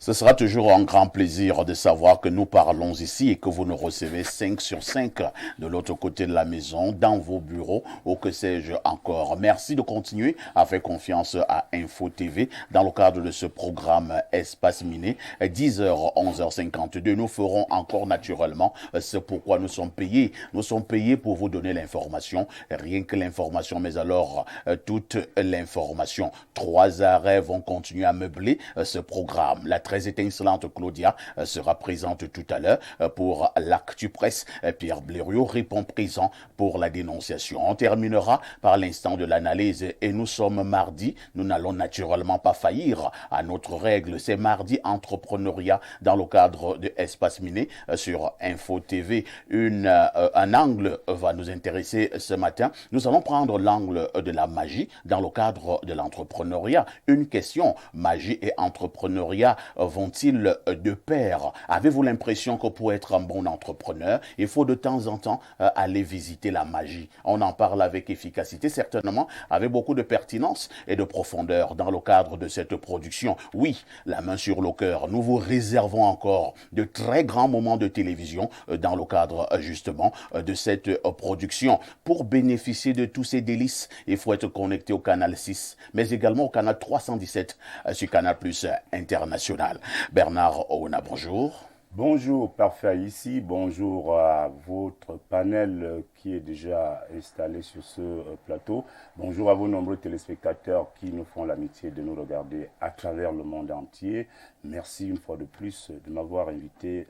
Ce sera toujours un grand plaisir de savoir que nous parlons ici et que vous nous recevez 5 sur 5 de l'autre côté de la maison, dans vos bureaux ou que sais-je encore. Merci de continuer à faire confiance à Info TV dans le cadre de ce programme Espace Miné. 10h, 11h52, nous ferons encore naturellement ce pourquoi nous sommes payés. Nous sommes payés pour vous donner l'information, rien que l'information, mais alors toute l'information. 3 arrêts vont continuer à meubler ce programme. La très étincelante Claudia sera présente tout à l'heure pour l'actu presse. Pierre Blériot répond présent pour la dénonciation. On terminera par l'instant de l'analyse et nous sommes mardi. Nous n'allons naturellement pas faillir à notre règle. C'est mardi entrepreneuriat dans le cadre de Espace Miné sur Info TV. Un angle va nous intéresser ce matin. Nous allons prendre l'angle de la magie dans le cadre de l'entrepreneuriat. Une question, magie et entrepreneuriat vont-ils de pair? Avez-vous l'impression que pour être un bon entrepreneur, il faut de temps en temps aller visiter la magie? On en parle avec efficacité, certainement avec beaucoup de pertinence et de profondeur dans le cadre de cette production. Oui, la main sur le cœur, nous vous réservons encore de très grands moments de télévision dans le cadre justement de cette production. Pour bénéficier de tous ces délices, il faut être connecté au canal 6, mais également au canal 317 sur Canal Plus International. Bernard Ouna, bonjour. Bonjour, parfait ici. Bonjour à votre panel qui est déjà installé sur ce plateau. Bonjour à vos nombreux téléspectateurs qui nous font l'amitié de nous regarder à travers le monde entier. Merci une fois de plus de m'avoir invité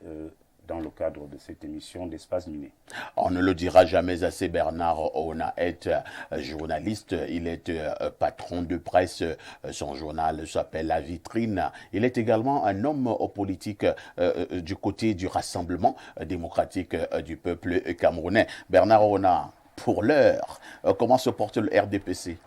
dans le cadre de cette émission d'Espace Miné. On ne le dira jamais assez, Bernard Ouna est journaliste, il est patron de presse, son journal s'appelle La Vitrine. Il est également un homme politique du côté du Rassemblement démocratique du peuple camerounais. Bernard Ouna, pour l'heure, comment se porte le RDPC?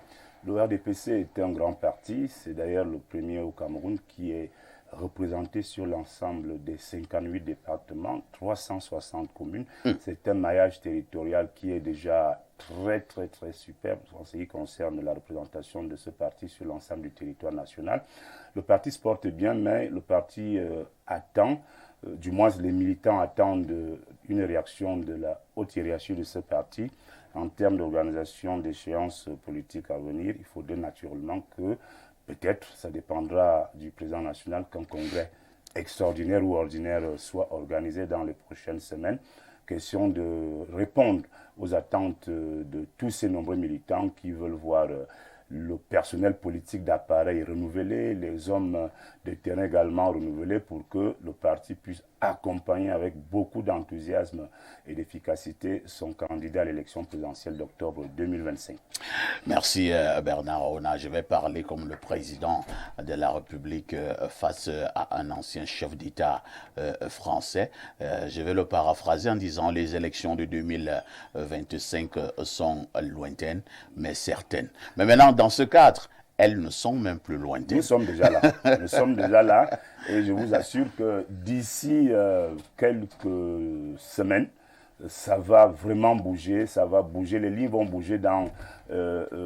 Le RDPC est un grand parti, c'est d'ailleurs le premier au Cameroun qui est représenté sur l'ensemble des 58 départements, 360 communes. C'est un maillage territorial qui est déjà très superbe en ce qui concerne la représentation de ce parti sur l'ensemble du territoire national. Le parti se porte bien, mais le parti attend, du moins les militants attendent une réaction de la haute hiérarchie de ce parti en termes d'organisation d'échéances politiques à venir. Il faudrait naturellement que peut-être, ça dépendra du président national, qu'un congrès extraordinaire ou ordinaire soit organisé dans les prochaines semaines. Question de répondre aux attentes de tous ces nombreux militants qui veulent voir le personnel politique d'appareil renouvelé, les hommes de terrain également renouvelés pour que le parti puisse accompagner avec beaucoup d'enthousiasme et d'efficacité son candidat à l'élection présidentielle d'octobre 2025. Merci Bernard Ouna. Je vais parler comme le président de la République face à un ancien chef d'État français. Je vais le paraphraser en disant les élections de 2025 sont lointaines mais certaines. Mais maintenant, dans ce cadre, elles ne sont même plus lointaines. Nous sommes déjà là. Nous sommes déjà là. Et je vous assure que d'ici quelques semaines, ça va vraiment bouger, ça va bouger, les lignes vont bouger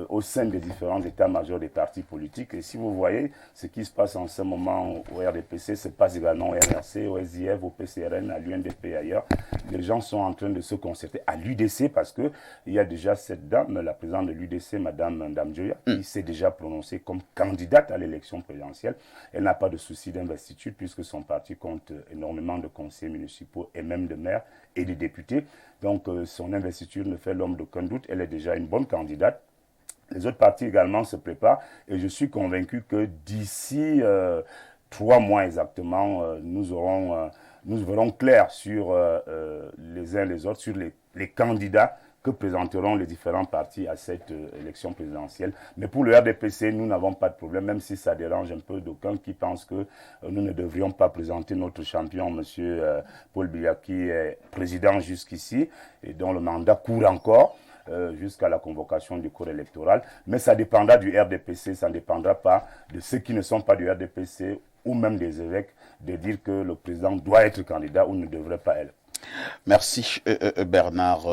au sein des différents états-majors des partis politiques. Et si vous voyez ce qui se passe en ce moment au RDPC, se passe également au RRC, au SIF, au PCRN, à l'UNDP et ailleurs. Les gens sont en train de se concerter à l'UDC parce qu'il y a déjà cette dame, la présidente de l'UDC, Madame Ndamjoya, qui s'est déjà prononcée comme candidate à l'élection présidentielle. Elle n'a pas de souci d'investiture puisque son parti compte énormément de conseillers municipaux et même de maires et de députés. Donc son investiture ne fait l'homme d'aucun doute. Elle est déjà une bonne candidate. Les autres partis également se préparent et je suis convaincu que d'ici 3 mois exactement, nous verrons clair sur les uns les autres, sur les candidats que présenteront les différents partis à cette élection présidentielle. Mais pour le RDPC, nous n'avons pas de problème, même si ça dérange un peu d'aucuns qui pensent que nous ne devrions pas présenter notre champion, M. Paul Biya, qui est président jusqu'ici et dont le mandat court encore jusqu'à la convocation du corps électoral. Mais ça dépendra du RDPC, ça ne dépendra pas de ceux qui ne sont pas du RDPC ou même des évêques de dire que le président doit être candidat ou ne devrait pas être. Merci Bernard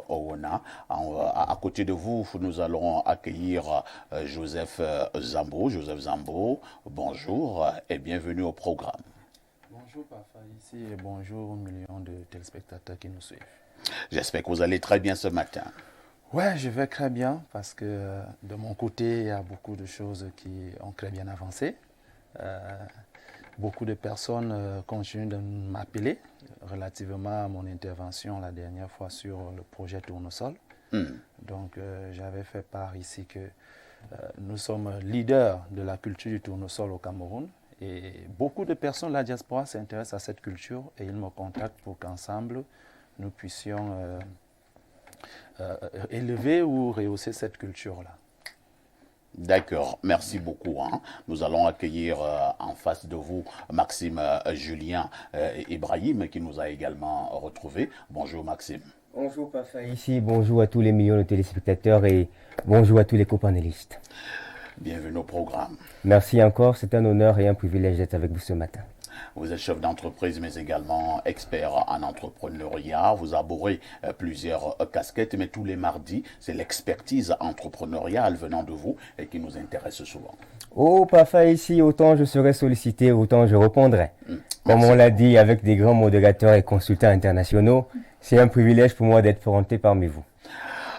Ouna. À côté de vous, nous allons accueillir Joseph Zambo. Joseph Zambo, bonjour et bienvenue au programme. Bonjour Papa ici et bonjour aux millions de téléspectateurs qui nous suivent. J'espère que vous allez très bien ce matin. Ouais, je vais très bien parce que de mon côté, il y a beaucoup de choses qui ont très bien avancé. Beaucoup de personnes continuent de m'appeler relativement à mon intervention la dernière fois sur le projet Tournesol. Donc, j'avais fait part ici que nous sommes leaders de la culture du tournesol au Cameroun. Et beaucoup de personnes de la diaspora s'intéressent à cette culture et ils me contactent pour qu'ensemble, nous puissions élever ou rehausser cette culture-là. D'accord, merci beaucoup. Nous allons accueillir en face de vous Maxime Julien Ibrahim qui nous a également retrouvés. Bonjour Maxime. Bonjour Papa ici, bonjour à tous les millions de téléspectateurs et bonjour à tous les copanélistes. Bienvenue au programme. Merci encore, c'est un honneur et un privilège d'être avec vous ce matin. Vous êtes chef d'entreprise, mais également expert en entrepreneuriat. Vous arborez plusieurs casquettes, mais tous les mardis, c'est l'expertise entrepreneuriale venant de vous et qui nous intéresse souvent. Oh, Papa ici, autant je serai sollicité, autant je répondrai. Comme on l'a dit avec des grands modérateurs et consultants internationaux, c'est un privilège pour moi d'être présenté parmi vous.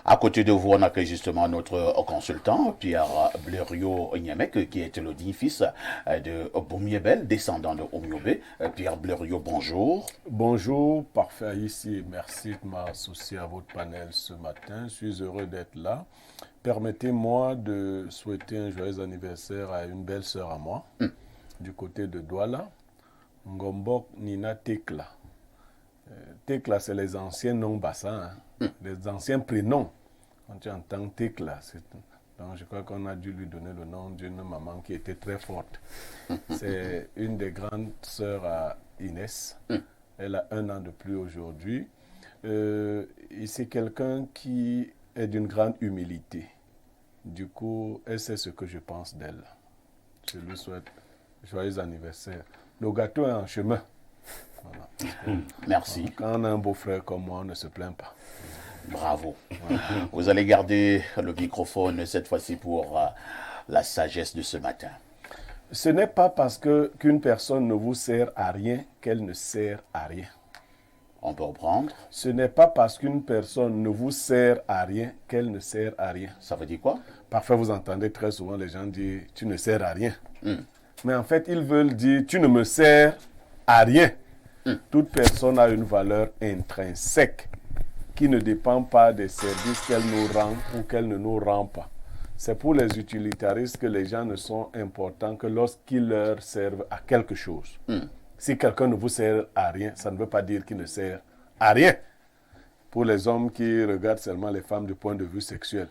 À côté de vous, on accueille justement notre consultant, Pierre Bleriot-Niamek, qui est le digne-fils de Boumiebel, descendant de Omiobe. Pierre Bleriot, bonjour. Bonjour, parfait ici. Merci de m'associer à votre panel ce matin. Je suis heureux d'être là. Permettez-moi de souhaiter un joyeux anniversaire à une belle sœur à moi, du côté de Douala, Ngombok Nina Tekla. Tekla, c'est les anciens noms bassins, les anciens prénoms. Quand tu entends Tekla, donc je crois qu'on a dû lui donner le nom d'une maman qui était très forte. C'est une des grandes sœurs à Inès. Elle a 1 an de plus aujourd'hui. Et c'est quelqu'un qui est d'une grande humilité. Du coup, elle sait ce que je pense d'elle. Je lui souhaite joyeux anniversaire. Le gâteau est en chemin. Voilà. Merci. Quand on a un beau frère comme moi, on ne se plaint pas. Bravo. Vous allez garder le microphone cette fois-ci pour la sagesse de ce matin. Ce n'est pas parce qu'une personne ne vous sert à rien qu'elle ne sert à rien. On peut reprendre. Ce n'est pas parce qu'une personne ne vous sert à rien qu'elle ne sert à rien. Ça veut dire quoi? Parfois, vous entendez très souvent les gens dire « tu ne sers à rien ». Mais en fait, ils veulent dire « tu ne me sers à rien ». Toute personne a une valeur intrinsèque qui ne dépend pas des services qu'elle nous rend ou qu'elle ne nous rend pas. C'est pour les utilitaristes que les gens ne sont importants que lorsqu'ils leur servent à quelque chose. Si quelqu'un ne vous sert à rien, ça ne veut pas dire qu'il ne sert à rien. Pour les hommes qui regardent seulement les femmes du point de vue sexuel,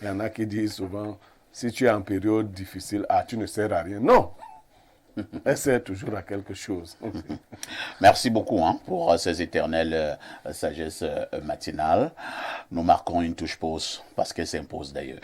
il y en a qui disent souvent, si tu es en période difficile, tu ne sers à rien. Non! Elle sert toujours à quelque chose. Merci beaucoup pour ces éternelles sagesses matinales. Nous marquons une touche pause parce qu'elle s'impose d'ailleurs.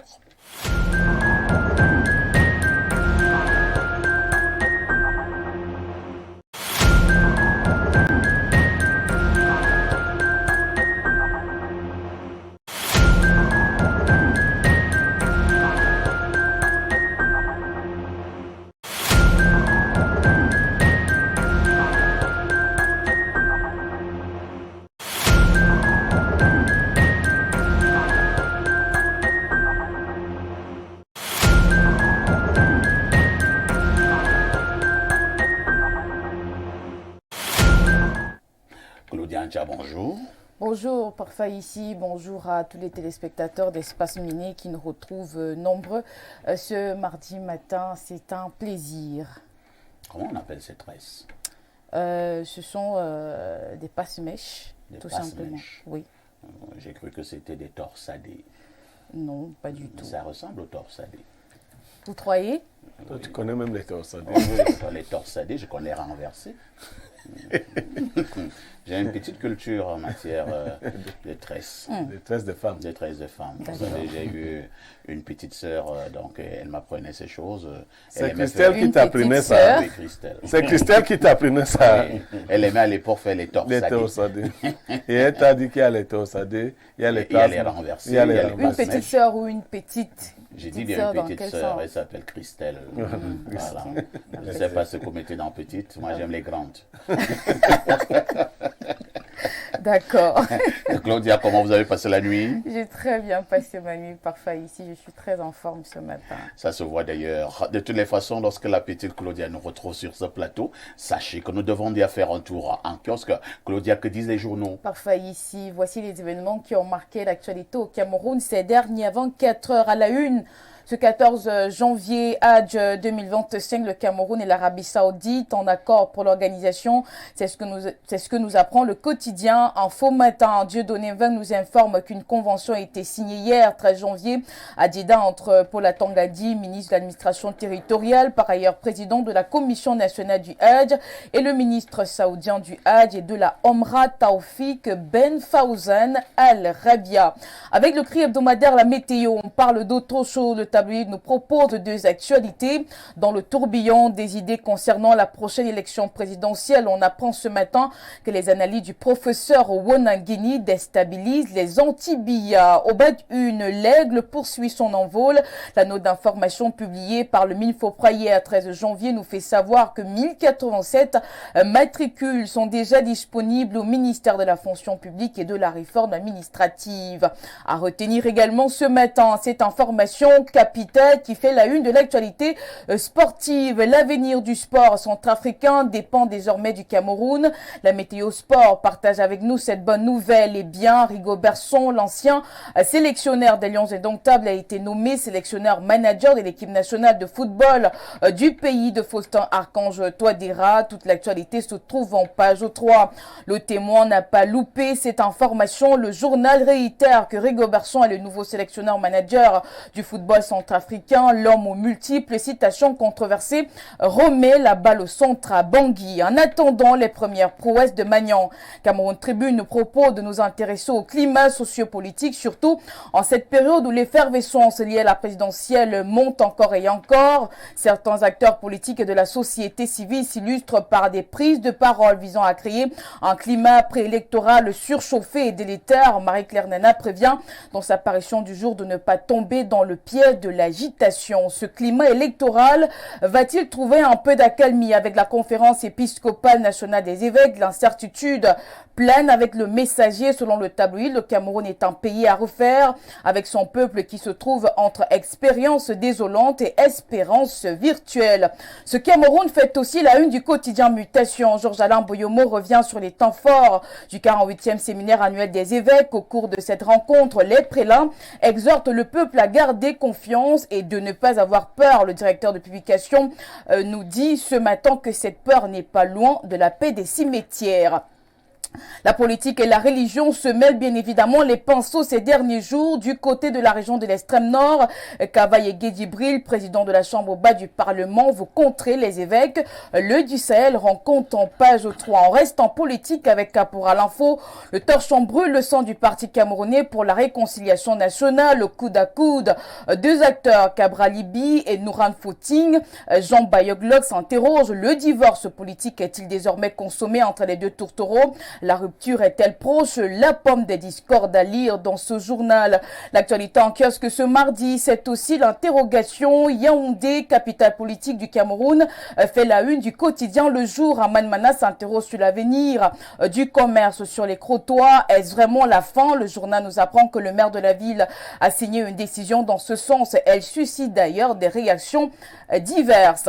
Bonjour. Bonjour, parfait ici. Bonjour à tous les téléspectateurs d'Espace Miné qui nous retrouvent nombreux ce mardi matin. C'est un plaisir. Comment on appelle ces tresses? Ce sont des passe-mèches, tout simplement. Oui. J'ai cru que c'était des torsadés. Non, pas du tout. Ça ressemble aux torsadés. Vous croyez? Toi, tu connais même les torsadés. Les torsadés, je connais renversés. J'ai une petite culture en matière de tresses. Des tresses de femmes. Des tresses de femmes. Vous savez, j'ai eu une petite sœur, donc elle m'apprenait ces choses. C'est Christelle qui t'apprenait ça. C'est Christelle qui t'apprenait ça. Oui. Elle aimait à l'époque faire les torsadés. Les torsadés. Et elle t'a dit qu'il y a les torsadés, il y a les renversés. Une petite sœur ou une petite J'ai dit bien une petite sœur, elle s'appelle Christelle. Voilà. Je ne sais pas ce qu'on mettait dans petite, moi j'aime les grandes. D'accord. Claudia, comment vous avez passé la nuit? J'ai très bien passé ma nuit parfois ici. Je suis très en forme ce matin. Ça se voit d'ailleurs. De toutes les façons, lorsque la petite Claudia nous retrouve sur ce plateau, sachez que nous devons déjà faire un tour en kiosque. Claudia, que disent les journaux? Parfois ici, voici les événements qui ont marqué l'actualité au Cameroun ces dernières 24 heures à la une. Ce 14 janvier, Hajj 2025, le Cameroun et l'Arabie Saoudite en accord pour l'organisation. C'est ce que nous apprend le quotidien Info Matin. Dieudonné Vin nous informe qu'une convention a été signée hier, 13 janvier, à Djeddah entre Paul Atangadi, ministre de l'administration territoriale, par ailleurs président de la Commission nationale du Hajj, et le ministre saoudien du Hajj et de la Omra, Taoufik Ben Fawzan Al-Rabia. Avec le cri hebdomadaire La Météo, on parle d'autre chose. Le tabloïd nous propose deux actualités. Dans le tourbillon des idées concernant la prochaine élection présidentielle, on apprend ce matin que les analyses du professeur Wonangini déstabilisent les anti-BIA. Au bas d'une, l'aigle poursuit son envol. La note d'information publiée par le Minfopra hier 13 janvier nous fait savoir que 1087 matricules sont déjà disponibles au ministère de la fonction publique et de la réforme administrative. À retenir également ce matin cette information capitale qui fait la une de l'actualité sportive. L'avenir du sport centrafricain dépend désormais du Cameroun. La météo sport partage avec nous cette bonne nouvelle. Eh bien, Rigobert Song, l'ancien sélectionneur des Lions Indomptables, a été nommé sélectionneur manager de l'équipe nationale de football du pays de Faustin Archange Touadéra. Toute l'actualité se trouve en page 3. Le Témoin n'a pas loupé cette information. Le journal réitère que Rigobert Song est le nouveau sélectionneur manager du football centrafricain. L'homme aux multiples citations controversées remet la balle au centre à Bangui. En attendant les premières prouesses de Magnan, Cameroun Tribune nous propose de nous intéresser au climat sociopolitique, surtout en cette période où l'effervescence liée à la présidentielle monte encore et encore. Certains acteurs politiques et de la société civile s'illustrent par des prises de parole visant à créer un climat préélectoral surchauffé et délétère. Marie-Claire Nana prévient dans sa parution du jour de ne pas tomber dans le piège de l'agitation. Ce climat électoral va-t-il trouver un peu d'accalmie avec la conférence épiscopale nationale des évêques? L'incertitude plane avec le messager. Selon le tabloïd, le Cameroun est un pays à refaire avec son peuple qui se trouve entre expérience désolante et espérance virtuelle. Ce Cameroun fait aussi la une du quotidien Mutation. Georges-Alain Boyomo revient sur les temps forts du 48e séminaire annuel des évêques. Au cours de cette rencontre, les prélats exhortent le peuple à garder confiance et de ne pas avoir peur. Le directeur de publication nous dit ce matin que cette peur n'est pas loin de la paix des cimetières. La politique et la religion se mêlent bien évidemment les pinceaux ces derniers jours du côté de la région de l'extrême nord. Kavaye Guédibril, président de la chambre bas du Parlement, veut contrer les évêques. Le du Sahel rend compte en page 3. On reste en politique avec Caporal Info. Le torchon brûle le sang du parti camerounais pour la réconciliation nationale. Au coude à coude, deux acteurs, Cabra Libi et Nouran Footing. Jean Bayoglog s'interroge. Le divorce politique est-il désormais consommé entre les deux tourtereaux? La rupture est-elle proche? La pomme des discordes à lire dans ce journal. L'actualité en kiosque ce mardi, c'est aussi l'interrogation. Yaoundé, capitale politique du Cameroun, fait la une du quotidien Le Jour. Aman Mana s'interroge sur l'avenir du commerce sur les crottoirs. Est-ce vraiment la fin? Le journal nous apprend que le maire de la ville a signé une décision dans ce sens. Elle suscite d'ailleurs des réactions diverses.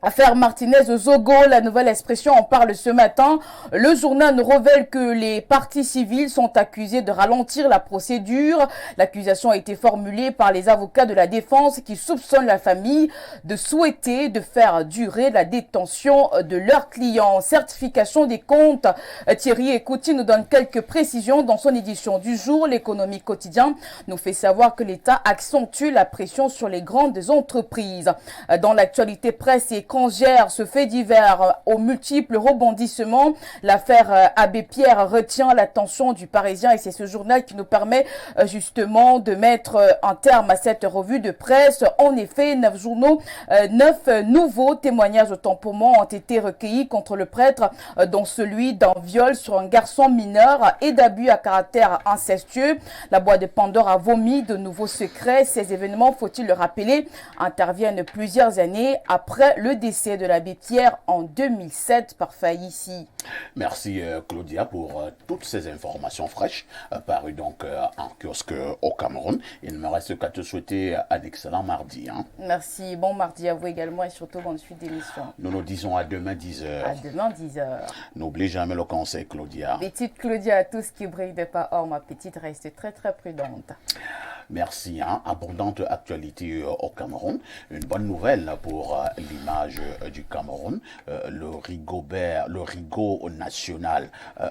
Affaire Martinez-Zogo, la nouvelle expression en parle ce matin. Le journal nous révèle que les parties civiles sont accusées de ralentir la procédure. L'accusation a été formulée par les avocats de la défense qui soupçonnent la famille de souhaiter de faire durer la détention de leurs clients. Certification des comptes. Thierry Ekouti nous donne quelques précisions dans son édition du jour. L'économie quotidien nous fait savoir que l'État accentue la pression sur les grandes entreprises. Dans l'actualité presse et étrangère. Ce fait divers aux multiples rebondissements. L'affaire Abbé Pierre retient l'attention du Parisien et c'est ce journal qui nous permet justement de mettre un terme à cette revue de presse. En effet, 9 journaux, 9 nouveaux témoignages autant pour moi ont été recueillis contre le prêtre, dont celui d'un viol sur un garçon mineur et d'abus à caractère incestueux. La boîte de Pandore a vomi de nouveaux secrets. Ces événements, faut-il le rappeler, interviennent plusieurs années après le décès de l'abbé Pierre en 2007 par Faïssi. Merci Claudia pour toutes ces informations fraîches parues donc en kiosque au Cameroun. Il ne me reste qu'à te souhaiter un excellent mardi. Hein. Merci, bon mardi à vous également et surtout bonne suite d'émission. Nous nous disons à demain 10h. À demain 10h. N'oublie jamais le conseil Claudia. Petite Claudia à tous qui brillent de pas or, ma petite reste très très prudente. Merci. Hein. Abondante actualité au Cameroun. Une bonne nouvelle pour l'image du Cameroun. Le Rigaud national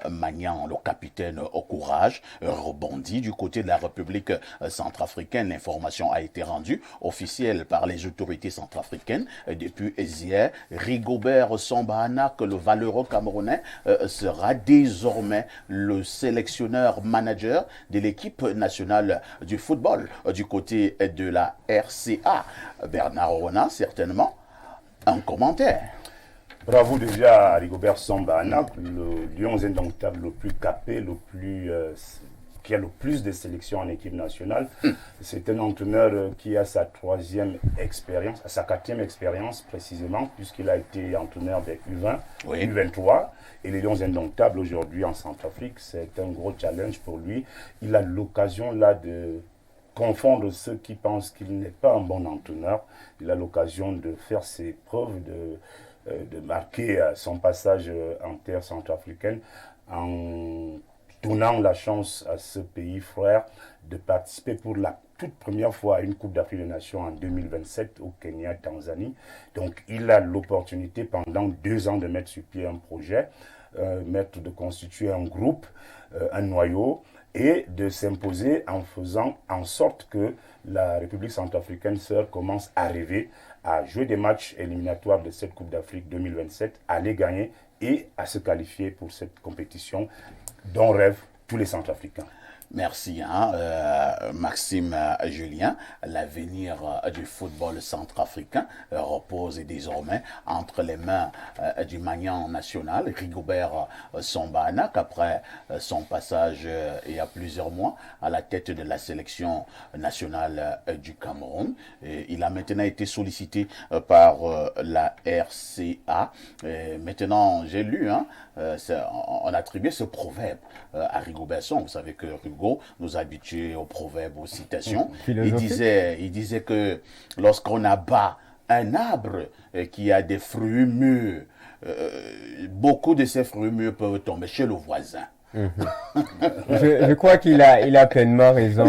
maniant le capitaine au courage rebondit du côté de la République centrafricaine. L'information a été rendue officielle par les autorités centrafricaines depuis hier. Rigobert Sambana, que le valeureux Camerounais sera désormais le sélectionneur manager de l'équipe nationale du football du côté de la RCA. Bernard Rona, certainement, un commentaire. Bravo déjà à Rigobert Sambana, le lion indomptable le plus capé, qui a le plus de sélections en équipe nationale. C'est un entraîneur qui a sa 4e expérience précisément, puisqu'il a été entraîneur des U20, oui. U23, et les Lions indomptables aujourd'hui en Centrafrique. C'est un gros challenge pour lui. Il a l'occasion là de confondre ceux qui pensent qu'il n'est pas un bon entraîneur. Il a l'occasion de faire ses preuves, de marquer son passage en terre centrafricaine en donnant la chance à ce pays frère de participer pour la toute première fois à une Coupe d'Afrique des Nations en 2027 au Kenya, Tanzanie. Donc il a l'opportunité pendant 2 ans de mettre sur pied un projet, de constituer un groupe, un noyau, et de s'imposer en faisant en sorte que la République centrafricaine sœur commence à rêver, à jouer des matchs éliminatoires de cette Coupe d'Afrique 2027, à les gagner et à se qualifier pour cette compétition dont rêvent tous les Centrafricains. Merci, hein, Maxime Julien. L'avenir du football centrafricain repose désormais entre les mains du magnat national, Rigobert Sambana, qu'après son passage il y a plusieurs mois à la tête de la sélection nationale du Cameroun. Et il a maintenant été sollicité par la RCA. Et maintenant, j'ai lu, hein, on attribuait ce proverbe à Rigobert Sambana. Vous savez que Rigo nous habituait aux proverbes, aux citations. Il disait que lorsqu'on abat un arbre qui a des fruits mûrs, beaucoup de ces fruits mûrs peuvent tomber chez le voisin. Je crois qu'il a pleinement raison,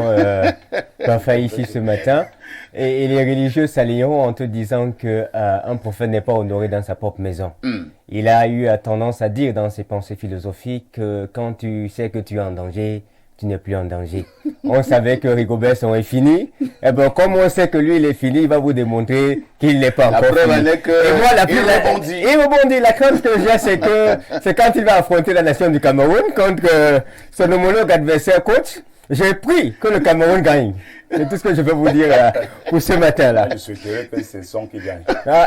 ici ce matin. Et les religieux s'allieront en te disant qu'un prophète n'est pas honoré dans sa propre maison. Il a eu tendance à dire dans ses pensées philosophiques que quand tu sais que tu es en danger, tu n'es plus en danger. On savait que Rigobert est fini. Et bien, comme on sait que lui, il est fini, il va vous démontrer qu'il n'est pas encore fini. Il rebondit. La crainte que j'ai, c'est quand il va affronter la nation du Cameroun contre son homologue adversaire coach. J'ai pris que le Cameroun gagne. C'est tout ce que je peux vous dire pour ce matin-là. Je souhaiterais que c'est son qui gagne.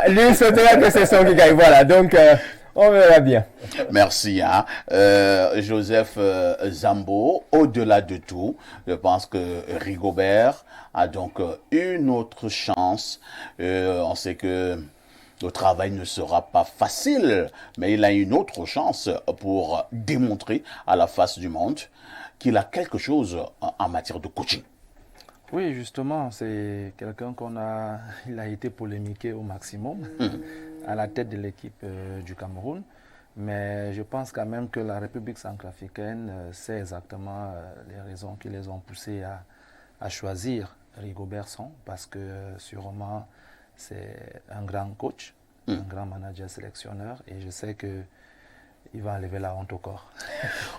Lui souhaiterait que c'est son qui gagne. Voilà, donc on verra bien. Merci, hein. Joseph Zambo. Au-delà de tout, je pense que Rigobert a donc une autre chance. On sait que le travail ne sera pas facile, mais il a une autre chance pour démontrer à la face du monde qu'il a quelque chose en matière de coaching. Oui, justement, c'est quelqu'un il a été polémiqué au maximum à la tête de l'équipe du Cameroun. Mais je pense quand même que la République centrafricaine sait exactement les raisons qui les ont poussés à choisir Rigobert Sambana, parce que sûrement c'est un grand coach, un grand manager sélectionneur, et je sais que il va enlever la honte au corps.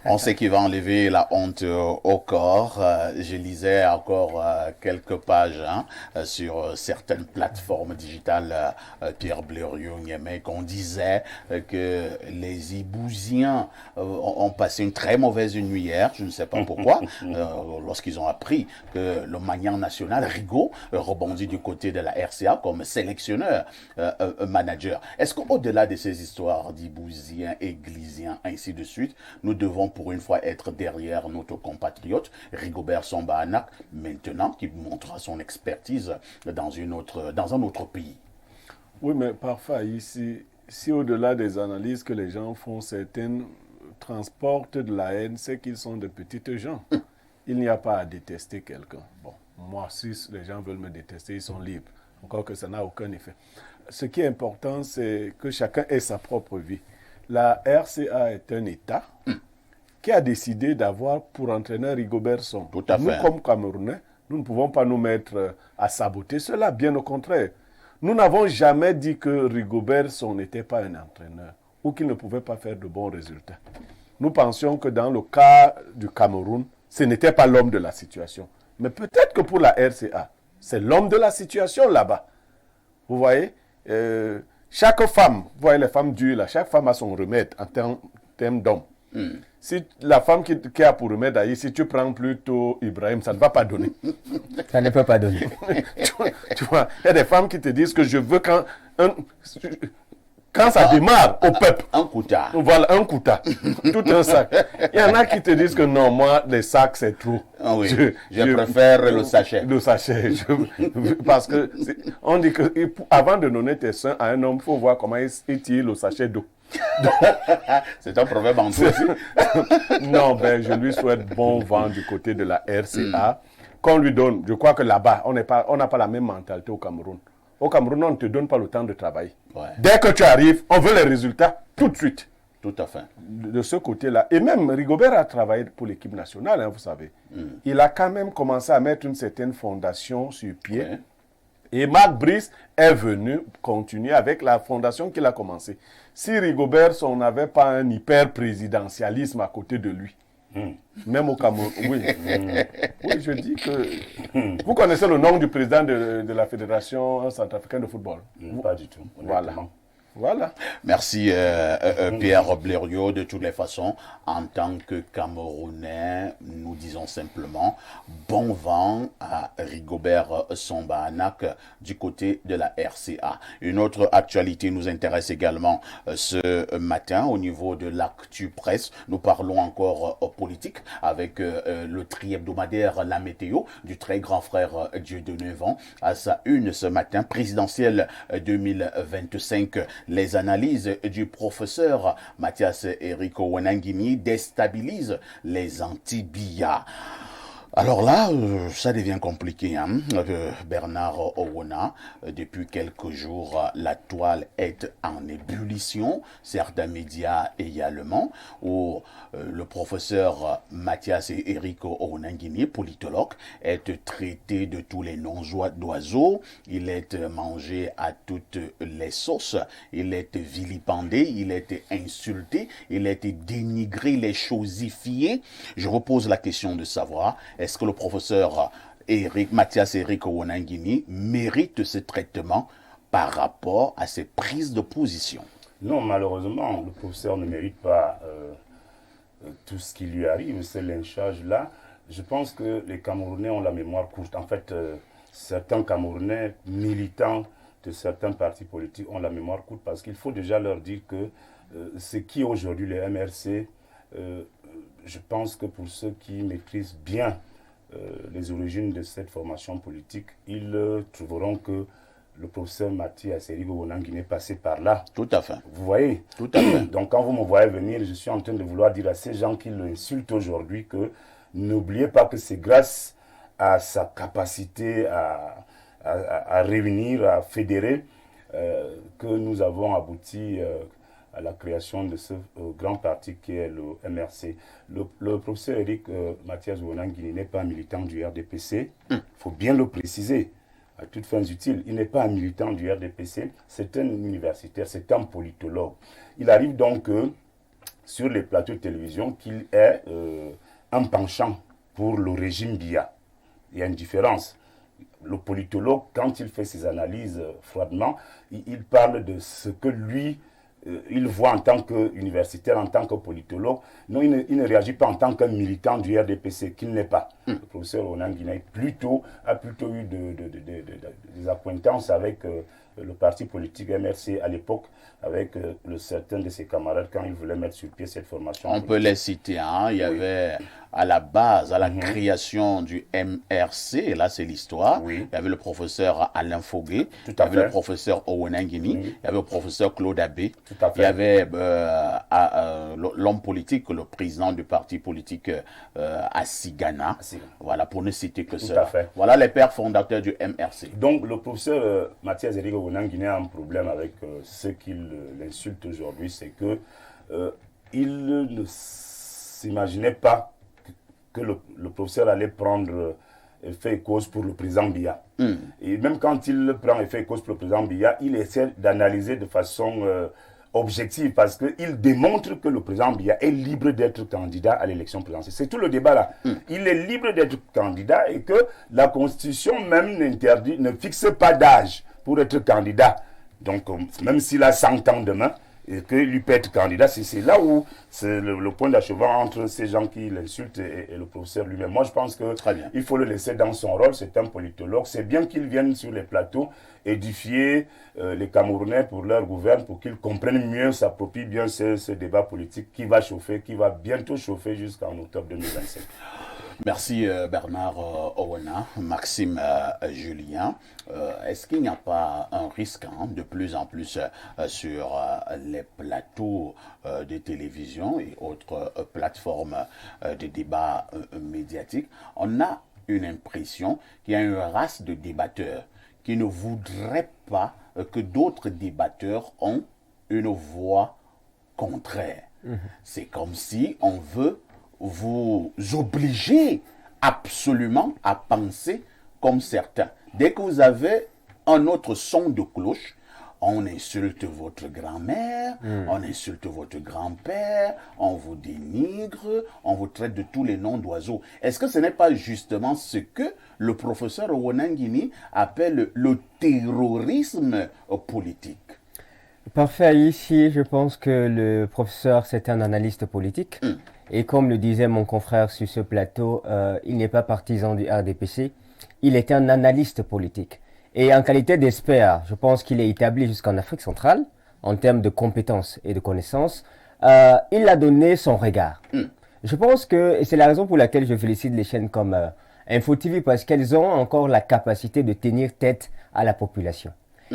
On sait qu'il va enlever la honte au corps. Je lisais encore quelques pages sur certaines plateformes digitales, Pierre Blériot-Niamey, qu'on disait que les Ibousiens ont passé une très mauvaise nuit hier, je ne sais pas pourquoi, lorsqu'ils ont appris que le Magnan national, Rigaud, rebondit du côté de la RCA comme sélectionneur, manager. Est-ce qu'au-delà de ces histoires d'Ibousiens, Églisiens, ainsi de suite, nous devons pour une fois être derrière notre compatriote Rigobert Samba-Anak, maintenant qui montrera son expertise dans un autre pays? Oui, mais parfois ici, si au-delà des analyses que les gens font, certaines transportent de la haine, c'est qu'ils sont de petites gens. Il n'y a pas à détester quelqu'un. Bon, moi, si les gens veulent me détester, ils sont libres. Encore que ça n'a aucun effet. Ce qui est important, c'est que chacun ait sa propre vie. La RCA est un État qui a décidé d'avoir pour entraîneur Rigobert Song. Tout à fait. Nous, comme Camerounais, nous ne pouvons pas nous mettre à saboter cela, bien au contraire. Nous n'avons jamais dit que Rigobert Song n'était pas un entraîneur ou qu'il ne pouvait pas faire de bons résultats. Nous pensions que dans le cas du Cameroun, ce n'était pas l'homme de la situation. Mais peut-être que pour la RCA, c'est l'homme de la situation là-bas. Vous voyez, chaque femme, vous voyez les femmes dures là, chaque femme a son remède en termes d'homme. Si la femme qui a pour remède d'ailleurs, si tu prends plutôt Ibrahim, ça ne va pas donner. Ça ne peut pas donner. tu vois, il y a des femmes qui te disent que je veux quand ça démarre au peuple. Un kouta. Voilà, un kouta. Tout un sac. Il y en a qui te disent que non, moi, les sacs, c'est trop. Ah oui, je préfère le sachet. Le sachet. Parce que on dit que avant de donner tes seins à un homme, il faut voir comment il tire le sachet d'eau. C'est un proverbe en tout aussi. Non, ben, je lui souhaite bon vent du côté de la RCA. Qu'on lui donne, je crois que là-bas, on n'a pas la même mentalité au Cameroun. Au Cameroun, on ne te donne pas le temps de travailler. Ouais. Dès que tu arrives, on veut les résultats tout de suite. Tout à fait. De ce côté-là. Et même Rigobert a travaillé pour l'équipe nationale, hein, vous savez. Il a quand même commencé à mettre une certaine fondation sur pied. Ouais. Et Marc Brice est venu continuer avec la fondation qu'il a commencée. Si Rigobert, on n'avait pas un hyper-présidentialisme à côté de lui, même au Cameroun, oui. Oui, je dis que... Vous connaissez le nom du président de la Fédération centrafricaine de football? Pas du tout. Voilà. Voilà. Merci Pierre Blériot. De toutes les façons, en tant que Camerounais, nous disons simplement bon vent à Rigobert Samba-Anak du côté de la RCA. Une autre actualité nous intéresse également ce matin au niveau de l'actu presse. Nous parlons encore politique avec le tri-hebdomadaire La Météo du très grand frère Dieudonné Vent à sa une ce matin, présidentielle 2025. Les analyses du professeur Mathias Eric Ouanangini déstabilisent les anti-BIA. Alors là, ça devient compliqué. Hein? Bernard Owona, depuis quelques jours, la toile est en ébullition. Certains médias également, où le professeur Mathias Eric Ouanangini, politologue, est traité de tous les noms d'oiseaux. Il est mangé à toutes les sauces. Il est vilipendé. Il est insulté. Il est dénigré, les chosifié. Je repose la question de savoir, est-ce que le professeur Mathias Eric Ouanangini mérite ce traitement par rapport à ses prises de position? Non, malheureusement, le professeur ne mérite pas tout ce qui lui arrive, ce lynchage-là. Je pense que les Camerounais ont la mémoire courte. En fait, certains Camerounais militants de certains partis politiques ont la mémoire courte parce qu'il faut déjà leur dire que ce qui est aujourd'hui le MRC, je pense que pour ceux qui maîtrisent bien les origines de cette formation politique, ils trouveront que le professeur Mathias Eric Ouanangini est passé par là. Tout à fait. Vous voyez? Tout à fait. Donc quand vous me voyez venir, je suis en train de vouloir dire à ces gens qui l'insultent aujourd'hui que n'oubliez pas que c'est grâce à sa capacité à réunir, à fédérer, que nous avons abouti à la création de ce grand parti qui est le MRC. Le professeur Eric Mathias Ouanangini n'est pas un militant du RDPC. Il faut bien le préciser, à toutes fins utiles. Il n'est pas un militant du RDPC, c'est un universitaire, c'est un politologue. Il arrive donc que sur les plateaux de télévision qu'il ait un penchant pour le régime Biya. Il y a une différence. Le politologue, quand il fait ses analyses froidement, il parle de ce que lui, il voit en tant qu'universitaire, en tant que politologue. Non, il ne réagit pas en tant qu'un militant du RDPC, qu'il n'est pas. Le professeur Onan Guinée a plutôt eu des acquaintances avec le parti politique MRC à l'époque, avec certains de ses camarades quand ils voulaient mettre sur pied cette formation. On peut les citer. Hein? Il y avait à la base, à la création du MRC, là c'est l'histoire, il y avait le professeur Alain Foguet, il y avait le professeur Owen Nguini, il y avait le professeur Claude Abbé, il y avait l'homme politique, le président du parti politique Assigana, voilà, pour ne citer que ça. Voilà les pères fondateurs du MRC. Donc le professeur Mathias Eric Owen Nguini a un problème avec ceux qui l'insultent aujourd'hui, c'est que il ne s'imaginait pas que le professeur allait prendre effet et cause pour le président Biya. Et même quand il prend effet et cause pour le président Biya, il essaie d'analyser de façon objective parce qu'il démontre que le président Biya est libre d'être candidat à l'élection présidentielle. C'est tout le débat là. Il est libre d'être candidat et que la Constitution même ne fixe pas d'âge pour être candidat. Donc même s'il a 100 ans demain, et qu'il peut être candidat, c'est là où c'est le point d'achèvement entre ces gens qui l'insultent et le professeur lui-même. Moi, je pense qu'il faut le laisser dans son rôle, c'est un politologue. C'est bien qu'il vienne sur les plateaux édifier les Camerounais pour leur gouvernement, pour qu'ils comprennent mieux, s'approprient bien ce débat politique qui va chauffer, qui va bientôt chauffer jusqu'en octobre 2025. Merci Bernard Owena, Maxime Julien. Est-ce qu'il n'y a pas un risque de plus en plus sur les plateaux de télévision et autres plateformes de débat médiatiques? On a une impression qu'il y a une race de débatteurs qui ne voudraient pas que d'autres débatteurs ont une voix contraire. C'est comme si on veut vous obliger absolument à penser comme certains. Dès que vous avez un autre son de cloche, on insulte votre grand-mère, on insulte votre grand-père, on vous dénigre, on vous traite de tous les noms d'oiseaux. Est-ce que ce n'est pas justement ce que le professeur Owen Nguini appelle le terrorisme politique? Parfait. Ici, je pense que le professeur, c'est un analyste politique. Et comme le disait mon confrère sur ce plateau, il n'est pas partisan du RDPC, il est un analyste politique. Et en qualité d'expert, je pense qu'il est établi jusqu'en Afrique centrale, en termes de compétences et de connaissances. Il a donné son regard. Je pense que, et c'est la raison pour laquelle je félicite les chaînes comme Info TV, parce qu'elles ont encore la capacité de tenir tête à la population.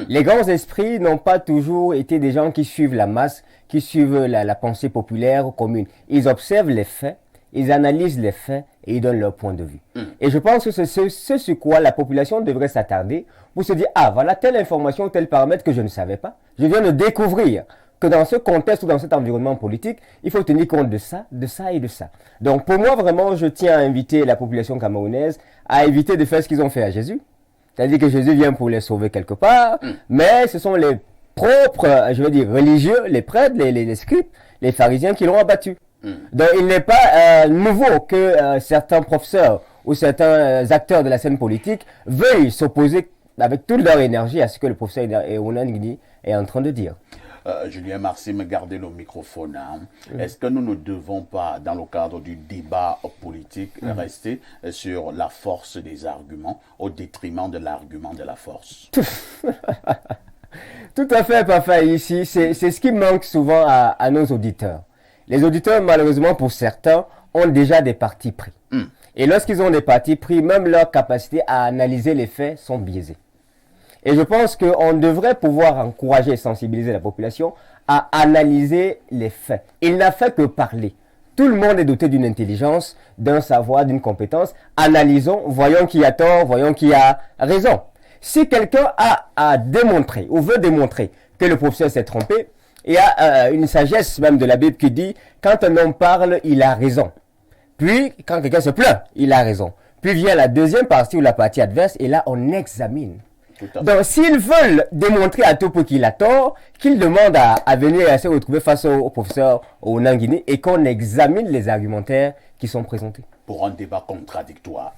Les grands esprits n'ont pas toujours été des gens qui suivent la masse, qui suivent la pensée populaire ou commune. Ils observent les faits, ils analysent les faits et ils donnent leur point de vue. Et je pense que c'est ce sur quoi la population devrait s'attarder pour se dire, ah voilà telle information, tel paramètre que je ne savais pas. Je viens de découvrir que dans ce contexte ou dans cet environnement politique, il faut tenir compte de ça et de ça. Donc pour moi, vraiment, je tiens à inviter la population camerounaise à éviter de faire ce qu'ils ont fait à Jésus. C'est-à-dire que Jésus vient pour les sauver quelque part, mais ce sont les propres, je veux dire, religieux, les prêtres, les scribes, les pharisiens qui l'ont abattu. Donc il n'est pas nouveau que certains professeurs ou certains acteurs de la scène politique veuillent s'opposer avec toute leur énergie à ce que le professeur Owen Nguini est en train de dire. Julien Maxime, gardez le microphone. Est-ce que nous ne devons pas, dans le cadre du débat politique, rester sur la force des arguments au détriment de l'argument de la force? Tout à fait, parfait. Ici, c'est ce qui manque souvent à nos auditeurs. Les auditeurs, malheureusement pour certains, ont déjà des partis pris. Et lorsqu'ils ont des partis pris, même leur capacité à analyser les faits sont biaisées. Et je pense qu'on devrait pouvoir encourager et sensibiliser la population à analyser les faits. Il n'a fait que parler. Tout le monde est doté d'une intelligence, d'un savoir, d'une compétence. Analysons, voyons qui a tort, voyons qui a raison. Si quelqu'un a à démontrer ou veut démontrer que le professeur s'est trompé, il y a une sagesse même de la Bible qui dit « Quand un homme parle, il a raison. Puis, quand quelqu'un se plaint, il a raison. Puis vient la deuxième partie ou la partie adverse et là, on examine. Donc, s'ils veulent démontrer à Topo qu'il a tort, qu'ils demandent à venir à se retrouver face au professeur Onanguini et qu'on examine les argumentaires qui sont présentés. Pour un débat contradictoire.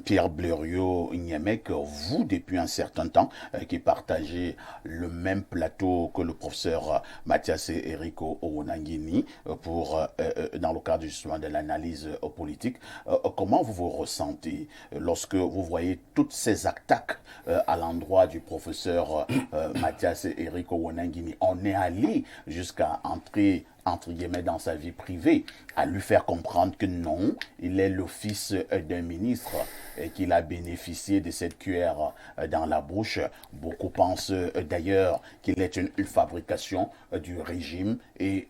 Pierre Blériot-Niémec, vous, depuis un certain temps, qui partagez le même plateau que le professeur Mathias et Eric Onanguini dans le cadre justement de l'analyse politique, comment vous vous ressentez lorsque vous voyez toutes ces attaques à l'endroit du professeur Mathias et Eric Onanguini? On est allé jusqu'à entrer entre guillemets dans sa vie privée, à lui faire comprendre que non, il est le fils d'un ministre et qu'il a bénéficié de cette cuillère dans la bouche. Beaucoup pensent d'ailleurs qu'il est une fabrication du régime et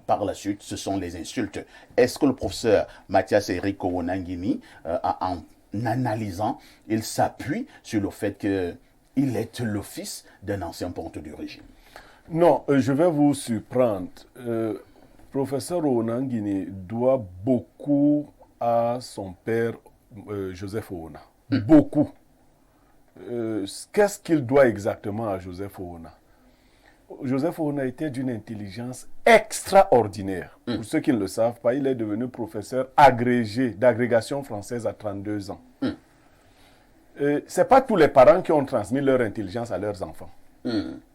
par la suite, ce sont les insultes. Est-ce que le professeur Mathias Eric Onanguini, en analysant, il s'appuie sur le fait qu'il est le fils d'un ancien ponte du régime? Non, je vais vous surprendre. Professeur Onanguini doit beaucoup à son père Joseph Oona. Beaucoup. Qu'est-ce qu'il doit exactement à Joseph Oona? Joseph Oona était d'une intelligence extraordinaire. Pour ceux qui ne le savent pas, il est devenu professeur agrégé d'agrégation française à 32 ans. Ce n'est pas tous les parents qui ont transmis leur intelligence à leurs enfants.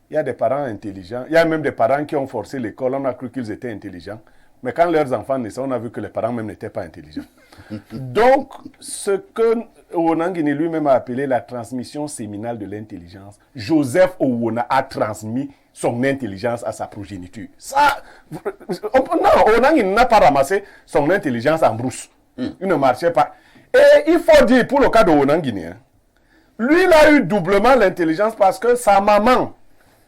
Il y a des parents intelligents, il y a même des parents qui ont forcé l'école, on a cru qu'ils étaient intelligents. Mais quand leurs enfants naissaient, on a vu que les parents même n'étaient pas intelligents. Donc, ce que Onanguini lui-même a appelé la transmission séminale de l'intelligence, Joseph Oona a transmis son intelligence à sa progéniture. Non, Onanguini n'a pas ramassé son intelligence en brousse. Il ne marchait pas. Et il faut dire, pour le cas de Onanguini, lui, il a eu doublement l'intelligence parce que sa maman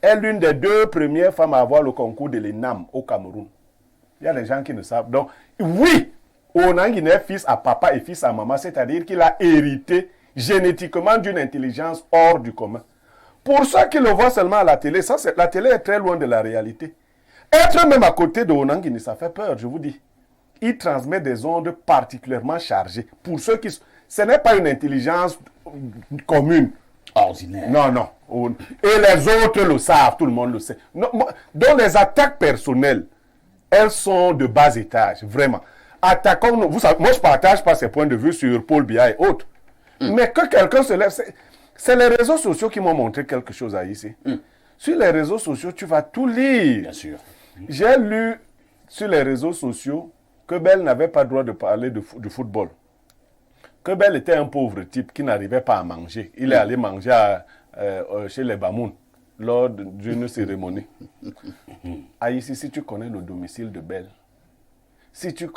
est l'une des 2 premières femmes à avoir le concours de l'ENAM au Cameroun. Il y a des gens qui ne savent. Donc, oui, Onanguini est fils à papa et fils à maman, c'est-à-dire qu'il a hérité génétiquement d'une intelligence hors du commun. Pour ceux qui le voient seulement à la télé, la télé est très loin de la réalité. Être même à côté de Onanguini, ça fait peur, je vous dis. Il transmet des ondes particulièrement chargées. Pour ceux qui... Ce n'est pas une intelligence commune. Ordinaire. Non, non. Et les autres le savent, tout le monde le sait. Non, donc les attaques personnelles, elles sont de bas étage, vraiment. Attaquons-nous. Vous savez, moi, je ne partage pas ces points de vue sur Paul Biya et autres. Mais que quelqu'un se lève, c'est les réseaux sociaux qui m'ont montré quelque chose à ici. Sur les réseaux sociaux, tu vas tout lire. Bien sûr. J'ai lu sur les réseaux sociaux que Bell n'avait pas le droit de parler de football. Que Bell était un pauvre type qui n'arrivait pas à manger. Il est allé manger chez les Bamoun lors d'une cérémonie. Ici, si tu connais le domicile de Bell, si tu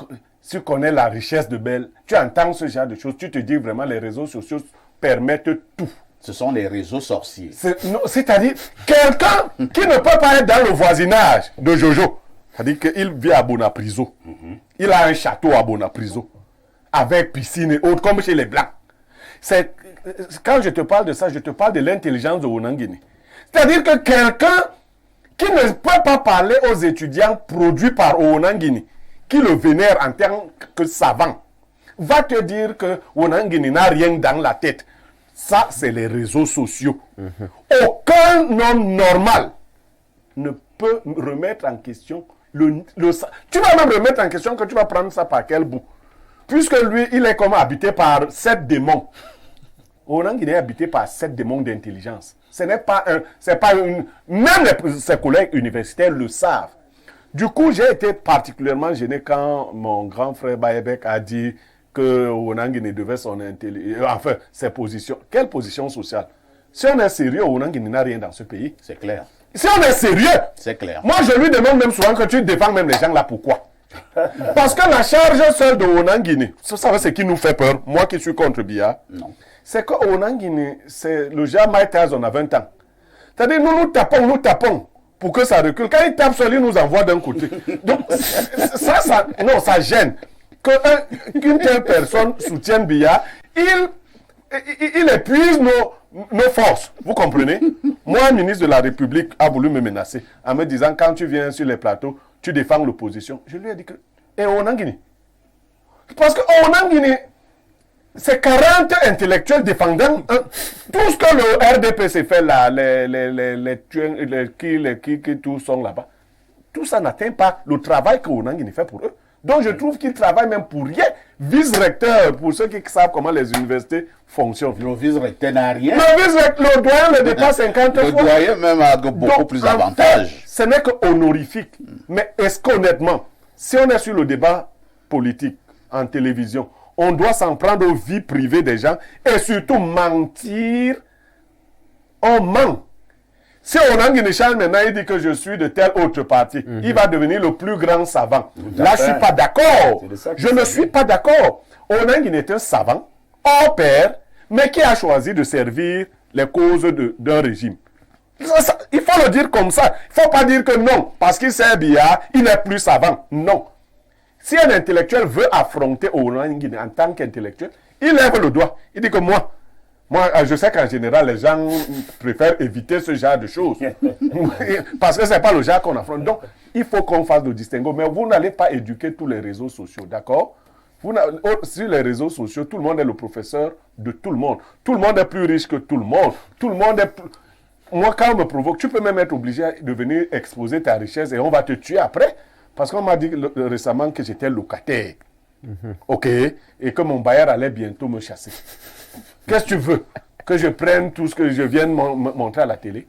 connais la richesse de Bell, tu entends ce genre de choses, tu te dis vraiment les réseaux sociaux permettent tout. Ce sont les réseaux sorciers. C'est-à-dire quelqu'un qui ne peut pas être dans le voisinage de Jojo. C'est-à-dire qu'il vit à Bonapriso. Il a un château à Bonapriso. Avec piscine et autres, comme chez les Blancs. Quand je te parle de ça, je te parle de l'intelligence de Onanguini. C'est-à-dire que quelqu'un qui ne peut pas parler aux étudiants produits par Onanguini, qui le vénère en tant que savant, va te dire que Onanguini n'a rien dans la tête. Ça, c'est les réseaux sociaux. Aucun homme normal ne peut remettre en question tu vas même remettre en question que tu vas prendre ça par quel bout. Puisque lui, il est comme habité par 7 démons. Onanguini est habité par 7 démons d'intelligence. Ce n'est pas même ses collègues universitaires le savent. Du coup, j'ai été particulièrement gêné quand mon grand frère Bayebek a dit que Onanguini devait son intelligence, enfin, ses positions. Quelle position sociale? Si on est sérieux, Onanguini n'a rien dans ce pays. C'est clair. Si on est sérieux, c'est clair. Moi, je lui demande même souvent que tu défends même les gens là. Pourquoi? Parce que la charge seule de Onanguini, ça c'est ce qui nous fait peur. Moi qui suis contre Biya, c'est que Onanguini, c'est le genre Mike Tyson à 20 ans. C'est-à-dire, nous tapons pour que ça recule. Quand il tape seul, il nous envoie d'un côté. Donc, ça gêne. Qu'une telle personne soutienne Biya, il épuise nos forces. Vous comprenez? Moi, ministre de la République a voulu me menacer en me disant, quand tu viens sur les plateaux, tu défends l'opposition. Je lui ai dit que... Et Onanguini? Parce que Onanguini, c'est 40 intellectuels défendant tout ce que le RDPC fait là, qui tous sont là-bas. Tout ça n'atteint pas le travail que Onanguine fait pour eux. Donc je trouve qu'ils travaillent même pour rien. Vice-recteur, pour ceux qui savent comment les universités fonctionnent. Le vice-recteur n'a rien. Le doyen le dépasse 50 fois. Le doyen même a beaucoup plus d'avantages. Ce n'est que honorifique. Mais est-ce qu'honnêtement, si on est sur le débat politique en télévision, on doit s'en prendre aux vies privées des gens et surtout mentir? On ment. Si Onanguine Charles maintenant il dit que je suis de telle autre partie, il va devenir le plus grand savant. Là, je ne suis pas d'accord. Je ne suis pas d'accord. Onanguine est un savant, hors pair, mais qui a choisi de servir les causes d'un régime. Il faut le dire comme ça. Il ne faut pas dire que non, parce qu'il sert bien, il n'est plus savant. Non. Si un intellectuel veut affronter Onanguine en tant qu'intellectuel, il lève le doigt. Il dit que moi, je sais qu'en général, les gens préfèrent éviter ce genre de choses. Parce que ce n'est pas le genre qu'on affronte. Donc, il faut qu'on fasse le distinguo. Mais vous n'allez pas éduquer tous les réseaux sociaux, d'accord? Sur les réseaux sociaux, tout le monde est le professeur de tout le monde. Tout le monde est plus riche que tout le monde. Tout le monde est plus... Moi, quand on me provoque, tu peux même être obligé de venir exposer ta richesse et on va te tuer après. Parce qu'on m'a dit récemment que j'étais locataire. OK? Et que mon bailleur allait bientôt me chasser. Qu'est-ce que tu veux? Que je prenne tout ce que je viens de montrer à la télé?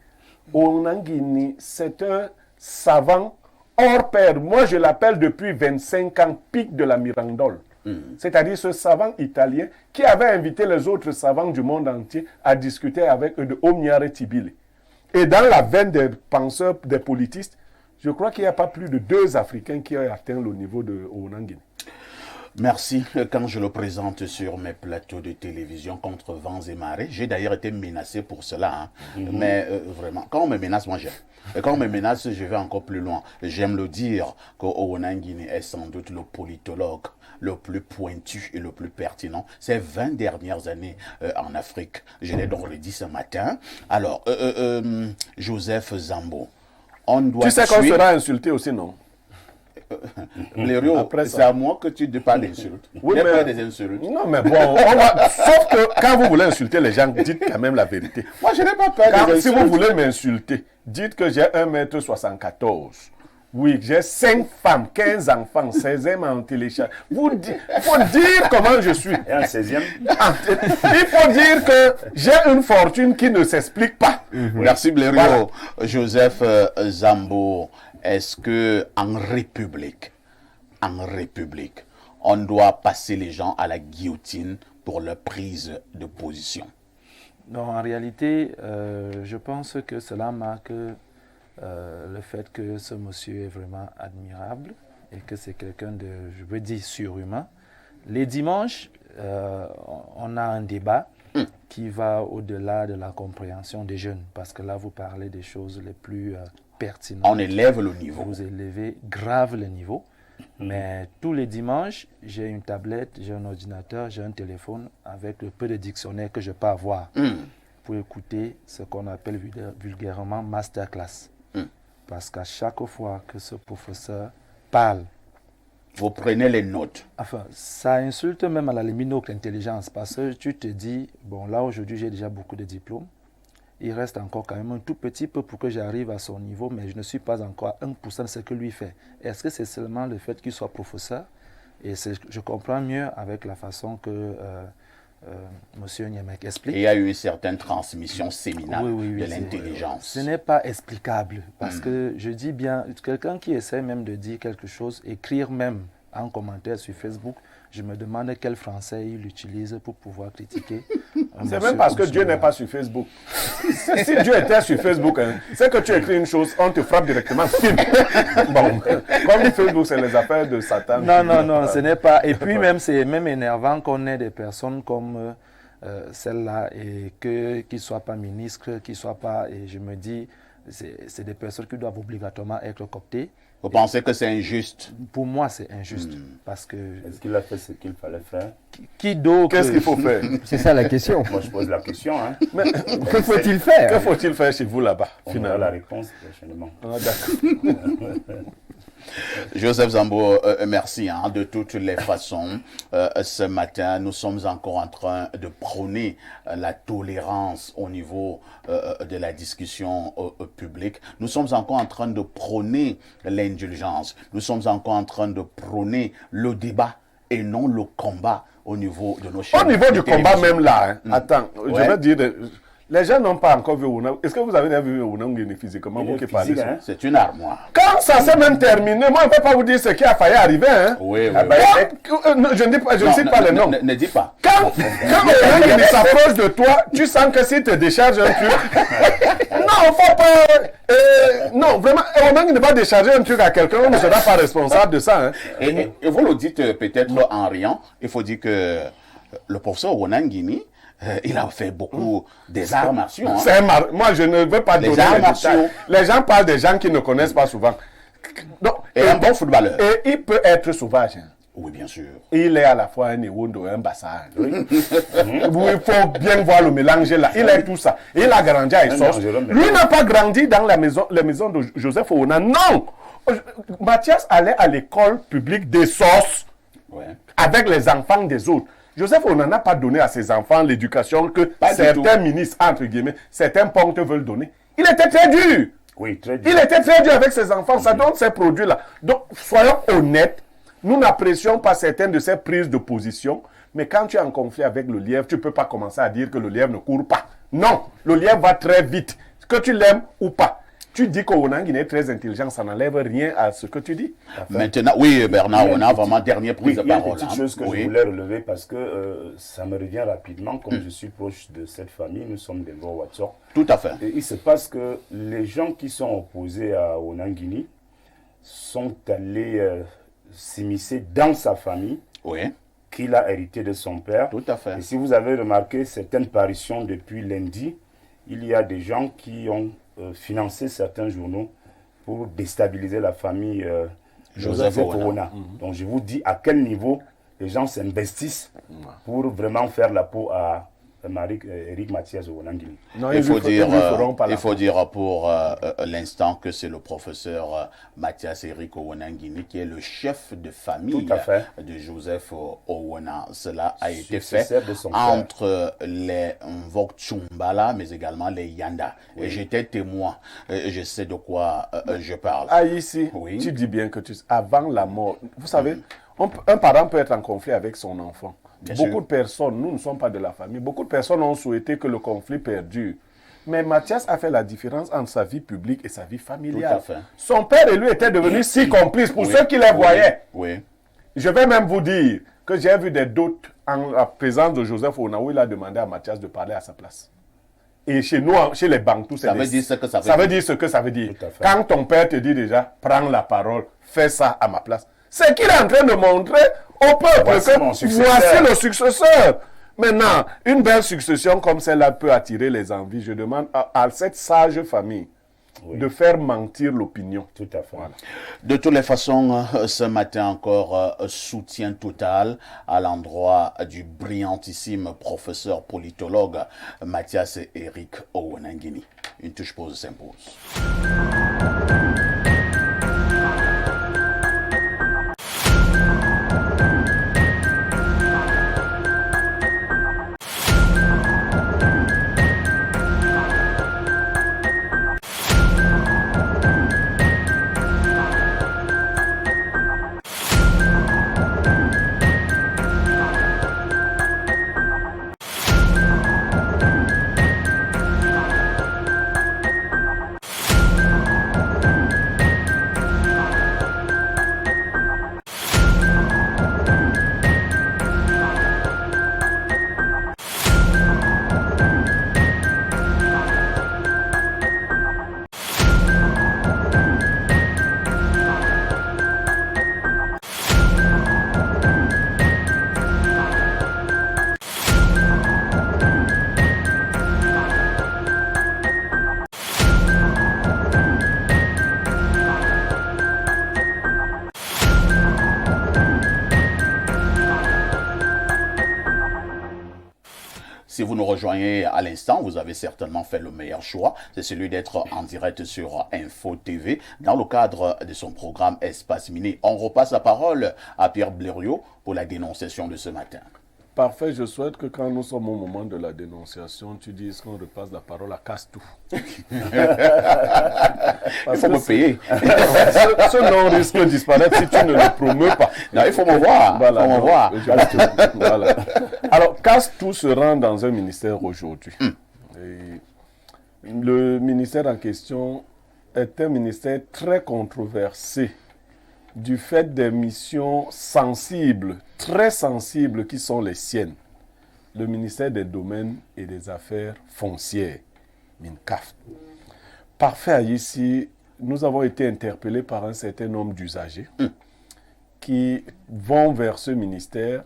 Onanguine, c'est un savant hors pair. Moi, je l'appelle depuis 25 ans pic de la Mirandole. C'est-à-dire ce savant italien qui avait invité les autres savants du monde entier à discuter avec eux de Omniare Tibile. Et dans la veine des penseurs, des politistes, je crois qu'il n'y a pas plus de 2 Africains qui ont atteint le niveau de Onanguine. Merci. Quand je le présente sur mes plateaux de télévision contre vents et marées, j'ai d'ailleurs été menacé pour cela. Mais vraiment, quand on me menace, moi j'aime. Et quand on me menace, je vais encore plus loin. J'aime le dire que Onanguine est sans doute le politologue le plus pointu et le plus pertinent ces 20 dernières années en Afrique. Je l'ai donc redit ce matin. Alors, Joseph Zambo, on doit tu sais qu'on sera insulté aussi, non? Lério, c'est à moi que tu te parles d'insultes. Oui, mais pas des insultes. Non, mais bon, sauf que quand vous voulez insulter les gens, dites quand même la vérité. Moi, je n'ai pas peur des insultes. Si vous voulez m'insulter, dites que j'ai 1,74 m. Oui, j'ai 5 femmes, 15 enfants, 16e en télécharge. Il faut dire comment je suis. Et un 16e? Il faut dire que j'ai une fortune qui ne s'explique pas. Merci Lério. Voilà. Joseph Zambo, est-ce que en République, on doit passer les gens à la guillotine pour leur prise de position? Non, en réalité, je pense que cela marque le fait que ce monsieur est vraiment admirable et que c'est quelqu'un de, je veux dire, surhumain. Les dimanches, on a un débat qui va au-delà de la compréhension des jeunes, parce que là, vous parlez des choses les plus pertinentes. On élève le niveau. Vous élevez grave le niveau. Mais tous les dimanches, j'ai une tablette, j'ai un ordinateur, j'ai un téléphone avec le peu de dictionnaire que je peux avoir pour écouter ce qu'on appelle vulgairement masterclass. Parce qu'à chaque fois que ce professeur parle, vous prenez les notes. Enfin, ça insulte même à la limite notre intelligence, parce que tu te dis, bon là aujourd'hui j'ai déjà beaucoup de diplômes, il reste encore quand même un tout petit peu pour que j'arrive à son niveau, mais je ne suis pas encore à 1% de ce que lui fait. Est-ce que c'est seulement le fait qu'il soit professeur? Et je comprends mieux avec la façon que Monsieur Niemek explique. Et il y a eu une certaine transmission séminale de l'intelligence. Ce n'est pas explicable, parce que je dis bien, quelqu'un qui essaie même de dire quelque chose, écrire même en commentaire sur Facebook, je me demande quel français il utilise pour pouvoir critiquer. C'est même parce que Dieu n'est pas sur Facebook. Si Dieu était sur Facebook, c'est que tu écris une chose, on te frappe directement. Bon, comme Facebook, c'est les affaires de Satan. Non, ce n'est pas. Et puis même, c'est même énervant qu'on ait des personnes comme celle-là, et qu'ils ne soient pas ministres, qu'ils ne soient pas... Et je me dis, c'est des personnes qui doivent obligatoirement être cooptées. Vous pensez que c'est injuste? Pour moi, c'est injuste. Parce que... Est-ce qu'il a fait ce qu'il fallait faire? Qui d'autre? Qu'est-ce qu'il faut faire? C'est ça la question. Moi, je pose la question. Mais que faut-il faire? Que faut-il faire chez vous là-bas? On aura la réponse prochainement. D'accord. Joseph Zambo, merci de toutes les façons. Ce matin, nous sommes encore en train de prôner la tolérance au niveau de la discussion publique. Nous sommes encore en train de prôner l'indulgence. Nous sommes encore en train de prôner le débat et non le combat au niveau de nos chaînes. Au niveau du combat même là, attends, je Ouais. vais dire, les gens n'ont pas encore vu Ouna. Est-ce que vous avez déjà vu Ouna physiquement, vous qui parlez physique, hein. C'est une armoire. Quand ça s'est même terminé, moi je ne peux pas vous dire ce qui a failli arriver. Hein. Oui, oui, Ah oui. ben, Non, je ne dis pas, je ne Non, cite pas les noms. Ne dis pas. Quand il s'approche de toi, tu sens que s'il te décharge un truc. Non, faut pas. Non, vraiment, on ne va décharger un truc à quelqu'un, on ne sera pas responsable de ça. Hein. Et vous le dites peut-être en riant, il faut dire que le professeur Wonangini, il a fait beaucoup des arts martiaux. Hein. Moi, je ne veux pas Les donner arts les martiaux. détails. Les gens parlent des gens qui ne connaissent pas souvent. Donc, Et un bon footballeur. Et il peut être sauvage. Hein. Oui, bien sûr. Il est à la fois un Ewondo et un Bassar. Oui. Il faut bien voir le mélange là. Il est tout ça. Il a grandi à Essos. Lui n'a pas grandi dans la maison de Joseph Oona. Non! Mathias allait à l'école publique d'Essos Ouais. avec les enfants des autres. Joseph Oona n'a pas donné à ses enfants l'éducation que Pas du certains tout. ministres, entre guillemets, certains ponctes veulent donner. Il était très dur. Oui, très dur. Il était très dur avec ses enfants. Ça donne ces produits-là. Donc, soyons honnêtes. Nous n'apprécions pas certaines de ces prises de position. Mais quand tu es en conflit avec le lièvre, tu ne peux pas commencer à dire que le lièvre ne court pas. Non, le lièvre va très vite. Que tu l'aimes ou pas. Tu dis qu'Onang est très intelligent, ça n'enlève rien à ce que tu dis. Maintenant, oui, Bernard, on a vraiment dernière Oui, prise de il y a une parole. petite hein. chose que Oui. je voulais relever parce que ça me revient rapidement. Comme je suis proche de cette famille, nous sommes des gros Watsor. Tout à fait. Et il se passe que les gens qui sont opposés à Onangini sont allés s'immiscer dans sa famille, Oui, qu'il a hérité de son père. tout à fait. Et si vous avez remarqué certaines parutions depuis lundi, il y a des gens qui ont financé certains journaux pour déstabiliser la famille Joseph Joseph Oona. Oona. Donc je vous dis à quel niveau les gens s'investissent pour vraiment faire la peau à Éric Mathias Onangini. Non, Il faut ils lui feront pas la dire pour l'instant que c'est le professeur Mathias Eric Owonangini qui est le chef de famille Tout à fait. de Joseph Owona. Cela a été Successeur fait de son père. entre les Mvok Tchumbala mais également les Yanda. Et j'étais témoin. Je sais de quoi je parle. Ah, ici, Oui. tu dis bien que avant la mort, vous savez, un parent peut être en conflit avec son enfant. Bien Beaucoup sûr. de personnes, nous ne sommes pas de la famille, beaucoup de personnes ont souhaité que le conflit perdure. Mais Mathias a fait la différence entre sa vie publique et sa vie familiale. Tout à fait. Son père et lui étaient devenus si complices pour Oui. ceux qui les voyaient. Oui. Je vais même vous dire que j'ai vu des doutes en la présence de Joseph Oona où il a demandé à Mathias de parler à sa place. Et chez nous, chez les Bantous, Ça veut dire ce que ça veut ça veut dire. dire ce que ça veut dire. Tout à fait. Quand ton père te dit déjà, prends la parole, fais ça à ma place. C'est qu'il est en train de montrer au peuple Voici mon que successeur. voici le successeur. Maintenant, une belle succession comme celle-là peut attirer les envies. Je demande à cette sage famille de faire mentir l'opinion. Tout à fait. De toutes les façons, ce matin encore, soutien total à l'endroit du brillantissime professeur politologue Mathias Eric Owonangini. Une touche pause s'impose. vous nous rejoignez à l'instant, vous avez certainement fait le meilleur choix. C'est celui d'être en direct sur Info TV dans le cadre de son programme Espace Mini. On repasse la parole à Pierre Blériot pour la dénonciation de ce matin. Parfait, je souhaite que quand nous sommes au moment de la dénonciation, tu dises qu'on repasse la parole à Casse-Tout. Il faut me payer. Ce nom risque de disparaître si tu ne le promeus pas. Non, il faut me voir. Voilà, il faut me voir. Voilà. Alors, Casse-Tout se rend dans un ministère aujourd'hui. Et le ministère en question est un ministère très controversé du fait des missions sensibles, très sensibles qui sont les siennes. Le ministère des Domaines et des Affaires foncières, MINCAF. Parfait, ici, nous avons été interpellés par un certain nombre d'usagers qui vont vers ce ministère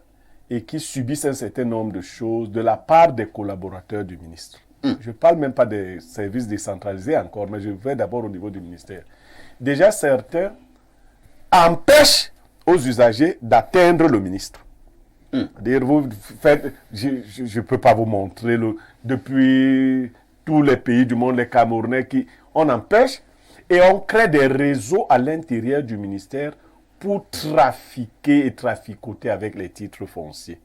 et qui subissent un certain nombre de choses de la part des collaborateurs du ministre. Je ne parle même pas des services décentralisés encore, mais je vais d'abord au niveau du ministère. Déjà, certains empêche aux usagers d'atteindre le ministre. Dire, vous faites, je ne peux pas vous montrer depuis tous les pays du monde, les Camerounais, on empêche et on crée des réseaux à l'intérieur du ministère pour trafiquer et traficoter avec les titres fonciers.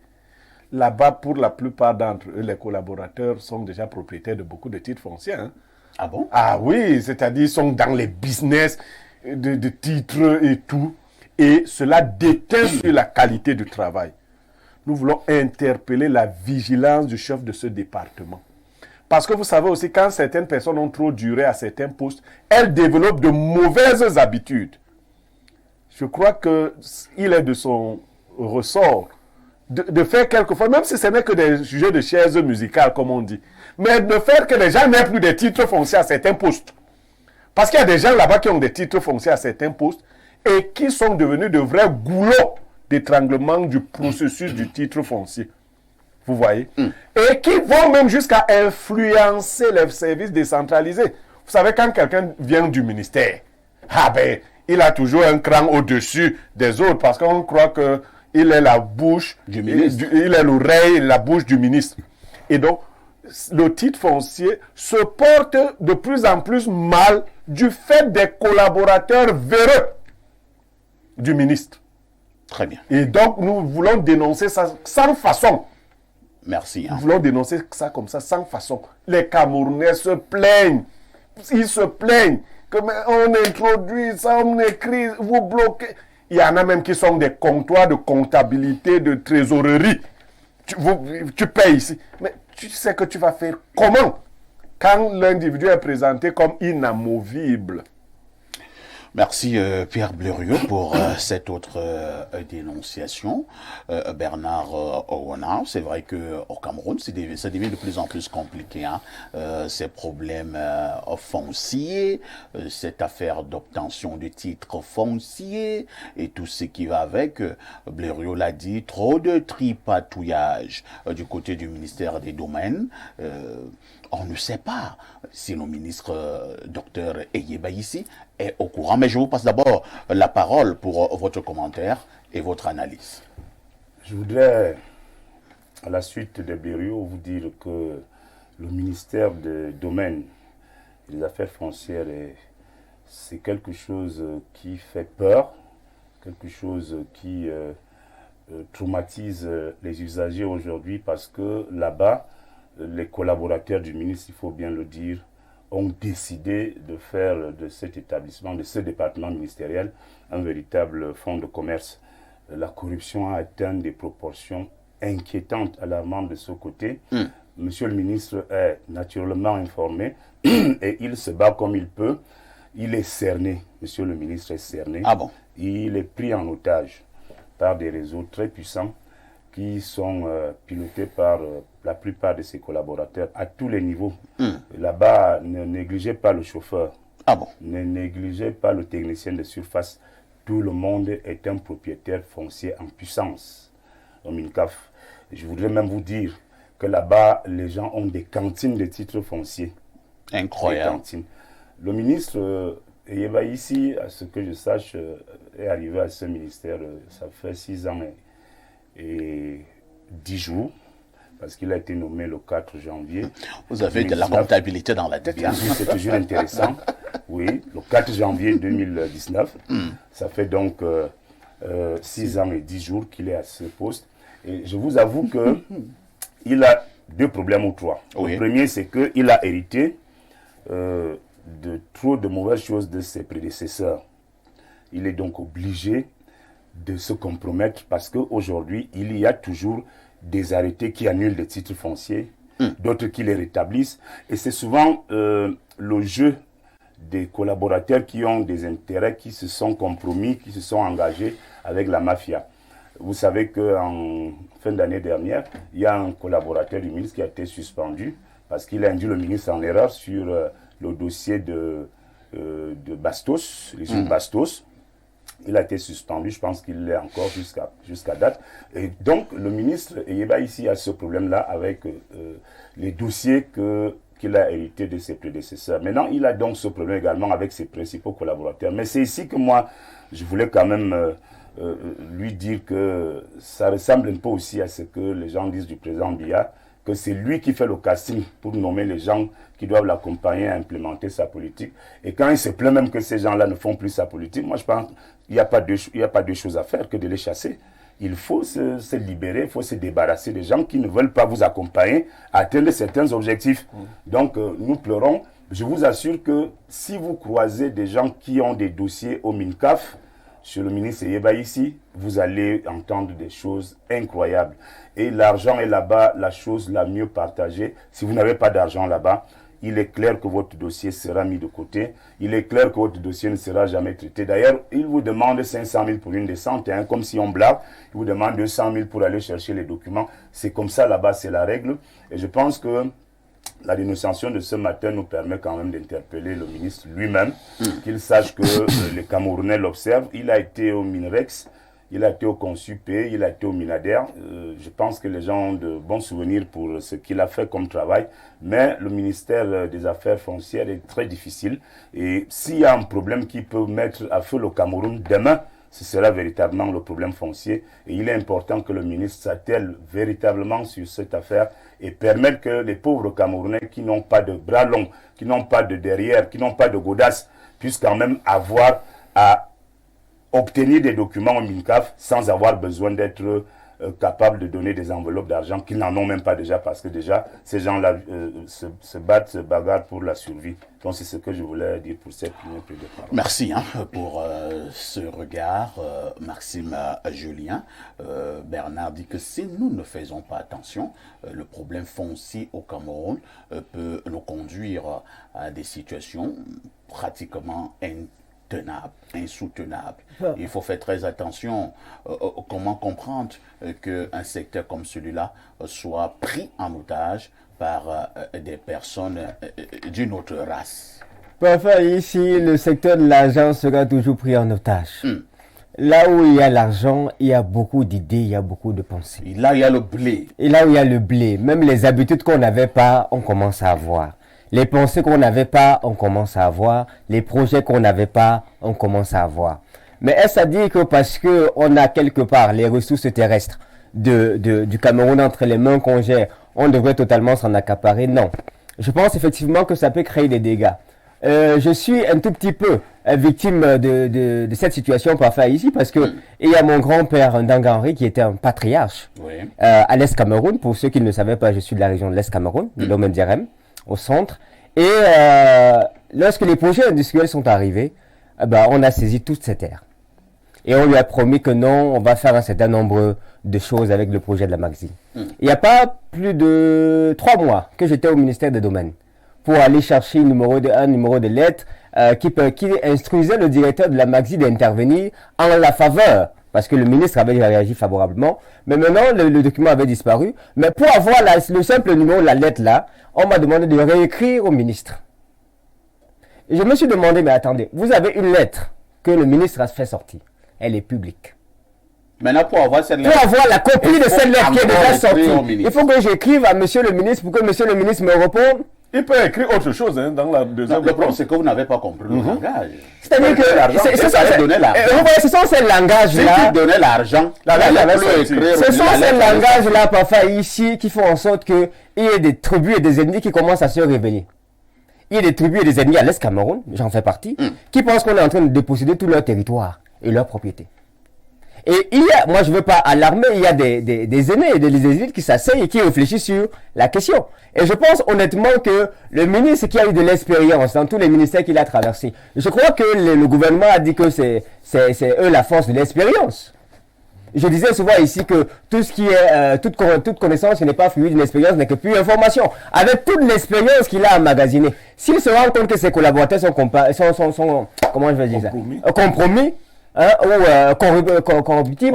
Là-bas, pour la plupart d'entre eux, les collaborateurs sont déjà propriétaires de beaucoup de titres fonciers. Hein. Ah bon? Ah oui, c'est-à-dire ils sont dans les business de titres et tout, et cela déteint sur la qualité du travail. Nous voulons interpeller la vigilance du chef de ce département. Parce que vous savez aussi, quand certaines personnes ont trop duré à certains postes, elles développent de mauvaises habitudes. Je crois qu'il est de son ressort de faire quelquefois, même si ce n'est que des jeux de chaises musicales, comme on dit, mais de faire que les gens n'aient plus de titres fonciers à certains postes. Parce qu'il y a des gens là-bas qui ont des titres fonciers à certains postes et qui sont devenus de vrais goulots d'étranglement du processus du titre foncier. Vous voyez? Et qui vont même jusqu'à influencer les services décentralisés. Vous savez, quand quelqu'un vient du ministère, il a toujours un cran au-dessus des autres parce qu'on croit qu'il est la bouche du ministre. Il est l'oreille et la bouche du ministre. Et donc, le titre foncier se porte de plus en plus mal du fait des collaborateurs véreux du ministre. Très bien. Et donc, nous voulons dénoncer ça sans façon. Merci. Nous voulons dénoncer ça comme ça, sans façon. Les Camerounais se plaignent. Ils se plaignent. Que on introduit ça, on écrit, vous bloquez. Il y en a même qui sont des comptoirs de comptabilité, de trésorerie. Tu payes ici. Mais tu sais que tu vas faire comment quand l'individu est présenté comme inamovible? Merci Pierre Blériot pour cette autre dénonciation. Bernard Owana, c'est vrai qu'au Cameroun, ça devient de plus en plus compliqué. Hein. Ces problèmes fonciers, cette affaire d'obtention de titres fonciers et tout ce qui va avec. Blériot l'a dit, trop de tripatouillage du côté du ministère des Domaines. On ne sait pas si le ministre docteur Eyeba ici est au courant. Mais je vous passe d'abord la parole pour votre commentaire et votre analyse. Je voudrais, à la suite de Blériot, vous dire que le ministère des Domaines et des Affaires foncières, c'est quelque chose qui fait peur, quelque chose qui traumatise les usagers aujourd'hui parce que là-bas, les collaborateurs du ministre, il faut bien le dire, ont décidé de faire de cet établissement, de ce département ministériel, un véritable fonds de commerce. La corruption a atteint des proportions inquiétantes, alarmantes de ce côté. Monsieur le ministre est naturellement informé et il se bat comme il peut. Il est cerné, monsieur le ministre est cerné. Ah bon? Il est pris en otage par des réseaux très puissants qui sont pilotés par la plupart de ses collaborateurs à tous les niveaux. Là-bas, ne négligez pas le chauffeur, ne négligez pas le technicien de surface. Tout le monde est un propriétaire foncier en puissance au MINCAF. Je voudrais même vous dire que là-bas, les gens ont des cantines de titres fonciers. Incroyable. Le ministre Eyeba ici, à ce que je sache, est arrivé à ce ministère, ça fait 6 ans et 10 jours. parce qu'il a été nommé le 4 janvier. Vous avez de la comptabilité dans la tête. Bien sûr, c'est toujours intéressant. Oui, le 4 janvier 2019. Ça fait donc 6 ans et 10 jours qu'il est à ce poste. Et je vous avoue qu'il a 2 problèmes ou 3. Oui. Le premier, c'est qu'il a hérité de trop de mauvaises choses de ses prédécesseurs. Il est donc obligé de se compromettre parce qu'aujourd'hui, il y a toujours des arrêtés qui annulent des titres fonciers, d'autres qui les rétablissent. Et c'est souvent le jeu des collaborateurs qui ont des intérêts, qui se sont compromis, qui se sont engagés avec la mafia. Vous savez qu'en fin d'année dernière, il y a un collaborateur du ministre qui a été suspendu parce qu'il a induit le ministre en erreur sur le dossier de Bastos, les usines Bastos. Il a été suspendu, je pense qu'il l'est encore jusqu'à date. Et donc, le ministre Eyeba ici a ce problème-là avec les dossiers qu'il a hérités de ses prédécesseurs. Maintenant, il a donc ce problème également avec ses principaux collaborateurs. Mais c'est ici que moi, je voulais quand même lui dire que ça ressemble un peu aussi à ce que les gens disent du président Biya, que c'est lui qui fait le casting pour nommer les gens qui doivent l'accompagner à implémenter sa politique. Et quand il se plaint même que ces gens-là ne font plus sa politique, moi je pense qu'il n'y a pas de choses à faire que de les chasser. Il faut se libérer, il faut se débarrasser des gens qui ne veulent pas vous accompagner à atteindre certains objectifs. Donc nous pleurons. Je vous assure que si vous croisez des gens qui ont des dossiers au MINCAF, sur le ministre Eyeba ici, vous allez entendre des choses incroyables. Et l'argent est là-bas, la chose la mieux partagée. Si vous n'avez pas d'argent là-bas, il est clair que votre dossier sera mis de côté. Il est clair que votre dossier ne sera jamais traité. D'ailleurs, il vous demande 500 000 pour une descente, hein, comme si on blague. Il vous demande 200 000 pour aller chercher les documents. C'est comme ça là-bas, c'est la règle. Et je pense que la dénonciation de ce matin nous permet quand même d'interpeller le ministre lui-même, qu'il sache que les Camerounais l'observent. Il a été au Minerex, il a été au Consup, il a été au Minader. Je pense que les gens ont de bons souvenirs pour ce qu'il a fait comme travail. Mais le ministère des Affaires foncières est très difficile. Et s'il y a un problème qui peut mettre à feu le Cameroun demain, ce sera véritablement le problème foncier. Et il est important que le ministre s'attelle véritablement sur cette affaire et permette que les pauvres Camerounais qui n'ont pas de bras longs, qui n'ont pas de derrière, qui n'ont pas de godasses, puissent quand même avoir à obtenir des documents au MINCAF sans avoir besoin d'être capables de donner des enveloppes d'argent qu'ils n'en ont même pas déjà, parce que déjà ces gens-là se battent, se bagarrent pour la survie. Donc c'est ce que je voulais dire pour cette première prise de parole. Merci pour ce regard, Maxime Julien. Bernard dit que si nous ne faisons pas attention, le problème foncier au Cameroun peut nous conduire à des situations pratiquement intenable, insoutenable. Il faut faire très attention. Comment comprendre qu'un secteur comme celui-là soit pris en otage par des personnes d'une autre race? Parfois, ici, le secteur de l'argent sera toujours pris en otage. Là où il y a l'argent, il y a beaucoup d'idées, il y a beaucoup de pensées. Et là, il y a le blé. Et là où il y a le blé, même les habitudes qu'on n'avait pas, on commence à avoir. Les pensées qu'on n'avait pas, on commence à avoir. Les projets qu'on n'avait pas, on commence à avoir. Mais est-ce à dire que parce qu'on a quelque part les ressources terrestres du Cameroun entre les mains qu'on gère, on devrait totalement s'en accaparer? Non. Je pense effectivement que ça peut créer des dégâts. Je suis un tout petit peu victime de cette situation parfois ici parce que il y a mon grand-père Ndanga Henri qui était un patriarche à l'Est Cameroun. Pour ceux qui ne le savaient pas, je suis de la région de l'Est Cameroun, du domaine d'Irem, au centre. Et lorsque les projets industriels sont arrivés, on a saisi toutes ces terres. Et on lui a promis que non, on va faire un certain nombre de choses avec le projet de la Maxi. Il n'y a pas plus de 3 mois que j'étais au ministère des Domaines pour aller chercher un numéro de lettre qui instruisait le directeur de la Maxi d'intervenir en la faveur. Parce que le ministre avait réagi favorablement. Mais maintenant, le document avait disparu. Mais pour avoir le simple numéro de la lettre là, on m'a demandé de réécrire au ministre. Et je me suis demandé, mais attendez, vous avez une lettre que le ministre a fait sortir. Elle est publique. Maintenant, pour avoir cette lettre, pour avoir la copie de cette lettre qui est déjà sortie, il faut que j'écrive à monsieur le ministre pour que monsieur le ministre me réponde Il peut écrire autre chose hein, dans la deuxième. Le problème, c'est que vous n'avez pas compris le langage. C'est-à-dire que ce sont ces langages-là. Si tu donnais l'argent, ce sont ces langages-là, parfois ici, qui font en sorte qu'il y ait des tribus et des ennemis qui commencent à se révéler. Il y a des tribus et des ennemis à l'Est Cameroun, j'en fais partie, qui pensent qu'on est en train de déposséder tout leur territoire et leur propriété. Et il y a, moi je ne veux pas alarmer, il y a des aînés et des élites qui s'asseyent et qui réfléchissent sur la question. Et je pense honnêtement que le ministre qui a eu de l'expérience dans tous les ministères qu'il a traversés, je crois que le gouvernement a dit que c'est eux la force de l'expérience. Je disais souvent ici que tout ce qui est toute connaissance qui n'est pas fruit d'une expérience n'est que pure information. Avec toute l'expérience qu'il a emmagasinée, s'il se rend compte que ses collaborateurs sont comment je vais dire ça, compromis, hein, ou corrompus,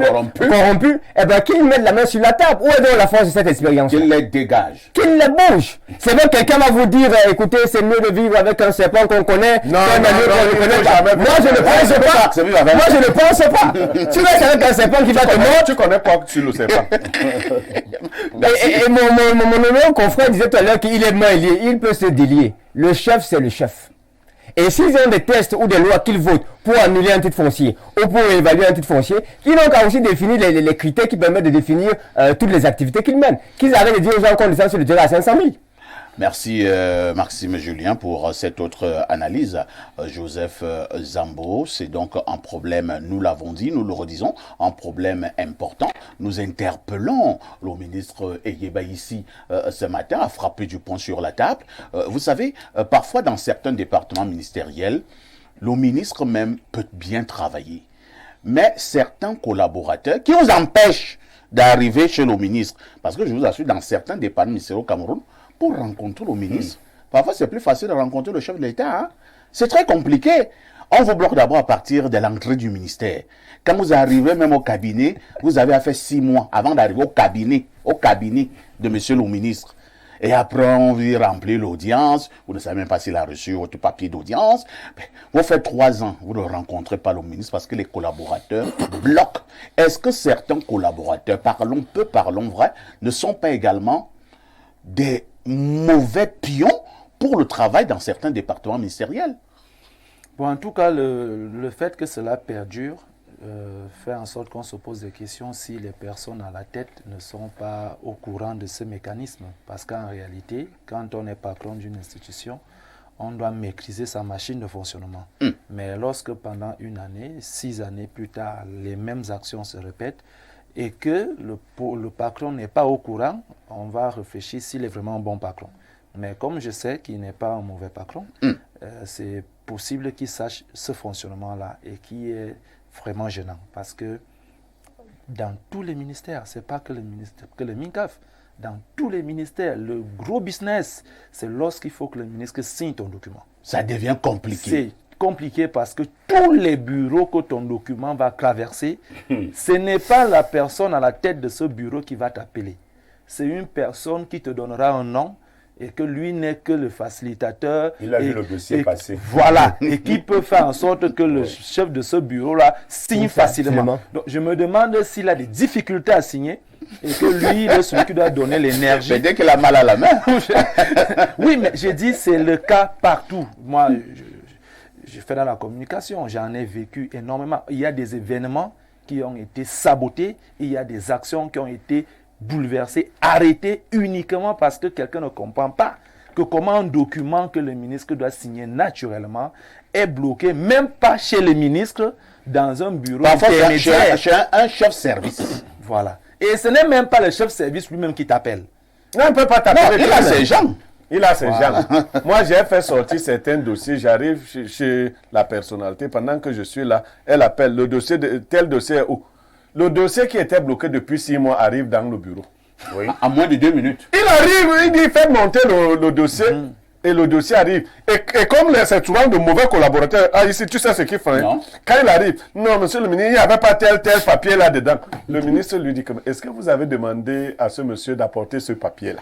eh ben qu'ils mettent la main sur la table. Où est donc la force de cette expérience? Qu'ils les dégagent. Qu'ils les bougent. C'est vrai que quelqu'un va vous dire, écoutez, c'est mieux de vivre avec un serpent qu'on connaît. Moi, je ne pense pas. Moi, je ne pense pas. Tu restes avec un serpent qui va te mordre. Tu connais quoi sur le serpent? Et mon confrère disait tout à l'heure qu'il est main lié. Il peut se délier. Le chef, c'est le chef. Et s'ils ont des tests ou des lois qu'ils votent pour annuler un titre foncier ou pour évaluer un titre foncier, ils n'ont qu'à aussi définir les critères qui permettent de définir toutes les activités qu'ils mènent. Qu'ils arrêtent de dire aux gens qu'on descend sur le terrain à 500 000. Merci Maxime Julien pour cette autre analyse. Joseph Zambo, c'est donc un problème, nous l'avons dit, nous le redisons, un problème important. Nous interpellons le ministre Eyeba ici ce matin à frapper du poing sur la table. Vous savez, parfois dans certains départements ministériels, le ministre même peut bien travailler. Mais certains collaborateurs qui vous empêchent d'arriver chez le ministre, parce que je vous assure, dans certains départements ministériels au Cameroun, pour rencontrer le ministre, parfois c'est plus facile de rencontrer le chef de l'État. Hein? C'est très compliqué. On vous bloque d'abord à partir de l'entrée du ministère. Quand vous arrivez même au cabinet, vous avez à faire 6 mois avant d'arriver au cabinet de monsieur le ministre. Et après, on vient remplir l'audience. Vous ne savez même pas s'il a reçu votre papier d'audience. Vous faites 3 ans, vous ne rencontrez pas le ministre parce que les collaborateurs bloquent. Est-ce que certains collaborateurs, parlons peu, parlons vrai, ne sont pas également des mauvais pions pour le travail dans certains départements ministériels? Bon, en tout cas, le fait que cela perdure fait en sorte qu'on se pose des questions si les personnes à la tête ne sont pas au courant de ce mécanisme. Parce qu'en réalité, quand on est patron d'une institution, on doit maîtriser sa machine de fonctionnement. Mais lorsque pendant une année, 6 années plus tard, les mêmes actions se répètent, et que le patron n'est pas au courant, on va réfléchir s'il est vraiment un bon patron. Mais comme je sais qu'il n'est pas un mauvais patron, c'est possible qu'il sache ce fonctionnement-là et qui est vraiment gênant. Parce que dans tous les ministères, ce n'est pas que le MINCAF, dans tous les ministères, le gros business, c'est lorsqu'il faut que le ministre signe ton document. Ça devient compliqué. C'est compliqué parce que tous les bureaux que ton document va traverser, ce n'est pas la personne à la tête de ce bureau qui va t'appeler. C'est une personne qui te donnera un nom et que lui n'est que le facilitateur. Il a vu le dossier passer. Voilà, et qui peut faire en sorte que le chef de ce bureau-là signe facilement. Donc je me demande s'il a des difficultés à signer et que lui, il est celui qui doit donner l'énergie. Mais dès qu'il a mal à la main. Oui, mais j'ai dit c'est le cas partout. Moi, je fais dans la communication, j'en ai vécu énormément. Il y a des événements qui ont été sabotés, il y a des actions qui ont été bouleversées, arrêtées uniquement parce que quelqu'un ne comprend pas que comment un document que le ministre doit signer naturellement est bloqué, même pas chez le ministre, dans un bureau intermédiaire. Chez un chef service. Voilà. Et ce n'est même pas le chef service lui-même qui t'appelle. Non, on ne peut pas t'appeler. Il a ses gens. Il a ses gens. Moi, j'ai fait sortir certains dossiers. J'arrive chez la personnalité. Pendant que je suis là, elle appelle le dossier de tel dossier où le dossier qui était bloqué depuis 6 mois arrive dans le bureau. Oui. En moins de 2 minutes. Il arrive, il dit fait monter le dossier et le dossier arrive. Et comme c'est souvent de mauvais collaborateurs, ici, tu sais ce qu'il fait. Hein? Quand il arrive, non, monsieur le ministre, il n'y avait pas tel papier là-dedans. Le ministre lui dit, est-ce que vous avez demandé à ce monsieur d'apporter ce papier-là?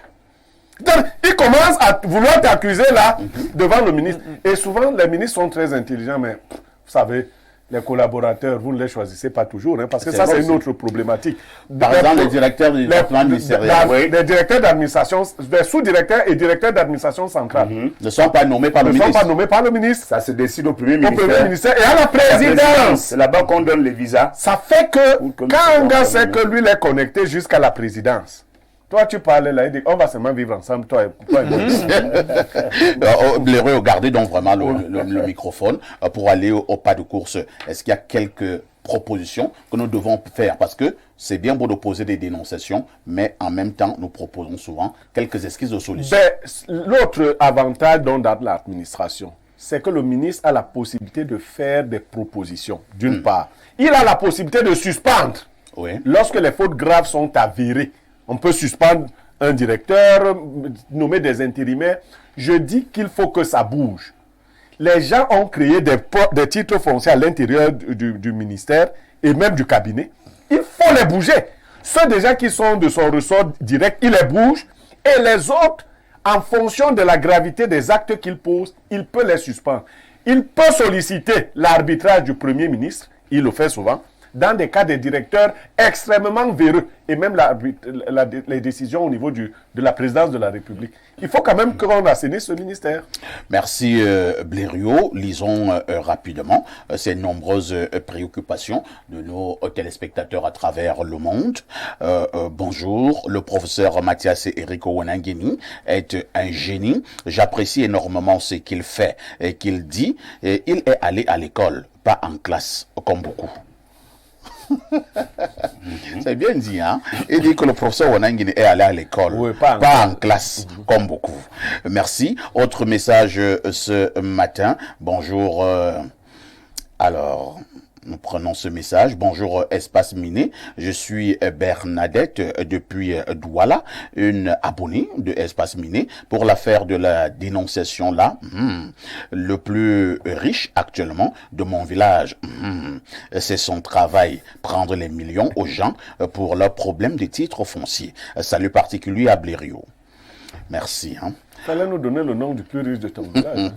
Donc, il commence à vouloir t'accuser là, devant le ministre. Et souvent, les ministres sont très intelligents, mais vous savez, les collaborateurs, vous ne les choisissez pas toujours, hein, parce que C'est ça, vrai c'est une aussi. autre problématique. Par exemple, les directeurs du département ministériel Les directeurs d'administration, les sous-directeurs et directeurs d'administration centrale ne sont pas nommés par le ne sont ministre. pas nommés par le ministre, Ça se décide au Premier au ministère. Premier ministère et à la présidence. C'est là-bas qu'on donne les visas. Ça fait que Pour que quand nous un gars soyons sait que lui, il est connecté jusqu'à la présidence, toi, tu parles là, il dit, on va seulement vivre ensemble, toi et moi. Bléreux, gardez donc vraiment le microphone pour aller au pas de course. Est-ce qu'il y a quelques propositions que nous devons faire? Parce que c'est bien beau de poser des dénonciations, mais en même temps, nous proposons souvent quelques esquisses de solutions. L'autre avantage dans l'administration, c'est que le ministre a la possibilité de faire des propositions, d'une part. Il a la possibilité de suspendre. Oui. Lorsque les fautes graves sont avérées, on peut suspendre un directeur, nommer des intérimaires. Je dis qu'il faut que ça bouge. Les gens ont créé des titres fonciers à l'intérieur du ministère et même du cabinet. Il faut les bouger. Ceux déjà qui sont de son ressort direct, il les bouge. Et les autres, en fonction de la gravité des actes qu'il pose, il peut les suspendre. Il peut solliciter l'arbitrage du Premier ministre, il le fait souvent, dans des cas de directeurs extrêmement véreux, et même les décisions au niveau de la présidence de la République. Il faut quand même qu'on assainisse ce ministère. Merci Blériot. Lisons rapidement ces nombreuses préoccupations de nos téléspectateurs à travers le monde. Bonjour, le professeur Mathias Eric Ouanangeni est un génie. J'apprécie énormément ce qu'il fait et qu'il dit. Et il est allé à l'école, pas en classe, comme beaucoup. C'est bien dit, hein? Il dit que le professeur Ouanangeni est allé à l'école, Oui, pas en classe, comme beaucoup. Merci. Autre message ce matin. Bonjour. Alors, nous prenons ce message. Bonjour Espace Miné. Je suis Bernadette depuis Douala, une abonnée de Espace Miné pour l'affaire de la dénonciation là. Le plus riche actuellement de mon village. C'est son travail, prendre les millions aux gens pour leurs problèmes de titres fonciers. Salut particulier à Blériot. Merci. Hein. Fallait nous donner le nom du plus riche de ton village.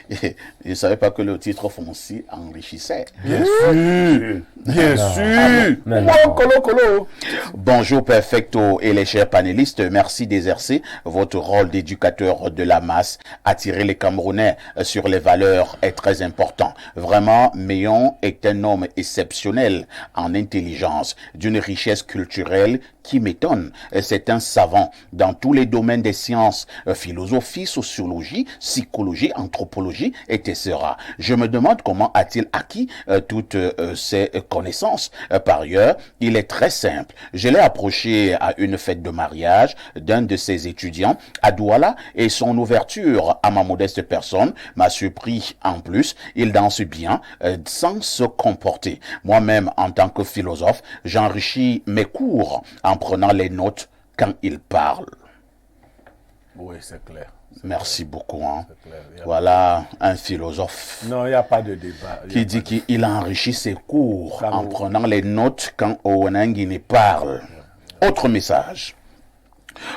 Je ne savais pas que le titre foncier enrichissait. Bien sûr. Bien sûr. Bon, colo. Bonjour Perfecto et les chers panélistes. Merci d'exercer votre rôle d'éducateur de la masse. Attirer les Camerounais sur les valeurs est très important. Vraiment, Meillon est un homme exceptionnel en intelligence, d'une richesse culturelle qui m'étonne. C'est un savant dans tous les domaines des sciences, philosophie, sociologie, psychologie, anthropologie, etc. Je me demande comment a-t-il acquis toutes ces connaissances. Par ailleurs, il est très simple. Je l'ai approché à une fête de mariage d'un de ses étudiants à Douala et son ouverture à ma modeste personne m'a surpris en plus. Il danse bien sans se comporter. Moi-même, en tant que philosophe, j'enrichis mes cours en prenant les notes quand il parle. Oui, c'est clair. Merci beaucoup. Hein. Clair. Voilà un philosophe Non, il n'y a pas de débat. qui dit qu'il enrichit ses cours en prenant les notes quand Ouanangeni parle. Autre message.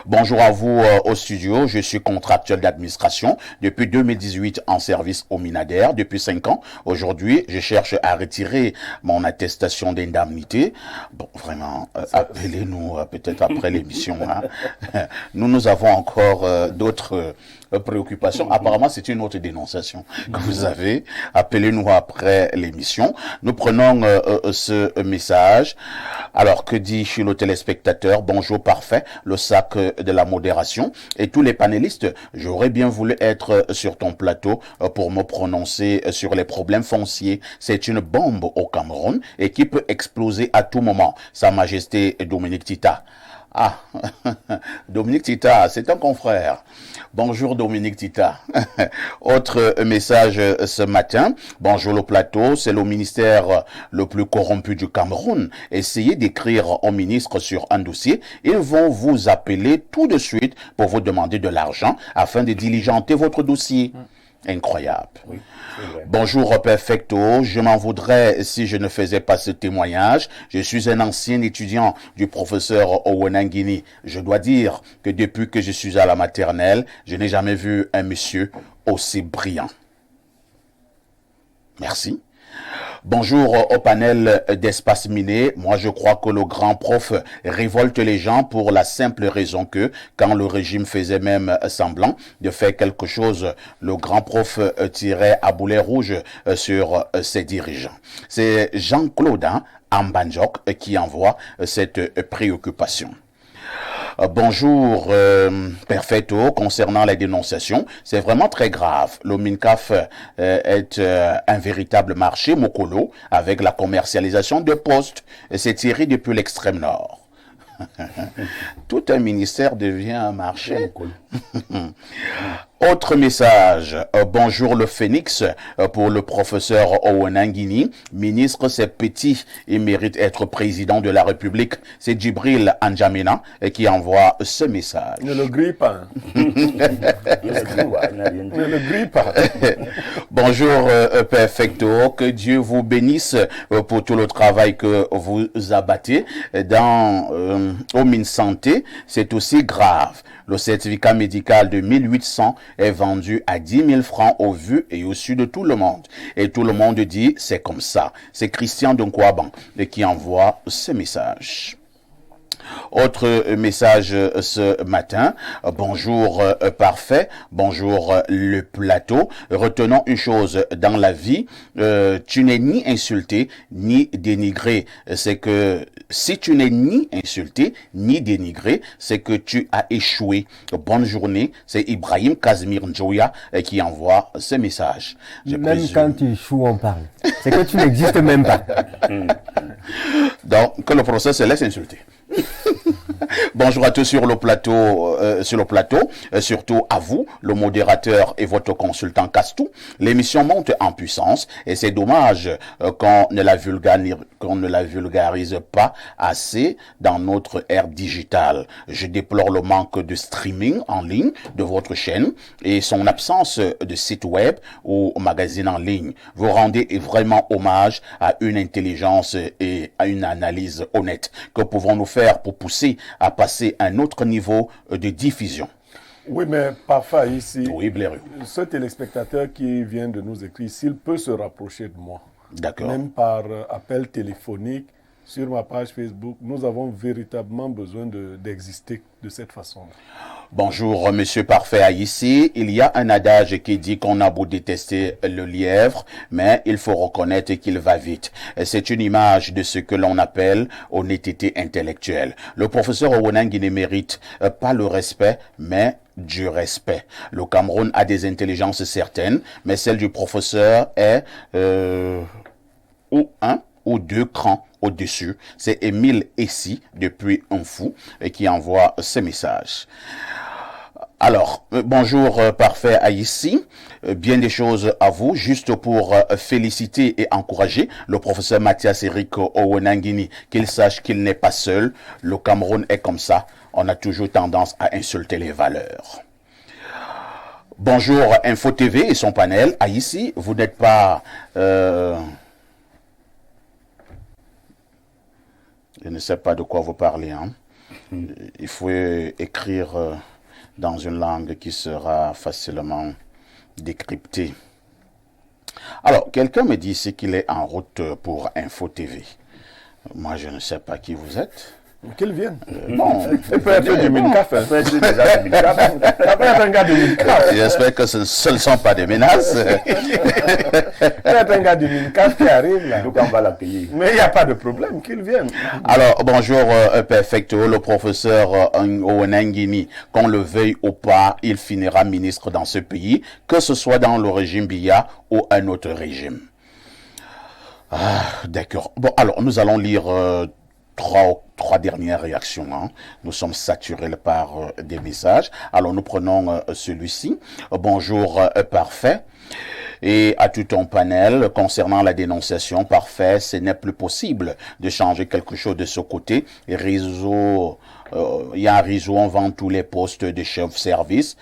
Bonjour à vous au studio, je suis contractuel d'administration depuis 2018 en service au Minader, depuis 5 ans. Aujourd'hui, je cherche à retirer mon attestation d'indemnité. Bon, vraiment, appelez-nous peut-être après l'émission. Hein. Nous avons encore d'autres préoccupations. Apparemment, c'est une autre dénonciation que vous avez. Appelez-nous après l'émission. Nous prenons ce message. Alors, que dit chez le téléspectateur? Bonjour, parfait. Le sac de la modération et tous les panélistes. J'aurais bien voulu être sur ton plateau pour me prononcer sur les problèmes fonciers. C'est une bombe au Cameroun et qui peut exploser à tout moment. Sa Majesté Dominique Tita. Ah, Dominique Tita, c'est un confrère. Bonjour Dominique Tita. Autre message ce matin. Bonjour le plateau, c'est le ministère le plus corrompu du Cameroun. Essayez d'écrire au ministre sur un dossier. Ils vont vous appeler tout de suite pour vous demander de l'argent afin de diligenter votre dossier. Incroyable. Oui, bonjour Perfecto, je m'en voudrais si je ne faisais pas ce témoignage. Je suis un ancien étudiant du professeur Ouanangeni. Je dois dire que depuis que je suis à la maternelle, je n'ai jamais vu un monsieur aussi brillant. Merci. Bonjour au panel d'Espace Miné. Moi, je crois que le grand prof révolte les gens pour la simple raison que, quand le régime faisait même semblant de faire quelque chose, le grand prof tirait à boulet rouge sur ses dirigeants. C'est Jean-Claude Ambanjok qui envoie cette préoccupation. Bonjour, Perfetto. Concernant les dénonciations, c'est vraiment très grave. Le MINCAF est un véritable marché mokolo avec la commercialisation de postes. C'est tiré depuis l'extrême nord. Tout un ministère devient un marché. Autre message. Bonjour le Phénix pour le professeur Owenangini. Ministre, c'est petit et mérite être président de la République. C'est Djibril Anjamena qui envoie ce message. Ne le grille pas. Ne le grille pas. Bonjour Perfecto. Que Dieu vous bénisse pour tout le travail que vous abattez dans au MinSanté. C'est aussi grave. Le certificat médical de 1800 est vendu à 10 000 francs au vu et au su de tout le monde. Et tout le monde dit, c'est comme ça. C'est Christian Donkwaban qui envoie ce message. Autre message ce matin. Bonjour parfait. Bonjour le plateau. Retenons une chose dans la vie. Tu n'es ni insulté ni dénigré. C'est que si tu n'es ni insulté ni dénigré, c'est que tu as échoué. Bonne journée. C'est Ibrahim Kazmir Njoya qui envoie ce message. Même quand tu échoues, on parle. C'est que tu n'existes même pas. Donc, que le procès se laisse insulter. Bonjour à tous sur le plateau, surtout à vous, le modérateur et votre consultant Castou. L'émission monte en puissance et c'est dommage qu'on ne la vulgarise pas assez dans notre ère digitale. Je déplore le manque de streaming en ligne de votre chaîne et son absence de site web ou magazine en ligne. Vous rendez vraiment hommage à une intelligence et à une analyse honnête. Que pouvons-nous faire pour pousser à passer un autre niveau de diffusion? Oui, mais parfois ici, Oui, Blairu. ce téléspectateur qui vient de nous écrire, s'il peut se rapprocher de moi, D'accord. même par appel téléphonique, sur ma page Facebook, nous avons véritablement besoin d'exister de cette façon-là. Bonjour, Monsieur Parfait Haïssi. Il y a un adage qui dit qu'on a beau détester le lièvre, mais il faut reconnaître qu'il va vite. C'est une image de ce que l'on appelle honnêteté intellectuelle. Le professeur Owenangui ne mérite pas le respect, mais du respect. Le Cameroun a des intelligences certaines, mais celle du professeur est ou un ou deux crans au-dessus. C'est Émile Essi, depuis Un Fou, qui envoie ce message. Alors, bonjour Parfait Haïssi, bien des choses à vous, juste pour féliciter et encourager le professeur Mathias Eric Owenangini, qu'il sache qu'il n'est pas seul, le Cameroun est comme ça, on a toujours tendance à insulter les valeurs. Bonjour Info TV et son panel, Haïssi, vous n'êtes pas... Je ne sais pas de quoi vous parlez. Hein. Il faut écrire dans une langue qui sera facilement décryptée. Alors, quelqu'un me dit ici qu'il est en route pour Info TV. Moi, je ne sais pas qui vous êtes. Qu'il vienne. Non, Il peut être du MINCAF. Il peut être déjà du MINCAF. Il peut être un gars du MINCAF. J'espère que ce ne sont pas des menaces. Il peut être un gars du MINCAF qui arrive là. Donc on va l'accueillir. Mais il n'y a pas de problème, qu'il vienne. Alors, bonjour Perfecto, le professeur Owenangini, qu'on le veuille ou pas, il finira ministre dans ce pays, que ce soit dans le régime Biya ou un autre régime. Ah, d'accord. Bon, alors, nous allons lire trois dernières réactions. Hein. Nous sommes saturés par des messages. Alors, nous prenons celui-ci. Bonjour, Parfait. Et à tout ton panel, concernant la dénonciation, Parfait, ce n'est plus possible de changer quelque chose de ce côté. Il y a un réseau, on vend tous les postes de chef-service.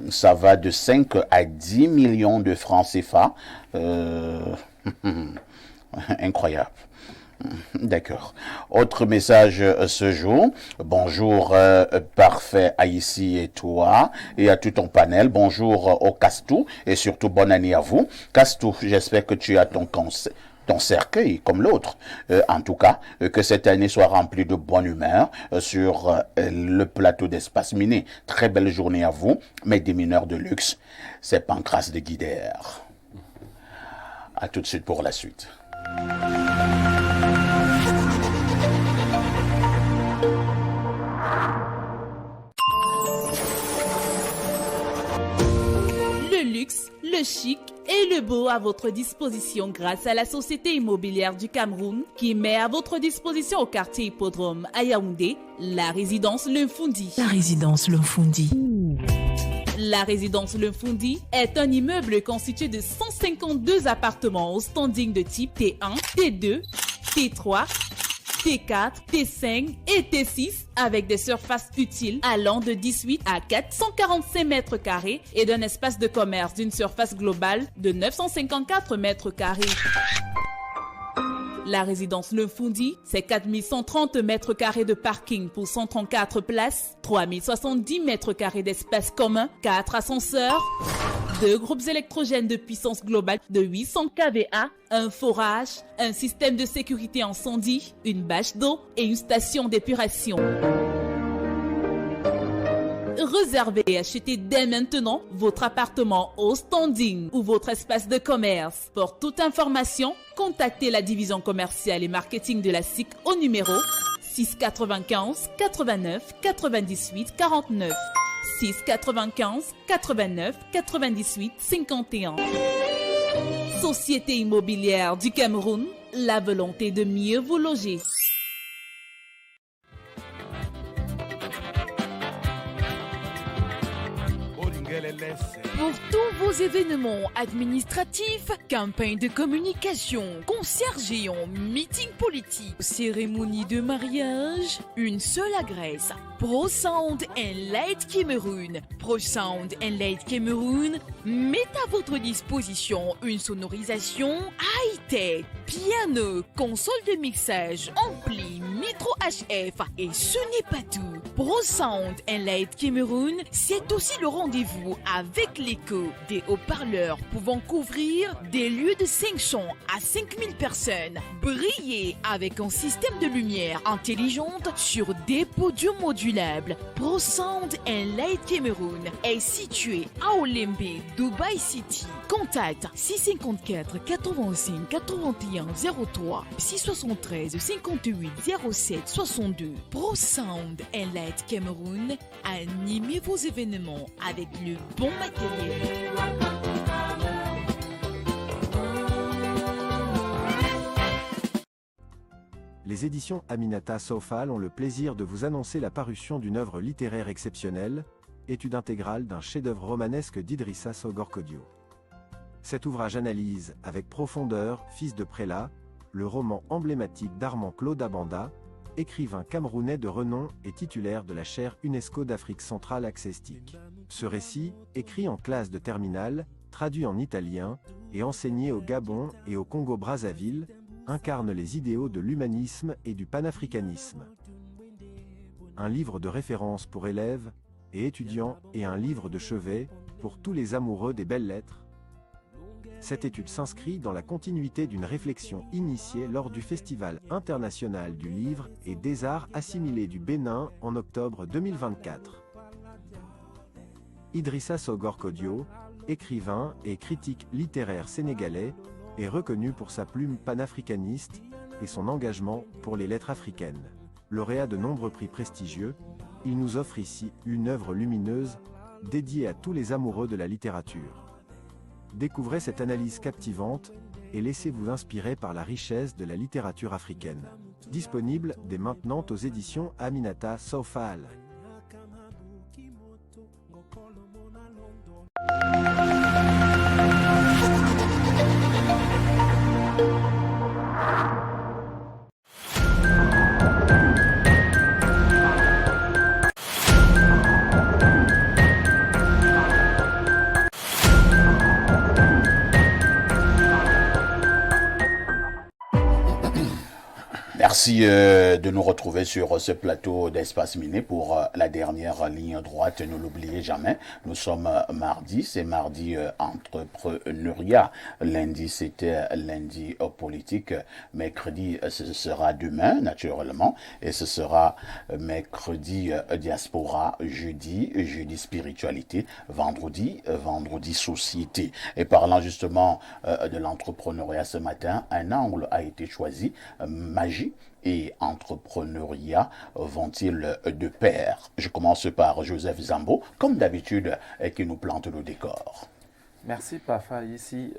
Ça va de 5 à 10 millions de francs CFA. Incroyable. D'accord. Autre message ce jour. Bonjour, parfait Haïti et toi et à tout ton panel. Bonjour au Castou et surtout bonne année à vous. Castou, j'espère que tu as ton cercueil comme l'autre. En tout cas, que cette année soit remplie de bonne humeur sur le plateau d'Espace Miné. Très belle journée à vous, mes démineurs de luxe. C'est Pancras de Guidère. À tout de suite pour la suite. Le luxe, le chic et le beau à votre disposition grâce à la Société immobilière du Cameroun qui met à votre disposition au quartier Hippodrome à Yaoundé la résidence L'Infundi. La résidence L'Infundi. La résidence L'Infundi est un immeuble constitué de 152 appartements au standing de type T1, T2, T3, T4, T5 et T6 avec des surfaces utiles allant de 18 à 445 mètres carrés et d'un espace de commerce d'une surface globale de 954 mètres carrés. La résidence L'Infundi, c'est 4130 mètres carrés de parking pour 134 places, 3070 mètres carrés d'espace commun, 4 ascenseurs, 2 groupes électrogènes de puissance globale de 800 kVA, un forage, un système de sécurité incendie, une bâche d'eau et une station d'épuration. Réservez et achetez dès maintenant votre appartement au standing ou votre espace de commerce. Pour toute information, contactez la division commerciale et marketing de la SIC au numéro 695 89 98 49 695 89 98 51. Société immobilière du Cameroun, la volonté de mieux vous loger. Pour tous vos événements administratifs, campagnes de communication, concerts géants, meetings politiques, cérémonies de mariage, une seule adresse. Pro Sound and Light Cameroun. Pro Sound and Light Cameroun met à votre disposition une sonorisation high-tech, piano, console de mixage, ampli, micro HF et ce n'est pas tout. Pro Sound and Light Cameroun, c'est aussi le rendez-vous avec l'écho des haut-parleurs pouvant couvrir des lieux de 500 à 5000 personnes. Briller avec un système de lumière intelligente sur des podiums modulables. Pro Sound and Light Cameroun est situé à Olembe, Dubai City. Contact 654 85 81 03 673 58 07 62. Pro Sound and Light Cameroun, animez vos événements avec le bon matériel. Les éditions Aminata Sofal ont le plaisir de vous annoncer la parution d'une œuvre littéraire exceptionnelle, étude intégrale d'un chef-d'œuvre romanesque d'Idrissa Sogor-Kodio. Cet ouvrage analyse, avec profondeur, fils de prélat, le roman emblématique d'Armand Claude Abanda, écrivain camerounais de renom et titulaire de la chaire UNESCO d'Afrique centrale accestique. Ce récit, écrit en classe de terminale, traduit en italien, et enseigné au Gabon et au Congo-Brazzaville, incarne les idéaux de l'humanisme et du panafricanisme. Un livre de référence pour élèves et étudiants et un livre de chevet pour tous les amoureux des belles lettres. Cette étude s'inscrit dans la continuité d'une réflexion initiée lors du Festival international du livre et des arts assimilés du Bénin en octobre 2024. Idrissa Sogor-Kodio, écrivain et critique littéraire sénégalais, est reconnu pour sa plume panafricaniste et son engagement pour les lettres africaines. Lauréat de nombreux prix prestigieux, il nous offre ici une œuvre lumineuse dédiée à tous les amoureux de la littérature. Découvrez cette analyse captivante et laissez-vous inspirer par la richesse de la littérature africaine. Disponible dès maintenant aux éditions Aminata Sofal. Merci de nous retrouver sur ce plateau d'Espace Miné pour la dernière ligne droite. Ne l'oubliez jamais, nous sommes mardi, c'est mardi entrepreneuriat. Lundi, c'était lundi politique. Mercredi, ce sera demain, naturellement. Et ce sera mercredi diaspora, jeudi spiritualité, vendredi société. Et parlant justement de l'entrepreneuriat ce matin, un angle a été choisi, magie et entrepreneuriat vont-ils de pair? Je commence par Joseph Zambo, comme d'habitude, qui nous plante le décor. Merci Pafa. Ici,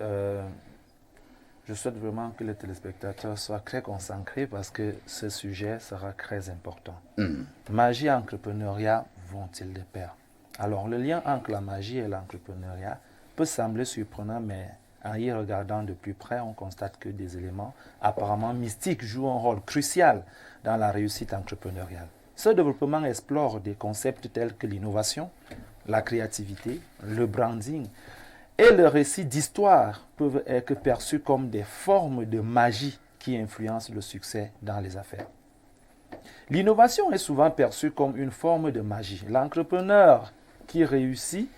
je souhaite vraiment que les téléspectateurs soient très concentrés parce que ce sujet sera très important. Magie et entrepreneuriat vont-ils de pair? Alors, le lien entre la magie et l'entrepreneuriat peut sembler surprenant, mais en y regardant de plus près, on constate que des éléments apparemment mystiques jouent un rôle crucial dans la réussite entrepreneuriale. Ce développement explore des concepts tels que l'innovation, la créativité, le branding et le récit d'histoire peuvent être perçus comme des formes de magie qui influencent le succès dans les affaires. L'innovation est souvent perçue comme une forme de magie. L'entrepreneur qui réussit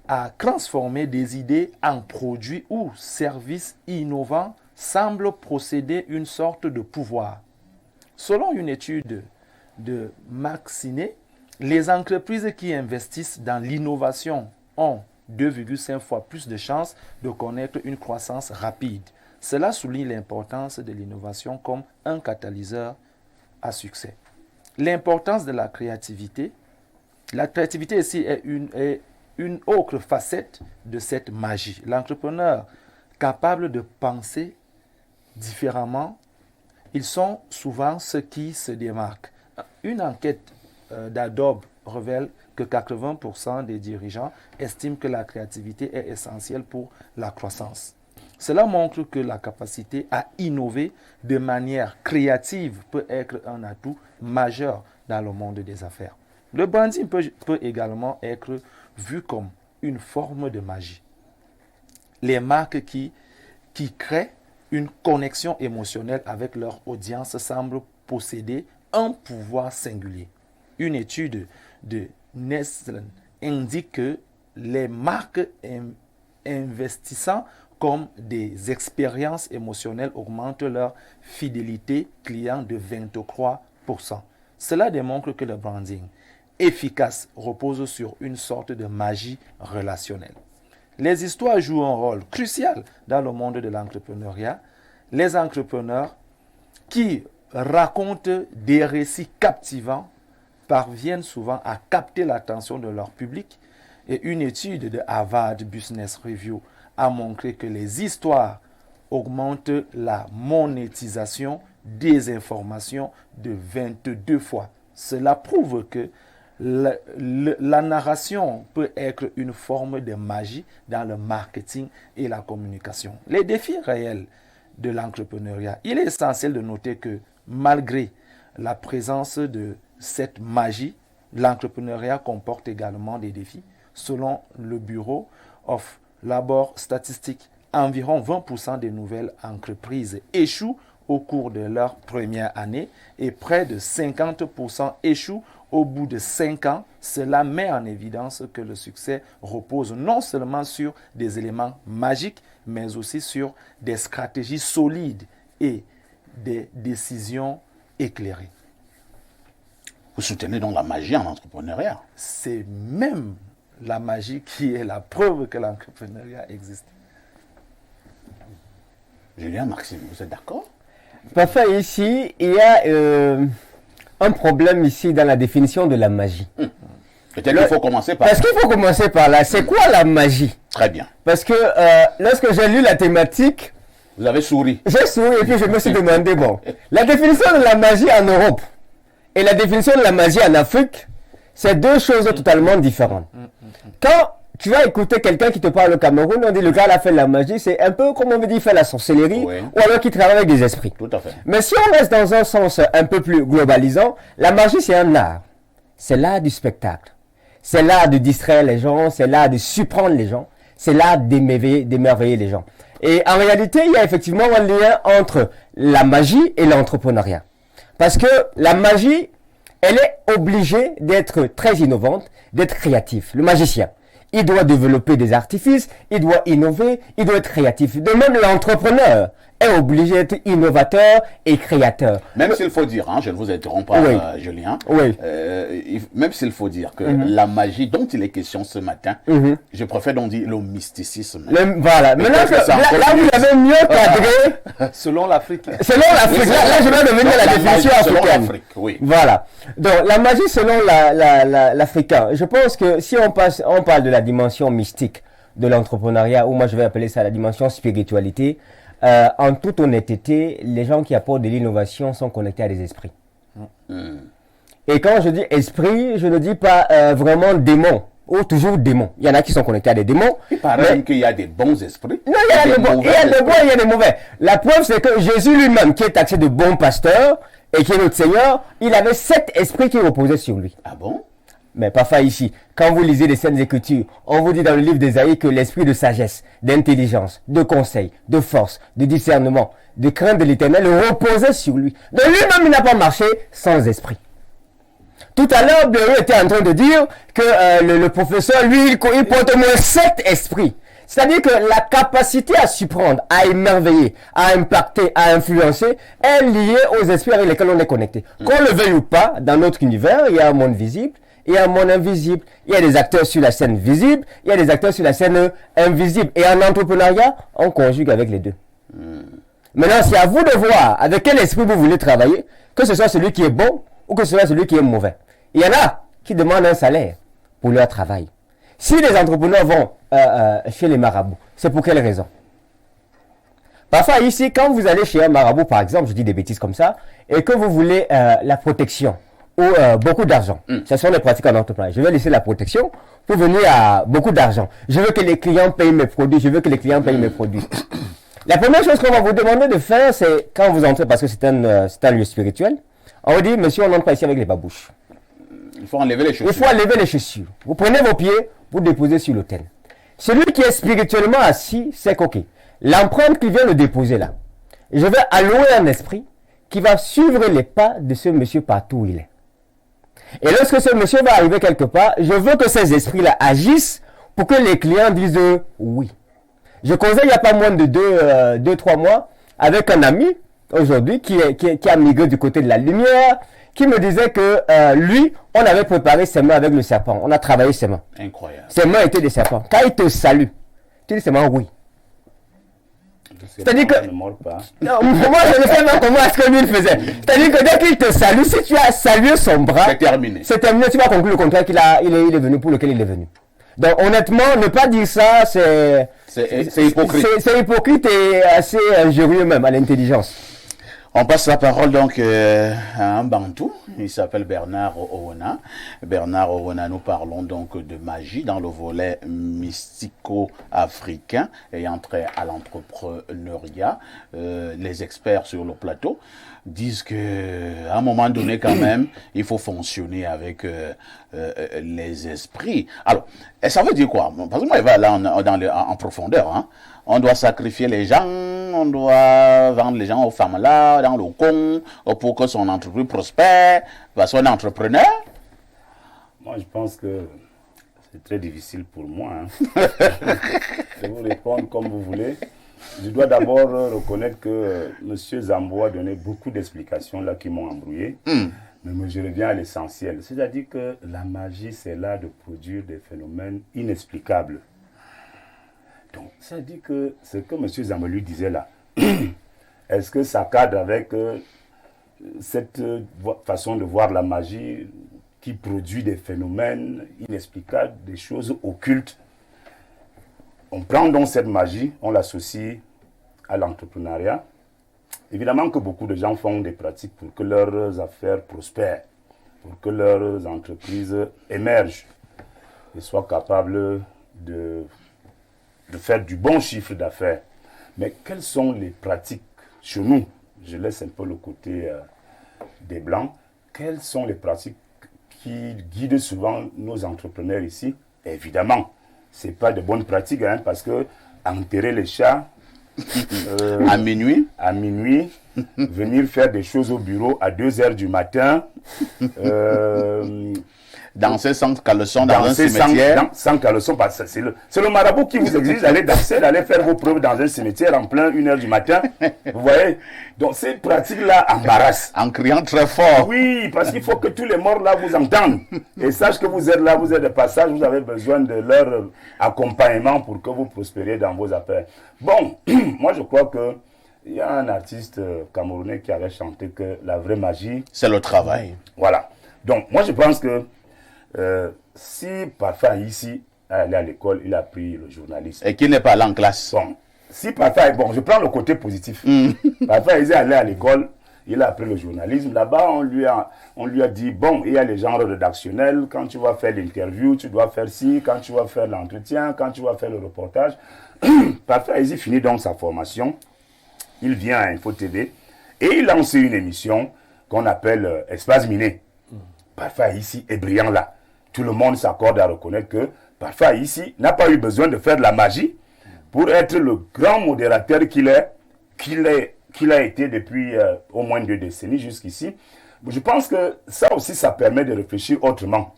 à transformer des idées en produits ou services innovants semble posséder une sorte de pouvoir. Selon une étude de McKinsey, les entreprises qui investissent dans l'innovation ont 2,5 fois plus de chances de connaître une croissance rapide. Cela souligne l'importance de l'innovation comme un catalyseur à succès. L'importance de la créativité. La créativité ici est une autre facette de cette magie. L'entrepreneur capable de penser différemment, ils sont souvent ceux qui se démarquent. Une enquête d'Adobe révèle que 80% des dirigeants estiment que la créativité est essentielle pour la croissance. Cela montre que la capacité à innover de manière créative peut être un atout majeur dans le monde des affaires. Le branding peut également être vu comme une forme de magie. Les marques qui créent une connexion émotionnelle avec leur audience semblent posséder un pouvoir singulier. Une étude de Nestlé indique que les marques investissant comme des expériences émotionnelles augmentent leur fidélité client de 23%. Cela démontre que le branding efficace repose sur une sorte de magie relationnelle. Les histoires jouent un rôle crucial dans le monde de l'entrepreneuriat. Les entrepreneurs qui racontent des récits captivants parviennent souvent à capter l'attention de leur public. Et une étude de Harvard Business Review a montré que les histoires augmentent la monétisation des informations de 22 fois. Cela prouve que la narration peut être une forme de magie dans le marketing et la communication. Les défis réels de l'entrepreneuriat. Il est essentiel de noter que malgré la présence de cette magie, l'entrepreneuriat comporte également des défis. Selon le Bureau of Labor Statistics, environ 20% des nouvelles entreprises échouent au cours de leur première année et près de 50% échouent au bout de 5 ans. Cela met en évidence que le succès repose non seulement sur des éléments magiques, mais aussi sur des stratégies solides et des décisions éclairées. Vous soutenez donc la magie en entrepreneuriat? C'est même la magie qui est la preuve que l'entrepreneuriat existe. Julien, Maxime, vous êtes d'accord? Parfois ici, il y a un problème ici dans la définition de la magie. Peut-être qu'il faut commencer par... Parce qu'il faut commencer par là. C'est quoi la magie? Très bien. Parce que lorsque j'ai lu la thématique... Vous avez souri. J'ai souri et puis je me suis demandé, bon, la définition de la magie en Europe et la définition de la magie en Afrique, c'est deux choses totalement différentes. Quand tu vas écouter quelqu'un qui te parle au Cameroun, on dit le gars a fait de la magie, c'est un peu comme on veut dire, il fait la sorcellerie, oui, ou alors qu'il travaille avec des esprits. Tout à fait. Mais si on reste dans un sens un peu plus globalisant, la magie c'est un art. C'est l'art du spectacle. C'est l'art de distraire les gens, c'est l'art de surprendre les gens, c'est l'art d'émerveiller les gens. Et en réalité, il y a effectivement un lien entre la magie et l'entrepreneuriat. Parce que la magie, elle est obligée d'être très innovante, d'être créative. Le magicien, il doit développer des artifices, il doit innover, il doit être créatif. De même, l'entrepreneur est obligé d'être innovateur et créateur. Même s'il faut dire, je ne vous interromps pas, Oui. Julien, Oui. Même s'il faut dire que la magie dont il est question ce matin, je préfère donc dire le mysticisme. Voilà. Maintenant, là, vous avez mieux cadré. Selon l'Afrique. Selon l'Afrique. Là, je vais devenir la définition Selon africaine. l'Afrique, oui. Voilà. Donc, la magie selon l'Africain. Je pense que si on parle de la dimension mystique de l'entrepreneuriat, ou moi je vais appeler ça la dimension spiritualité, en toute honnêteté, les gens qui apportent de l'innovation sont connectés à des esprits. Et quand je dis esprit, je ne dis pas vraiment démon, ou toujours démon. Il y en a qui sont connectés à des démons. Il paraît même qu'il y a des bons esprits. Non, il y a des bons. Il y a des bons et il y a des mauvais. La preuve, c'est que Jésus lui-même, qui est taxé de bon pasteur, et qui est notre Seigneur, il avait 7 esprits qui reposaient sur lui. Ah bon? Mais parfois ici, quand vous lisez les Saintes Écritures, on vous dit dans le livre d'Ésaïe que l'esprit de sagesse, d'intelligence, de conseil, de force, de discernement, de crainte de l'Éternel reposait sur lui. De lui-même, il n'a pas marché sans esprit. Tout à l'heure, Blériot était en train de dire que le professeur, lui, il porte au moins 7 esprits. C'est-à-dire que la capacité à surprendre, à émerveiller, à impacter, à influencer est liée aux esprits avec lesquels on est connecté. Qu'on le veuille ou pas, dans notre univers, il y a un monde visible, il y a un monde invisible. Il y a des acteurs sur la scène visible, il y a des acteurs sur la scène invisible. Et en entrepreneuriat, on conjugue avec les deux. Maintenant, c'est à vous de voir avec quel esprit vous voulez travailler, que ce soit celui qui est bon ou que ce soit celui qui est mauvais. Il y en a qui demandent un salaire pour leur travail. Si les entrepreneurs vont chez les marabouts, c'est pour quelle raison? Parfois ici, quand vous allez chez un marabout, par exemple, je dis des bêtises comme ça, et que vous voulez la protection ou beaucoup d'argent, ce sont les pratiques en entrepreneur. Je vais laisser la protection pour venir à beaucoup d'argent. Je veux que les clients payent mes produits, je veux que les clients payent mes produits. La première chose qu'on va vous demander de faire, c'est quand vous entrez, parce que c'est un lieu spirituel, on vous dit, monsieur, on n'entre pas ici avec les babouches. Il faut enlever les chaussures. Il faut enlever les chaussures. Vous prenez vos pieds, vous déposez sur l'autel. Celui qui est spirituellement assis, c'est OK. L'empreinte qui vient le déposer là, je vais allouer un esprit qui va suivre les pas de ce monsieur partout où il est. Et lorsque ce monsieur va arriver quelque part, je veux que ces esprits-là agissent pour que les clients disent oui. Je causais il n'y a pas moins de 2-3 mois avec un ami aujourd'hui qui a migré du côté de la lumière, qui me disait que lui, on avait préparé ses mains avec le serpent. On a travaillé ses mains. Incroyable. Ses mains étaient des serpents. Quand il te salue, tu dis seulement oui. C'est-à-dire que... Non, moi, je ne sais pas comment est-ce que lui il faisait. C'est-à-dire que dès qu'il te salue, si tu as salué son bras... C'est terminé. C'est terminé, tu vas conclure le contrat qu'il est venu, pour lequel il est venu. Donc honnêtement, ne pas dire ça, c'est hypocrite. C'est hypocrite et assez injurieux même à l'intelligence. On passe la parole donc à un Bantou, il s'appelle Bernard Owona. Bernard Owona, nous parlons donc de magie dans le volet mystico-africain ayant trait à l'entrepreneuriat. Les experts sur le plateau disent qu'à un moment donné quand même, il faut fonctionner avec les esprits. Alors, ça veut dire quoi? Parce que moi, il va là en profondeur, hein. On doit sacrifier les gens, on doit vendre les gens aux femmes là, dans le con, pour que son entreprise prospère, parce qu'on est entrepreneur. Moi, je pense que c'est très difficile pour moi. Hein. Je vais vous répondre comme vous voulez. Je dois d'abord reconnaître que M. Zambo a donné beaucoup d'explications là qui m'ont embrouillé. Mais je reviens à l'essentiel. C'est-à-dire que la magie, c'est l'art de produire des phénomènes inexplicables. Donc, ça dit que ce que M. Zambo lui disait là, est-ce que ça cadre avec cette façon de voir la magie qui produit des phénomènes inexplicables, des choses occultes? On prend donc cette magie, on l'associe à l'entrepreneuriat. Évidemment que beaucoup de gens font des pratiques pour que leurs affaires prospèrent, pour que leurs entreprises émergent et soient capables de faire du bon chiffre d'affaires. Mais quelles sont les pratiques chez nous? Je laisse un peu le côté des Blancs. Quelles sont les pratiques qui guident souvent nos entrepreneurs ici? Évidemment, ce n'est pas de bonnes pratiques, hein, parce que enterrer les chats à minuit, venir faire des choses au bureau à 2 heures du matin, danser sans caleçon dans un cimetière. Sans caleçon, parce que c'est le marabout qui vous exige d'aller danser, d'aller faire vos preuves dans un cimetière en plein 1 heure du matin. Vous voyez? Donc ces pratiques-là embarrassent. En criant très fort. Oui, parce qu'il faut que tous les morts là vous entendent. Et sachent que vous êtes là, vous êtes de passage, vous avez besoin de leur accompagnement pour que vous prospériez dans vos affaires. Bon, moi je crois que il y a un artiste camerounais qui avait chanté que la vraie magie, c'est le travail. Voilà. Donc moi je pense que si parfois ici, aller à l'école, il a pris le journalisme. Et qu'il n'est pas allé en classe. Bon, si parfois, bon, je prends le côté positif. Parfois, il est allé à l'école, il a appris le journalisme. Là-bas, on lui a dit, bon, il y a les genres rédactionnels. Quand tu vas faire l'interview, tu dois faire ci. Quand tu vas faire l'entretien, quand tu vas faire le reportage. Parfois, il finit donc sa formation. Il vient à Info TV et il lance une émission qu'on appelle Espace Miné. Parfois, ici, est brillant là. Tout le monde s'accorde à reconnaître que parfois ici n'a pas eu besoin de faire de la magie pour être le grand modérateur qu'il a été depuis au moins 2 décennies jusqu'ici. Je pense que ça aussi, ça permet de réfléchir autrement.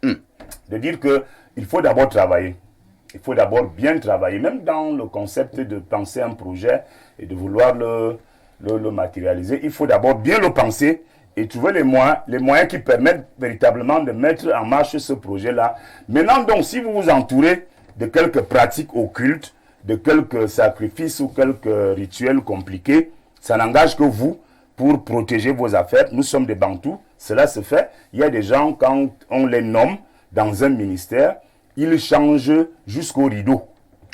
De dire qu'il faut d'abord travailler. Il faut d'abord bien travailler. Même dans le concept de penser un projet et de vouloir le matérialiser, il faut d'abord bien le penser et trouver les moyens qui permettent véritablement de mettre en marche ce projet-là. Maintenant, donc, si vous vous entourez de quelques pratiques occultes, de quelques sacrifices ou quelques rituels compliqués, ça n'engage que vous pour protéger vos affaires. Nous sommes des Bantous, cela se fait. Il y a des gens, quand on les nomme dans un ministère, ils changent jusqu'au rideau.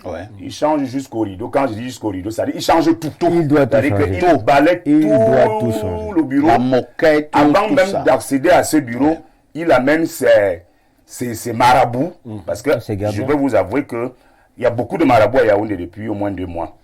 Ouais. Il change jusqu'au rideau. Quand je dis jusqu'au rideau, ça veut dire il change tout. Il doit tout changer. Il balaye tout le bureau. La moquette, Avant tout même ça. d'accéder à ce bureau, il amène ses marabouts. Parce que je veux vous avouer qu'il y a beaucoup de marabouts à Yaoundé depuis au moins 2 mois.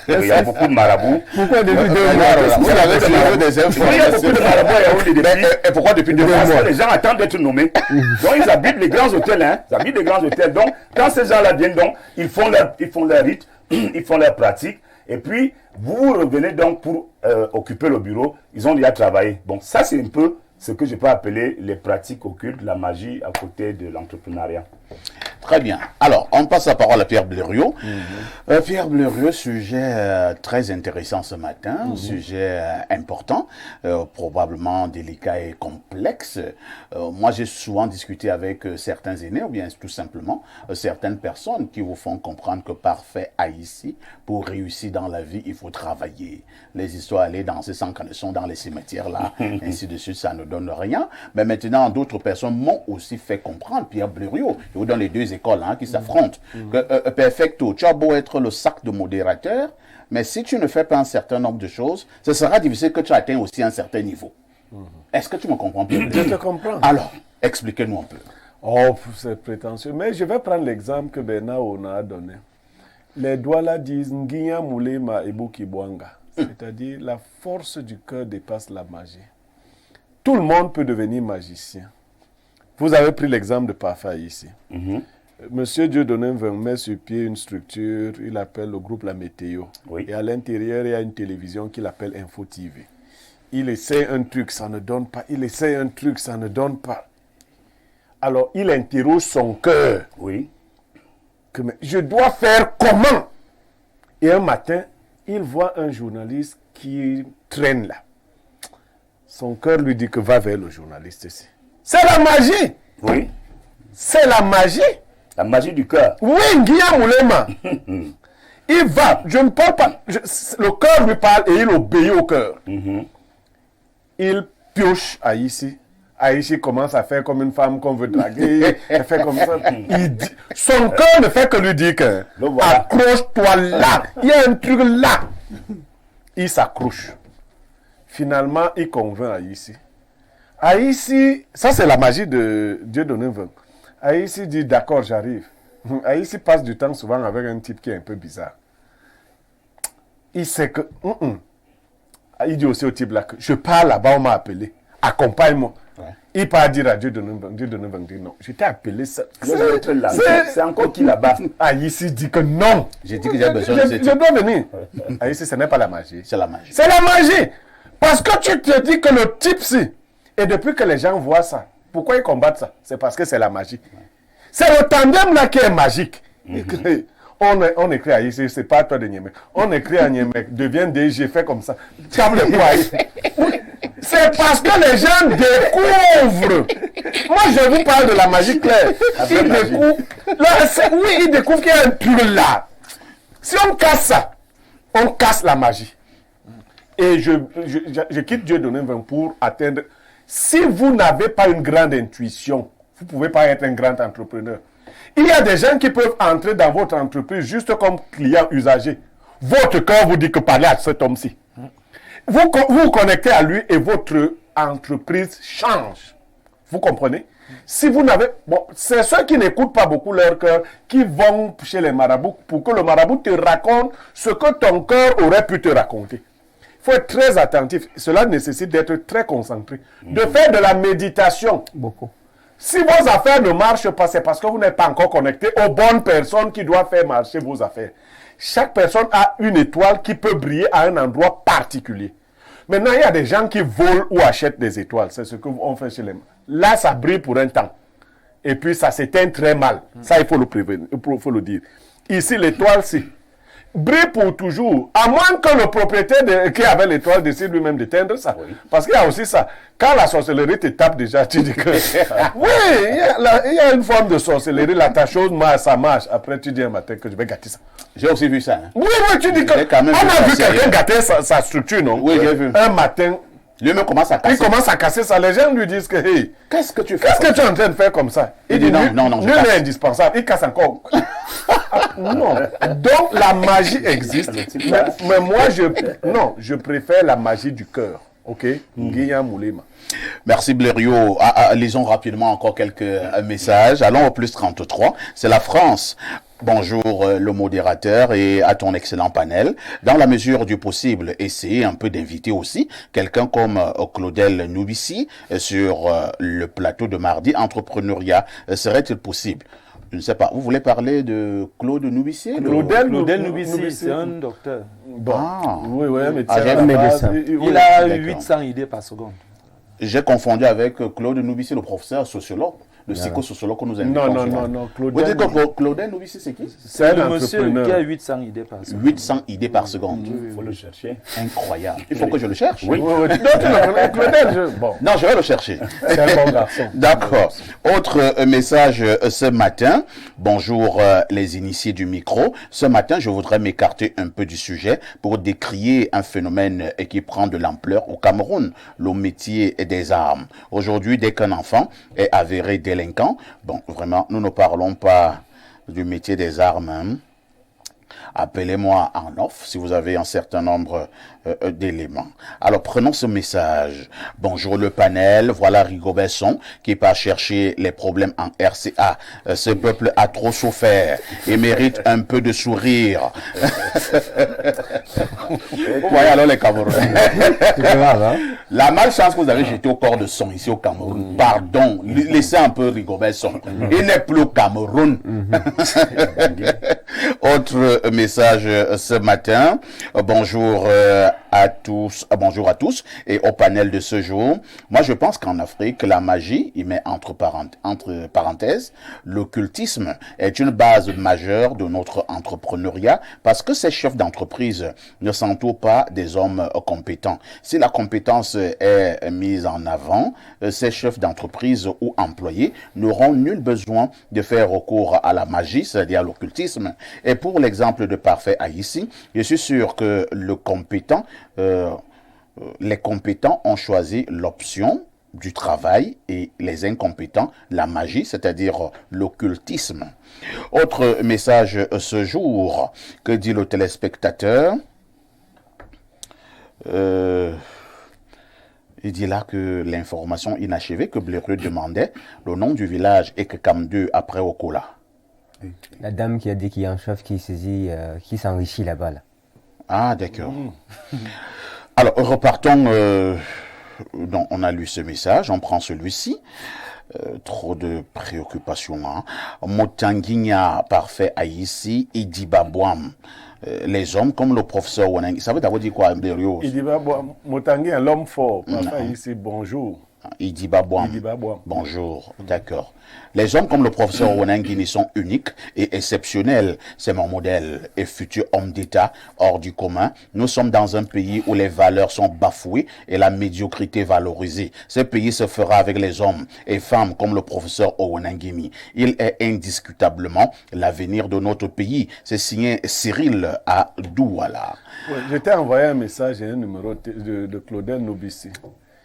Il y a beaucoup de marabouts. Pourquoi depuis 2 mois? Vous avez des informations. Il y a beaucoup de marabouts à Yaoundé depuis. Et pourquoi depuis 2 mois? Parce que les gens attendent d'être nommés. Donc ils habitent les grands hôtels. Ils habitent les grands hôtels. Donc quand ces gens-là viennent, donc, ils font leur rite, ils font leur pratique. Et puis vous revenez donc pour occuper le bureau. Ils ont déjà travaillé. Bon, ça c'est un peu ce que je peux appeler les pratiques occultes, la magie à côté de l'entrepreneuriat. Très bien. Alors, on passe la parole à Pierre Blériot. Pierre Blériot, sujet très intéressant ce matin, sujet important, probablement délicat et complexe. Moi, j'ai souvent discuté avec certains aînés, ou bien tout simplement certaines personnes qui vous font comprendre que parfait à ici, pour réussir dans la vie, il faut travailler. Les histoires aller danser sans caleçon dans les cimetières, là, ainsi de suite, ça ne donne rien. Mais maintenant, d'autres personnes m'ont aussi fait comprendre, Pierre Blériot, je vous donne les 2 écoles qui s'affrontent, que perfecto, tu as beau être le sac de modérateur, mais si tu ne fais pas un certain nombre de choses, ce sera difficile que tu atteignes aussi un certain niveau. Est-ce que tu me comprends, Pierre? Je te comprends. Alors, expliquez-nous un peu. Oh, c'est prétentieux. Mais je vais prendre l'exemple que Bernard Ona a donné. Les Douala disent Ngiya Moulema Ebuki Bwanga. C'est-à-dire la force du cœur dépasse la magie. Tout le monde peut devenir magicien. Vous avez pris l'exemple de Parfait ici. Monsieur Dieudonné met sur pied une structure, il appelle le groupe La Météo. Oui. Et à l'intérieur, il y a une télévision qu'il appelle Info TV. Il essaie un truc, ça ne donne pas. Il essaie un truc, ça ne donne pas. Alors, il interroge son cœur. Oui. Je dois faire comment? Et un matin, il voit un journaliste qui traîne là. Son cœur lui dit que va vers le journaliste ici. C'est la magie. Oui. C'est la magie. La magie du cœur. Oui, Ngiya Moulema. Il va. Je ne parle pas. Le cœur lui parle et il obéit au cœur. Il pioche à ici. Aïchi commence à faire comme une femme qu'on veut draguer. Elle fait comme ça. Son cœur ne fait que lui dire que voilà. Accroche-toi là. Il y a un truc là. Il s'accroche. Finalement, il convainc Aïssi. Aïssi, ça c'est la magie de Dieu donné 20. Aïssi dit d'accord, j'arrive. Aïssi passe du temps souvent avec un type qui est un peu bizarre. Il sait que. Il dit aussi au type là que je pars là-bas, on m'a appelé. Accompagne-moi. Ouais. Il part dire à Dieu de nous dire non. Je t'ai appelé ça. C'est encore qui là-bas. Aïssi dit que non. J'ai dit que j'ai besoin de je dois venir. Aïssi, ce n'est pas la magie. C'est la magie. C'est la magie. Parce que tu te dis que le type, si. Et depuis que les gens voient ça, pourquoi ils combattent ça? C'est parce que c'est la magie. C'est le tandem là qui est magique. On écrit à ici, c'est pas toi de Niémec. On écrit à Niémec, devient DG, fait comme ça. Comme le poids. C'est parce que les gens découvrent. Moi, je vous parle de la magie claire. Ils découvrent. Oui, ils découvrent qu'il y a un pull là. Si on casse ça, on casse la magie. Et je quitte Dieu donné pour atteindre. Si vous n'avez pas une grande intuition, vous ne pouvez pas être un grand entrepreneur. Il y a des gens qui peuvent entrer dans votre entreprise juste comme client usager. Votre cœur vous dit que parlez à cet homme-ci. Vous vous connectez à lui et votre entreprise change. Vous comprenez? Si vous n'avez... Bon, c'est ceux qui n'écoutent pas beaucoup leur cœur qui vont chez les marabouts pour que le marabout te raconte ce que ton cœur aurait pu te raconter. Il faut être très attentif. Cela nécessite d'être très concentré. De faire de la méditation. Beaucoup. Si vos affaires ne marchent pas, c'est parce que vous n'êtes pas encore connecté aux bonnes personnes qui doivent faire marcher vos affaires. Chaque personne a une étoile qui peut briller à un endroit particulier. Maintenant, il y a des gens qui volent ou achètent des étoiles. C'est ce qu'on fait chez les... Là, ça brille pour un temps. Et puis, ça s'éteint très mal. Ça, il faut le prévenir, il faut le dire. Ici, l'étoile, c'est... brille pour toujours, à moins que le propriétaire qui avait l'étoile décide lui-même d'éteindre ça. Oui. Parce qu'il y a aussi ça. Quand la sorcellerie te tape déjà, tu dis que... oui, il y a une forme de sorcellerie. Là, ta chose, ça marche. Après, tu dis un matin que je vais gâter ça. J'ai aussi vu ça. Hein. Oui, tu dis que... On a vu quelqu'un gâter sa structure, non? Oui, j'ai vu. Un matin... Lui-même commence à casser. Il commence à casser ça. Les gens lui disent que, hey, qu'est-ce que tu fais? Qu'est-ce que tu es en train de faire comme ça? Il dit non, nul n'est indispensable. Il casse encore. Non. Donc, la magie existe. mais moi, je préfère la magie du cœur. OK? Merci Blériot. Lisons rapidement encore quelques messages. Allons au plus 33. C'est la France. Bonjour le modérateur et à ton excellent panel. Dans la mesure du possible, essayez un peu d'inviter aussi quelqu'un comme Claudel Noubissi sur le plateau de mardi. Entrepreneuriat, serait-il possible? Je ne sais pas. Vous voulez parler de Claude Noubissi? Claudel Noubissi, c'est un docteur. Bon. Oui, mais il a 800 idées par seconde. J'ai confondu avec Claude Noubissi, le professeur sociologue. Le psychosociologue que nous invitons. Non. Vous dites que Claudel Noubissi, c'est qui? C'est le monsieur qui a 800 idées par seconde. 800 idées par seconde. Il faut le chercher. Incroyable. Il faut que je le cherche? Oui. Non, je vais le chercher. C'est un bon garçon. D'accord. Autre message ce matin. Bonjour les initiés du micro. Ce matin, je voudrais m'écarter un peu du sujet pour décrier un phénomène qui prend de l'ampleur au Cameroun, le métier des armes. Aujourd'hui, dès qu'un enfant est avéré délinquant, bon, vraiment, nous ne parlons pas du métier des armes, hein. Appelez-moi en off si vous avez un certain nombre d'éléments. Alors, prenons ce message. Bonjour le panel, voilà Rigobesson qui part chercher les problèmes en RCA. Ce peuple a trop souffert et mérite un peu de sourire. Vous voyez alors les Camerounais. La malchance que vous avez jetée au corps de son ici au Cameroun. Pardon, laissez un peu Rigobesson. Il n'est plus au Cameroun. Autre message ce matin. Bonjour à tous et au panel de ce jour. Moi, je pense qu'en Afrique, la magie, il met entre parenthèses, l'occultisme est une base majeure de notre entrepreneuriat parce que ces chefs d'entreprise ne s'entourent pas des hommes compétents. Si la compétence est mise en avant, ces chefs d'entreprise ou employés n'auront nul besoin de faire recours à la magie, c'est-à-dire à l'occultisme. Et pour l'exemple de Parfait Haïssi, je suis sûr que les compétents ont choisi l'option du travail et les incompétents, la magie, c'est-à-dire l'occultisme. Autre message ce jour, que dit le téléspectateur? Il dit là que l'information inachevée que Blériot demandait, le nom du village est que Cam 2 après Okola. La dame qui a dit qu'il y a un chef qui saisit, qui s'enrichit là-bas. Là. Ah, d'accord. Alors, repartons. Donc, on a lu ce message, on prend celui-ci. Trop de préoccupations. Hein. Motanguinya Parfait Haïssi, Idi Babouam. les hommes comme le professeur Wanang. Ça veut d'abord dire quoi, Blérios? Il dit, Motangi est l'homme fort. Parfois, ici, bonjour. Idiba Boam. Bonjour, d'accord. Les hommes comme le professeur Wanangini sont uniques et exceptionnels. C'est mon modèle et futur homme d'État hors du commun. Nous sommes dans un pays où les valeurs sont bafouées et la médiocrité valorisée. Ce pays se fera avec les hommes et femmes comme le professeur Wanangini. Il est indiscutablement l'avenir de notre pays. C'est signé Cyril à Douala. Ouais, je t'ai envoyé un message et un numéro de Claudel Nobissi.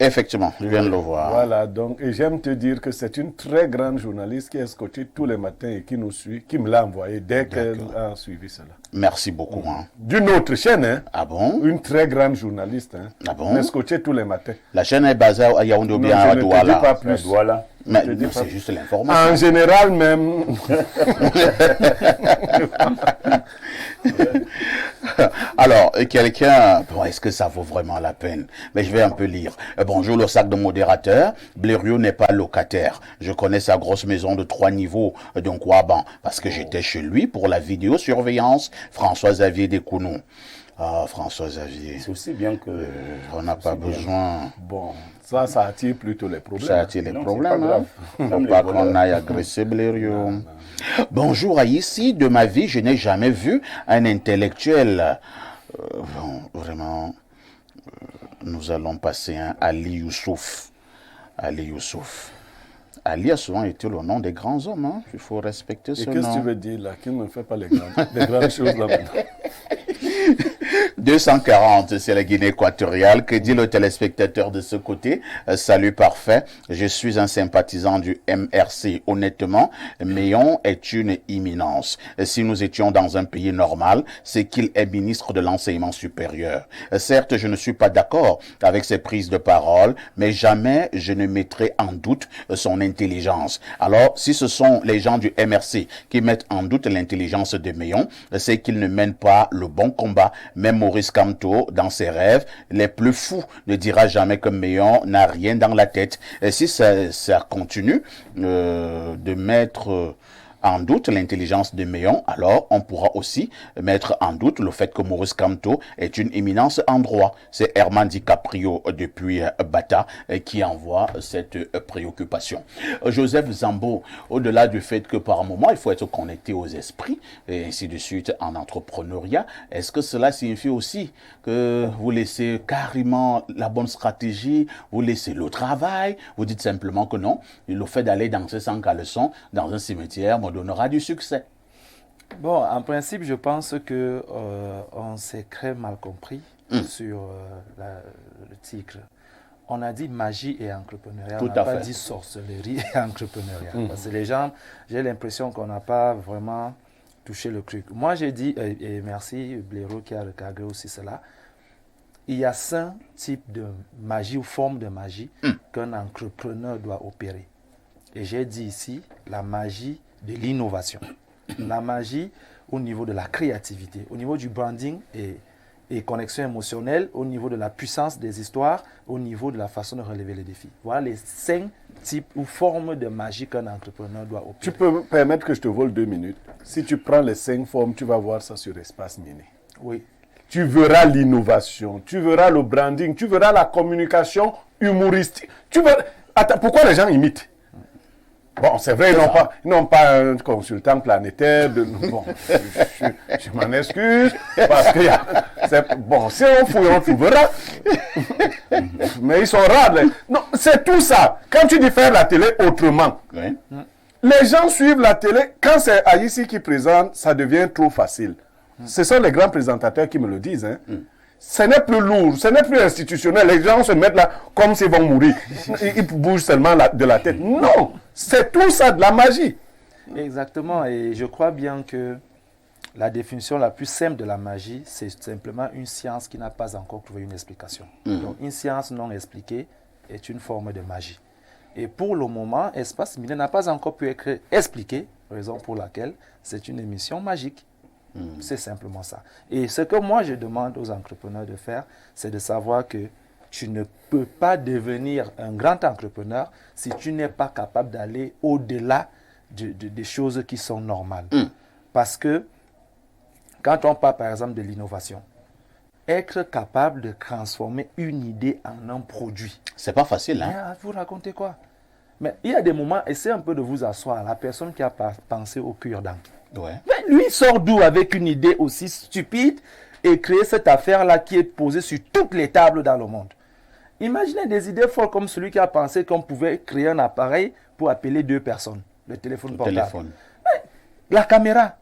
Effectivement, je viens de le voir. Voilà, donc, et j'aime te dire que c'est une très grande journaliste qui est scotchée tous les matins et qui nous suit, qui me l'a envoyé dès qu'elle a suivi cela. Merci beaucoup. Hein. D'une autre chaîne, hein. Ah bon? Une très grande journaliste. Hein. Ah bon? Elle est scotchée tous les matins. La chaîne est basée à Yaoundé ou bien à Douala? Je ne te dis pas plus. Douala. Mais c'est juste l'information. En général même. Alors, quelqu'un, bon, est-ce que ça vaut vraiment la peine? Mais je vais un peu lire. Bonjour, le sac de modérateur. Blériot n'est pas locataire. Je connais sa grosse maison de 3 niveaux, donc Ouaban, parce que j'étais chez lui pour la vidéosurveillance. François-Xavier Descounou. Ah, François-Xavier. C'est aussi bien que... on n'a pas besoin... Bon, ça attire plutôt les problèmes. Ça attire les problèmes. Il ne faut pas qu'on aille agresser Blériot. Bonjour à ici. De ma vie, je n'ai jamais vu un intellectuel. Bon, vraiment, nous allons passer un Ali Youssouf. Ali Youssouf. Ali a souvent été le nom des grands hommes. Hein. Il faut respecter ce nom. Et qu'est-ce que tu veux dire là? Qu'il ne fait pas les grandes choses là-dedans. 240, c'est la Guinée équatoriale. Que dit le téléspectateur de ce côté? Salut parfait. Je suis un sympathisant du MRC. Honnêtement, Meillon est une imminence. Si nous étions dans un pays normal, c'est qu'il est ministre de l'enseignement supérieur. Certes, je ne suis pas d'accord avec ses prises de parole, mais jamais je ne mettrai en doute son intelligence. Alors, si ce sont les gens du MRC qui mettent en doute l'intelligence de Meillon, c'est qu'ils ne mènent pas le bon combat. Même Maurice Kamto, dans ses rêves les plus fous, ne dira jamais que Meillon n'a rien dans la tête. Et si ça continue de mettre en doute l'intelligence de Meillon, alors on pourra aussi mettre en doute le fait que Maurice Kamto est une éminence en droit. C'est Herman DiCaprio depuis Bata qui envoie cette préoccupation. Joseph Zambo, au-delà du fait que par moment il faut être connecté aux esprits et ainsi de suite en entrepreneuriat, est-ce que cela signifie aussi que vous laissez carrément la bonne stratégie, vous laissez le travail, vous dites simplement que non, le fait d'aller danser sans caleçon dans un cimetière donnera du succès? Bon, en principe, je pense que on s'est très mal compris sur le titre. On a dit magie et entrepreneuriat, on n'a pas dit sorcellerie et entrepreneuriat. Parce que les gens, j'ai l'impression qu'on n'a pas vraiment touché le truc. Moi, j'ai dit, et merci Blériot qui a recadré aussi cela, il y a 5 types de magie ou formes de magie qu'un entrepreneur doit opérer. Et j'ai dit ici, la magie de l'innovation, la magie au niveau de la créativité, au niveau du branding et connexion émotionnelle, au niveau de la puissance des histoires, au niveau de la façon de relever les défis. Voilà les 5 types ou formes de magie qu'un entrepreneur doit opérer. Tu peux me permettre que je te vole 2 minutes? Si tu prends les 5 formes, tu vas voir ça sur Espace Miné. Oui. Tu verras l'innovation, tu verras le branding, tu verras la communication humoristique. Tu verras... Attends, pourquoi les gens imitent? Bon, c'est vrai, ils n'ont pas un consultant planétaire. Bon, je m'en excuse, parce que bon, si on fouille, on trouvera. Mais ils sont rares. Non, c'est tout ça. Quand tu dis faire la télé autrement, les gens suivent la télé. Quand c'est Aïssi qui présente, ça devient trop facile. Ce sont les grands présentateurs qui me le disent. Hein. Ce n'est plus lourd, ce n'est plus institutionnel. Les gens se mettent là comme s'ils vont mourir. Ils bougent seulement de la tête. Non, c'est tout ça de la magie. Exactement, et je crois bien que la définition la plus simple de la magie, c'est simplement une science qui n'a pas encore trouvé une explication. Donc une science non expliquée est une forme de magie. Et pour le moment, Espace Miné n'a pas encore pu être expliqué, raison pour laquelle c'est une émission magique. C'est simplement ça. Et ce que moi je demande aux entrepreneurs de faire, c'est de savoir que tu ne peux pas devenir un grand entrepreneur si tu n'es pas capable d'aller au-delà des choses qui sont normales. Parce que quand on parle par exemple de l'innovation, être capable de transformer une idée en un produit. C'est pas facile, hein? Mais vous racontez quoi? Mais il y a des moments, essayez un peu de vous asseoir, la personne qui a pensé au cure-dent. Ouais. Mais lui sort d'où avec une idée aussi stupide et créer cette affaire-là qui est posée sur toutes les tables dans le monde. Imaginez des idées folles comme celui qui a pensé qu'on pouvait créer un appareil pour appeler 2 personnes, le téléphone portable. Mais la caméra,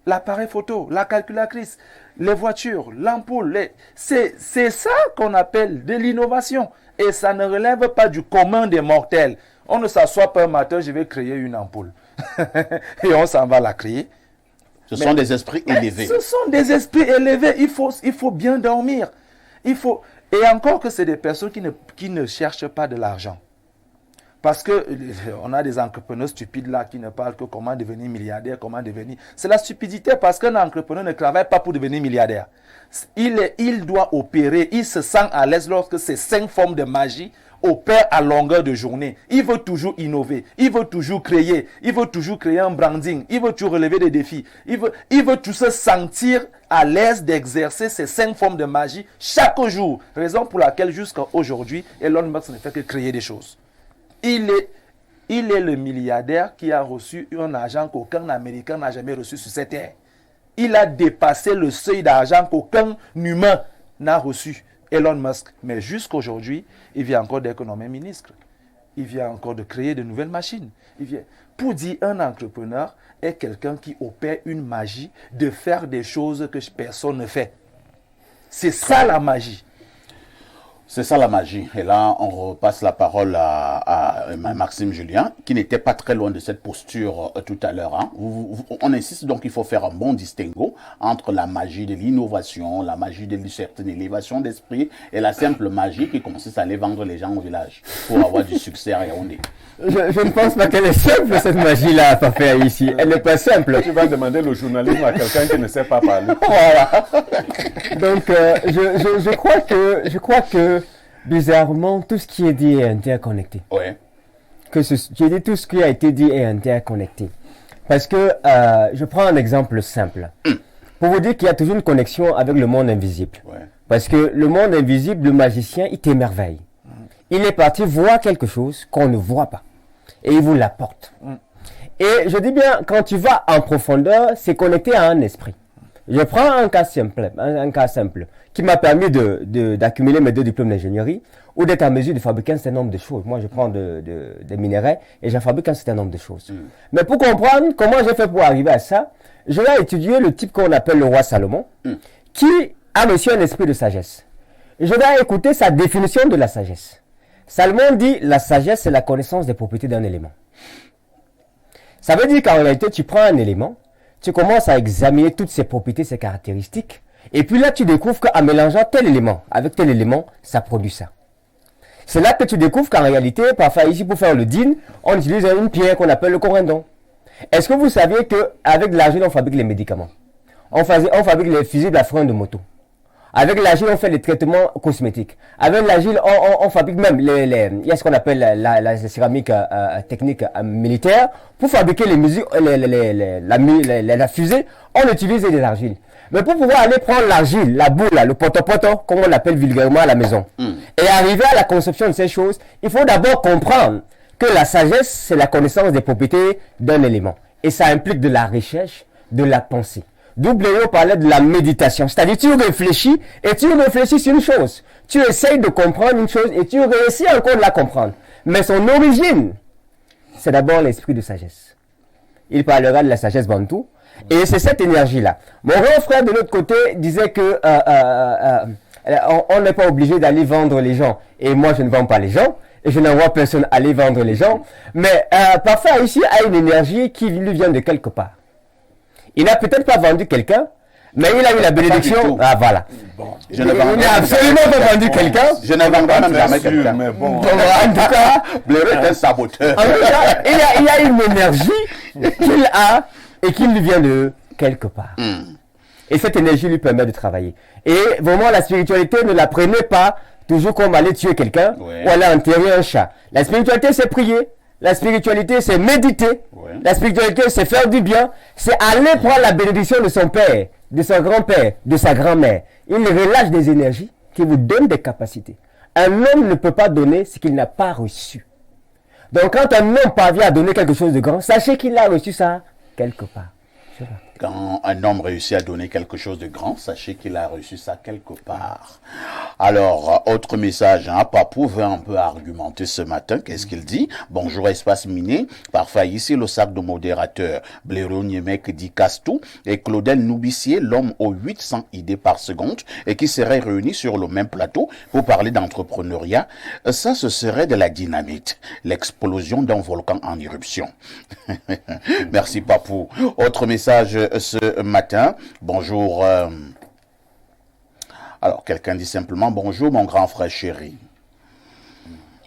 l'appareil photo, la calculatrice, les voitures, l'ampoule, c'est ça qu'on appelle de l'innovation. Et ça ne relève pas du commun des mortels. On ne s'assoit pas un matin, je vais créer une ampoule. Et on s'en va la créer. Ce sont des esprits élevés. Ce sont des esprits élevés. Il faut bien dormir. Et encore que c'est des personnes qui ne cherchent pas de l'argent. Parce qu'on a des entrepreneurs stupides là qui ne parlent que comment devenir milliardaire, comment devenir... C'est la stupidité parce qu'un entrepreneur ne travaille pas pour devenir milliardaire. Il doit opérer, il se sent à l'aise lorsque ces 5 formes de magie opèrent à longueur de journée. Il veut toujours innover, il veut toujours créer un branding, il veut toujours relever des défis. Il veut tout se sentir à l'aise d'exercer ces 5 formes de magie chaque jour. Raison pour laquelle jusqu'à aujourd'hui, Elon Musk ne fait que créer des choses. Il est le milliardaire qui a reçu un argent qu'aucun Américain n'a jamais reçu sur cette terre. Il a dépassé le seuil d'argent qu'aucun humain n'a reçu, Elon Musk. Mais jusqu'aujourd'hui, il vient encore d'être nommé ministre. Il vient encore de créer de nouvelles machines. Pour dire un entrepreneur est quelqu'un qui opère une magie de faire des choses que personne ne fait. C'est ça la magie. C'est ça la magie. Et là, on repasse la parole à Maxime Julien, qui n'était pas très loin de cette posture tout à l'heure. Hein. On insiste donc qu'il faut faire un bon distinguo entre la magie de l'innovation, la magie de certaine élévation d'esprit et la simple magie qui consiste à aller vendre les gens au village pour avoir du succès à Yaoundé. Je ne pense pas qu'elle est simple, cette magie-là, pas faire ici. Elle n'est pas simple. Tu vas demander le journalisme à quelqu'un qui ne sait pas parler. Voilà. Donc, je crois que, bizarrement, tout ce qui est dit est interconnecté. Ouais. Tout ce qui a été dit est interconnecté. Parce que, je prends un exemple simple. Pour vous dire qu'il y a toujours une connexion avec le monde invisible. Ouais. Parce que le monde invisible, le magicien, il t'émerveille. Il est parti voir quelque chose qu'on ne voit pas. Et il vous l'apporte. Et je dis bien, quand tu vas en profondeur, c'est connecté à un esprit. Je prends un cas simple qui m'a permis d'accumuler mes 2 diplômes d'ingénierie ou d'être en mesure de fabriquer un certain nombre de choses. Moi, je prends des minéraux et je fabrique un certain nombre de choses. Mais pour comprendre comment j'ai fait pour arriver à ça, je vais étudier le type qu'on appelle le roi Salomon, qui a reçu un esprit de sagesse. Je vais écouter sa définition de la sagesse. Salomon dit, la sagesse, c'est la connaissance des propriétés d'un élément. Ça veut dire qu'en réalité, tu prends un élément, tu commences à examiner toutes ses propriétés, ses caractéristiques, et puis là, tu découvres qu'en mélangeant tel élément avec tel élément, ça produit ça. C'est là que tu découvres qu'en réalité, parfois ici, pour faire le din, on utilise une pierre qu'on appelle le corindon. Est-ce que vous saviez qu'avec de l'argile, on fabrique les médicaments? On fabrique les fusibles à frein de moto. Avec l'argile, on fait les traitements cosmétiques. Avec l'argile, on fabrique même il y a ce qu'on appelle la céramique technique militaire. Pour fabriquer la fusée, on utilise des argiles. Mais pour pouvoir aller prendre l'argile, la boule, le poto-poto, comme on l'appelle vulgairement à la maison, et arriver à la conception de ces choses, il faut d'abord comprendre que la sagesse, c'est la connaissance des propriétés d'un élément. Et ça implique de la recherche, de la pensée. Léo parlait de la méditation, c'est-à-dire tu réfléchis et tu réfléchis sur une chose. Tu essayes de comprendre une chose et tu réussis encore de la comprendre. Mais son origine, c'est d'abord l'esprit de sagesse. Il parlera de la sagesse bantou et c'est cette énergie-là. Mon grand frère de l'autre côté disait que on n'est pas obligé d'aller vendre les gens. Et moi, je ne vends pas les gens. Et je n'envoie personne aller vendre les gens. Mais parfois, ici, a une énergie qui lui vient de quelque part. Il n'a peut-être pas vendu quelqu'un, mais il a eu la bénédiction. Ah voilà. Bon, il n'a absolument pas vendu quelqu'un. Je ne vendrai même jamais quelqu'un. Mais bon. En tout cas, Blaireau est un saboteur. En tout cas, il y a une énergie qu'il a et qui lui vient de quelque part. Et cette énergie lui permet de travailler. Et vraiment, la spiritualité, ne la prenez pas toujours comme aller tuer quelqu'un ou aller enterrer un chat. La spiritualité, c'est prier. La spiritualité, c'est méditer. Ouais. La spiritualité, c'est faire du bien. C'est aller prendre la bénédiction de son père, de son grand-père, de sa grand-mère. Il relâche des énergies qui vous donnent des capacités. Un homme ne peut pas donner ce qu'il n'a pas reçu. Donc, quand un homme parvient à donner quelque chose de grand, sachez qu'il a reçu ça quelque part. Quand un homme réussit à donner quelque chose de grand, sachez qu'il a reçu ça quelque part. Alors, autre message, hein, Papou veut un peu argumenter ce matin. Qu'est-ce qu'il dit? Bonjour, espace miné. Parfait, ici le sac de modérateur. Blaireau Niemek dit Castou et Claudel Noubissier, l'homme aux 800 idées par seconde et qui seraient réunis sur le même plateau pour parler d'entrepreneuriat. Ça, ce serait de la dynamite. L'explosion d'un volcan en éruption. Merci, Papou. Autre message ce matin. Bonjour. Alors, quelqu'un dit simplement bonjour, mon grand frère chéri.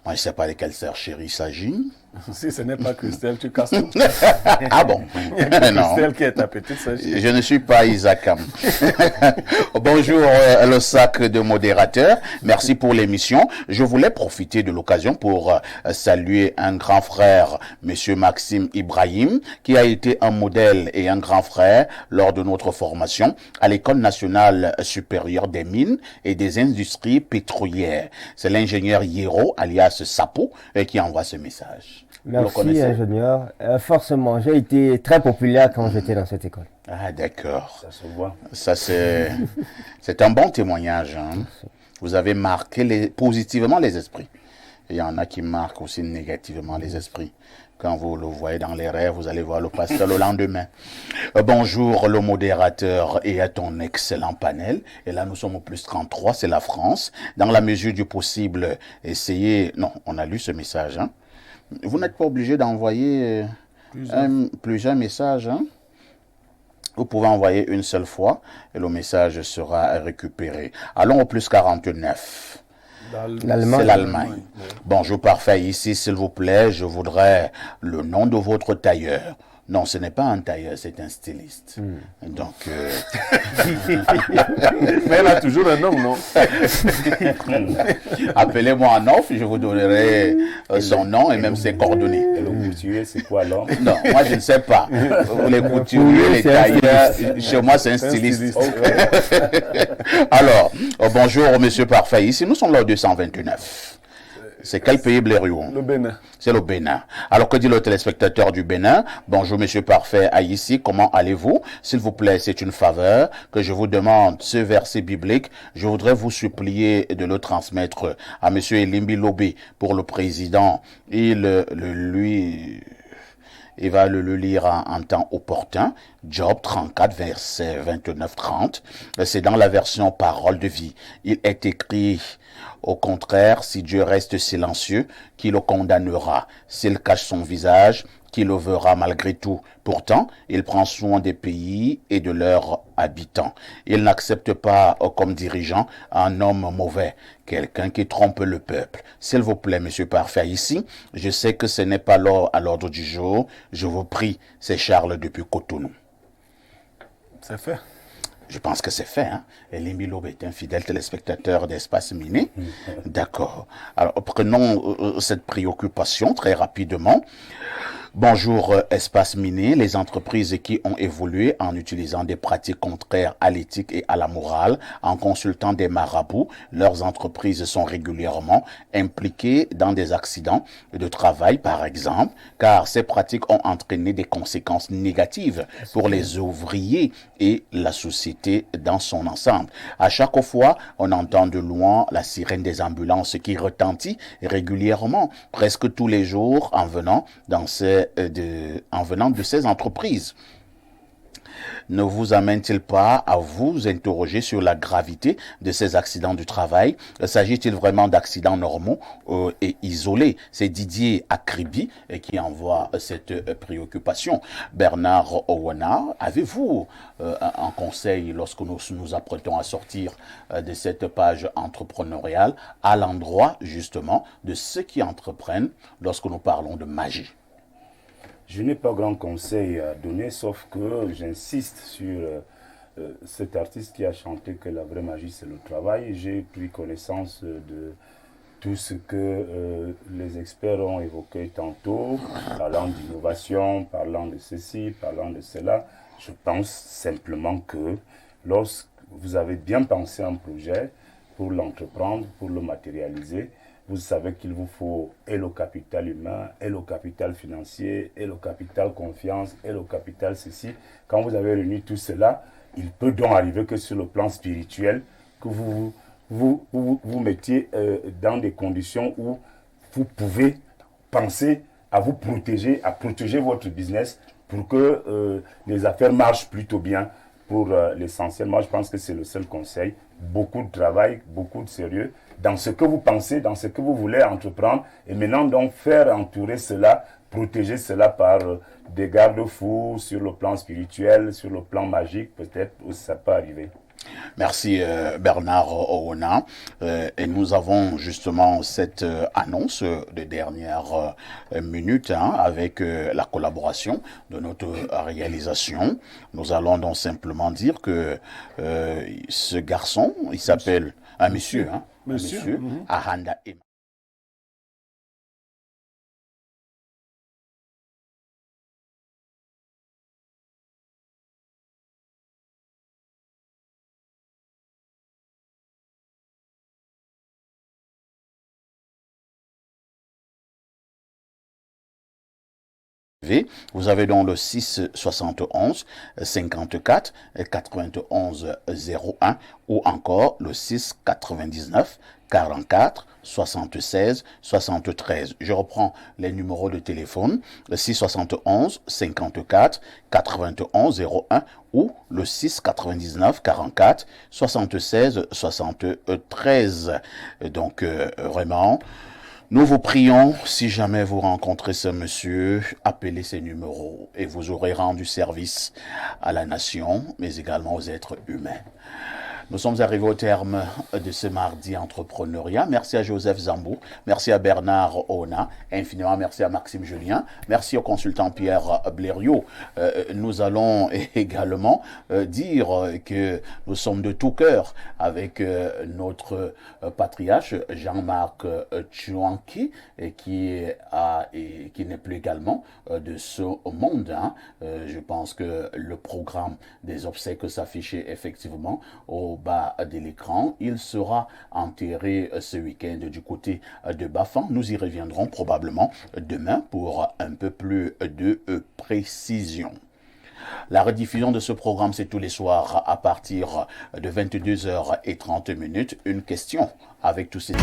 Moi, je ne sais pas de quelle sœur chérie il s'agit. Si ce n'est pas Christelle, tu casses tout. Ah bon? Non. Christelle qui est ta petite sœur. Je ne suis pas Isaac. Bonjour, le sac de modérateur. Merci pour l'émission. Je voulais profiter de l'occasion pour saluer un grand frère, Monsieur Maxime Ibrahim, qui a été un modèle et un grand frère lors de notre formation à l'École nationale supérieure des mines et des industries pétrolières. C'est l'ingénieur Hiero, alias Sapo, qui envoie ce message. Merci, ingénieur. Forcément, j'ai été très populaire quand j'étais dans cette école. Ah, d'accord. Ça se voit. Ça, c'est un bon témoignage. Hein. Vous avez marqué positivement les esprits. Il y en a qui marquent aussi négativement les esprits. Quand vous le voyez dans les rêves, vous allez voir le pasteur le lendemain. Bonjour le modérateur et à ton excellent panel. Et là, nous sommes au plus 33, c'est la France. Dans la mesure du possible, essayez... Non, on a lu ce message. Hein. Vous n'êtes pas obligé d'envoyer plusieurs messages. Hein. Vous pouvez envoyer une seule fois et le message sera récupéré. Allons au plus 49. C'est l'Allemagne. Bonjour, parfait. Ici, s'il vous plaît, je voudrais le nom de votre tailleur. Non, ce n'est pas un tailleur, c'est un styliste. Donc, mais elle a toujours un nom, non? Appelez-moi en off, je vous donnerai son nom et même ses coordonnées. Et le couturier, c'est quoi alors? Non, moi je ne sais pas. Les couturiers, les tailleurs, chez moi c'est un styliste. Alors, bonjour monsieur Parfait, ici nous sommes là au 229. C'est quel pays, Blériou? Le Bénin. C'est le Bénin. Alors, que dit le téléspectateur du Bénin? Bonjour, monsieur Parfait, ici, comment allez-vous? S'il vous plaît, c'est une faveur que je vous demande ce verset biblique. Je voudrais vous supplier de le transmettre à monsieur Elimbi Lobé pour le président. Il va le lire en temps opportun. Job 34, verset 29-30. C'est dans la version parole de vie. Il est écrit... Au contraire, si Dieu reste silencieux, qui le condamnera? S'il cache son visage, qui le verra malgré tout? Pourtant, il prend soin des pays et de leurs habitants. Il n'accepte pas comme dirigeant un homme mauvais, quelqu'un qui trompe le peuple. S'il vous plaît, monsieur Parfait, ici, je sais que ce n'est pas à l'ordre du jour. Je vous prie, c'est Charles depuis Cotonou. C'est fait. Je pense que c'est fait. Hein? Elimbi Lobe est un fidèle téléspectateur d'Espace Miné. D'accord. Alors, prenons cette préoccupation très rapidement. Bonjour Espace Miné, les entreprises qui ont évolué en utilisant des pratiques contraires à l'éthique et à la morale, en consultant des marabouts, leurs entreprises sont régulièrement impliquées dans des accidents de travail par exemple, car ces pratiques ont entraîné des conséquences négatives pour les ouvriers et la société dans son ensemble. À chaque fois, on entend de loin la sirène des ambulances qui retentit régulièrement, presque tous les jours en venant de ces entreprises. Ne vous amène-t-il pas à vous interroger sur la gravité de ces accidents du travail? S'agit-il vraiment d'accidents normaux et isolés? C'est Didier Akribi qui envoie cette préoccupation. Bernard Owana, avez-vous un conseil lorsque nous nous apprêtons à sortir de cette page entrepreneuriale à l'endroit justement de ceux qui entreprennent lorsque nous parlons de magie? Je n'ai pas grand conseil à donner, sauf que j'insiste sur cet artiste qui a chanté que la vraie magie c'est le travail. J'ai pris connaissance de tout ce que les experts ont évoqué tantôt, parlant d'innovation, parlant de ceci, parlant de cela. Je pense simplement que lorsque vous avez bien pensé un projet pour l'entreprendre, pour le matérialiser, vous savez qu'il vous faut et le capital humain, et le capital financier, et le capital confiance, et le capital ceci. Quand vous avez réuni tout cela, il peut donc arriver que sur le plan spirituel, que vous mettiez dans des conditions où vous pouvez penser à vous protéger, à protéger votre business pour que les affaires marchent plutôt bien. Pour l'essentiel, moi je pense que c'est le seul conseil. Beaucoup de travail, beaucoup de sérieux dans ce que vous pensez, dans ce que vous voulez entreprendre. Et maintenant donc faire entourer cela, protéger cela par des garde-fous sur le plan spirituel, sur le plan magique, peut-être où ça peut arriver. Merci Bernard Oona. Et nous avons justement cette annonce de dernière minute avec la collaboration de notre réalisation. Nous allons donc simplement dire que ce garçon, il s'appelle un monsieur, Ahanda Emma. Vous avez donc le 6 71 54 91 01 ou encore le 6 99 44 76 73. Je reprends les numéros de téléphone, le 6 71 54 91 01 ou le 6 99 44 76 73. Donc vraiment, nous vous prions, si jamais vous rencontrez ce monsieur, appelez ces numéros et vous aurez rendu service à la nation, mais également aux êtres humains. Nous sommes arrivés au terme de ce mardi entrepreneuriat. Merci à Joseph Zambou, merci à Bernard Oona, infiniment merci à Maxime Julien, merci au consultant Pierre Blériot. Nous allons également dire que nous sommes de tout cœur avec notre patriarche Jean-Marc Chouanki, qui n'est plus également de ce monde. Je pense que le programme des obsèques s'affichait effectivement au bas de l'écran. Il sera enterré ce week-end du côté de Bafang. Nous y reviendrons probablement demain pour un peu plus de précision. La rediffusion de ce programme, c'est tous les soirs à partir de 22h30. Une question avec tous ces...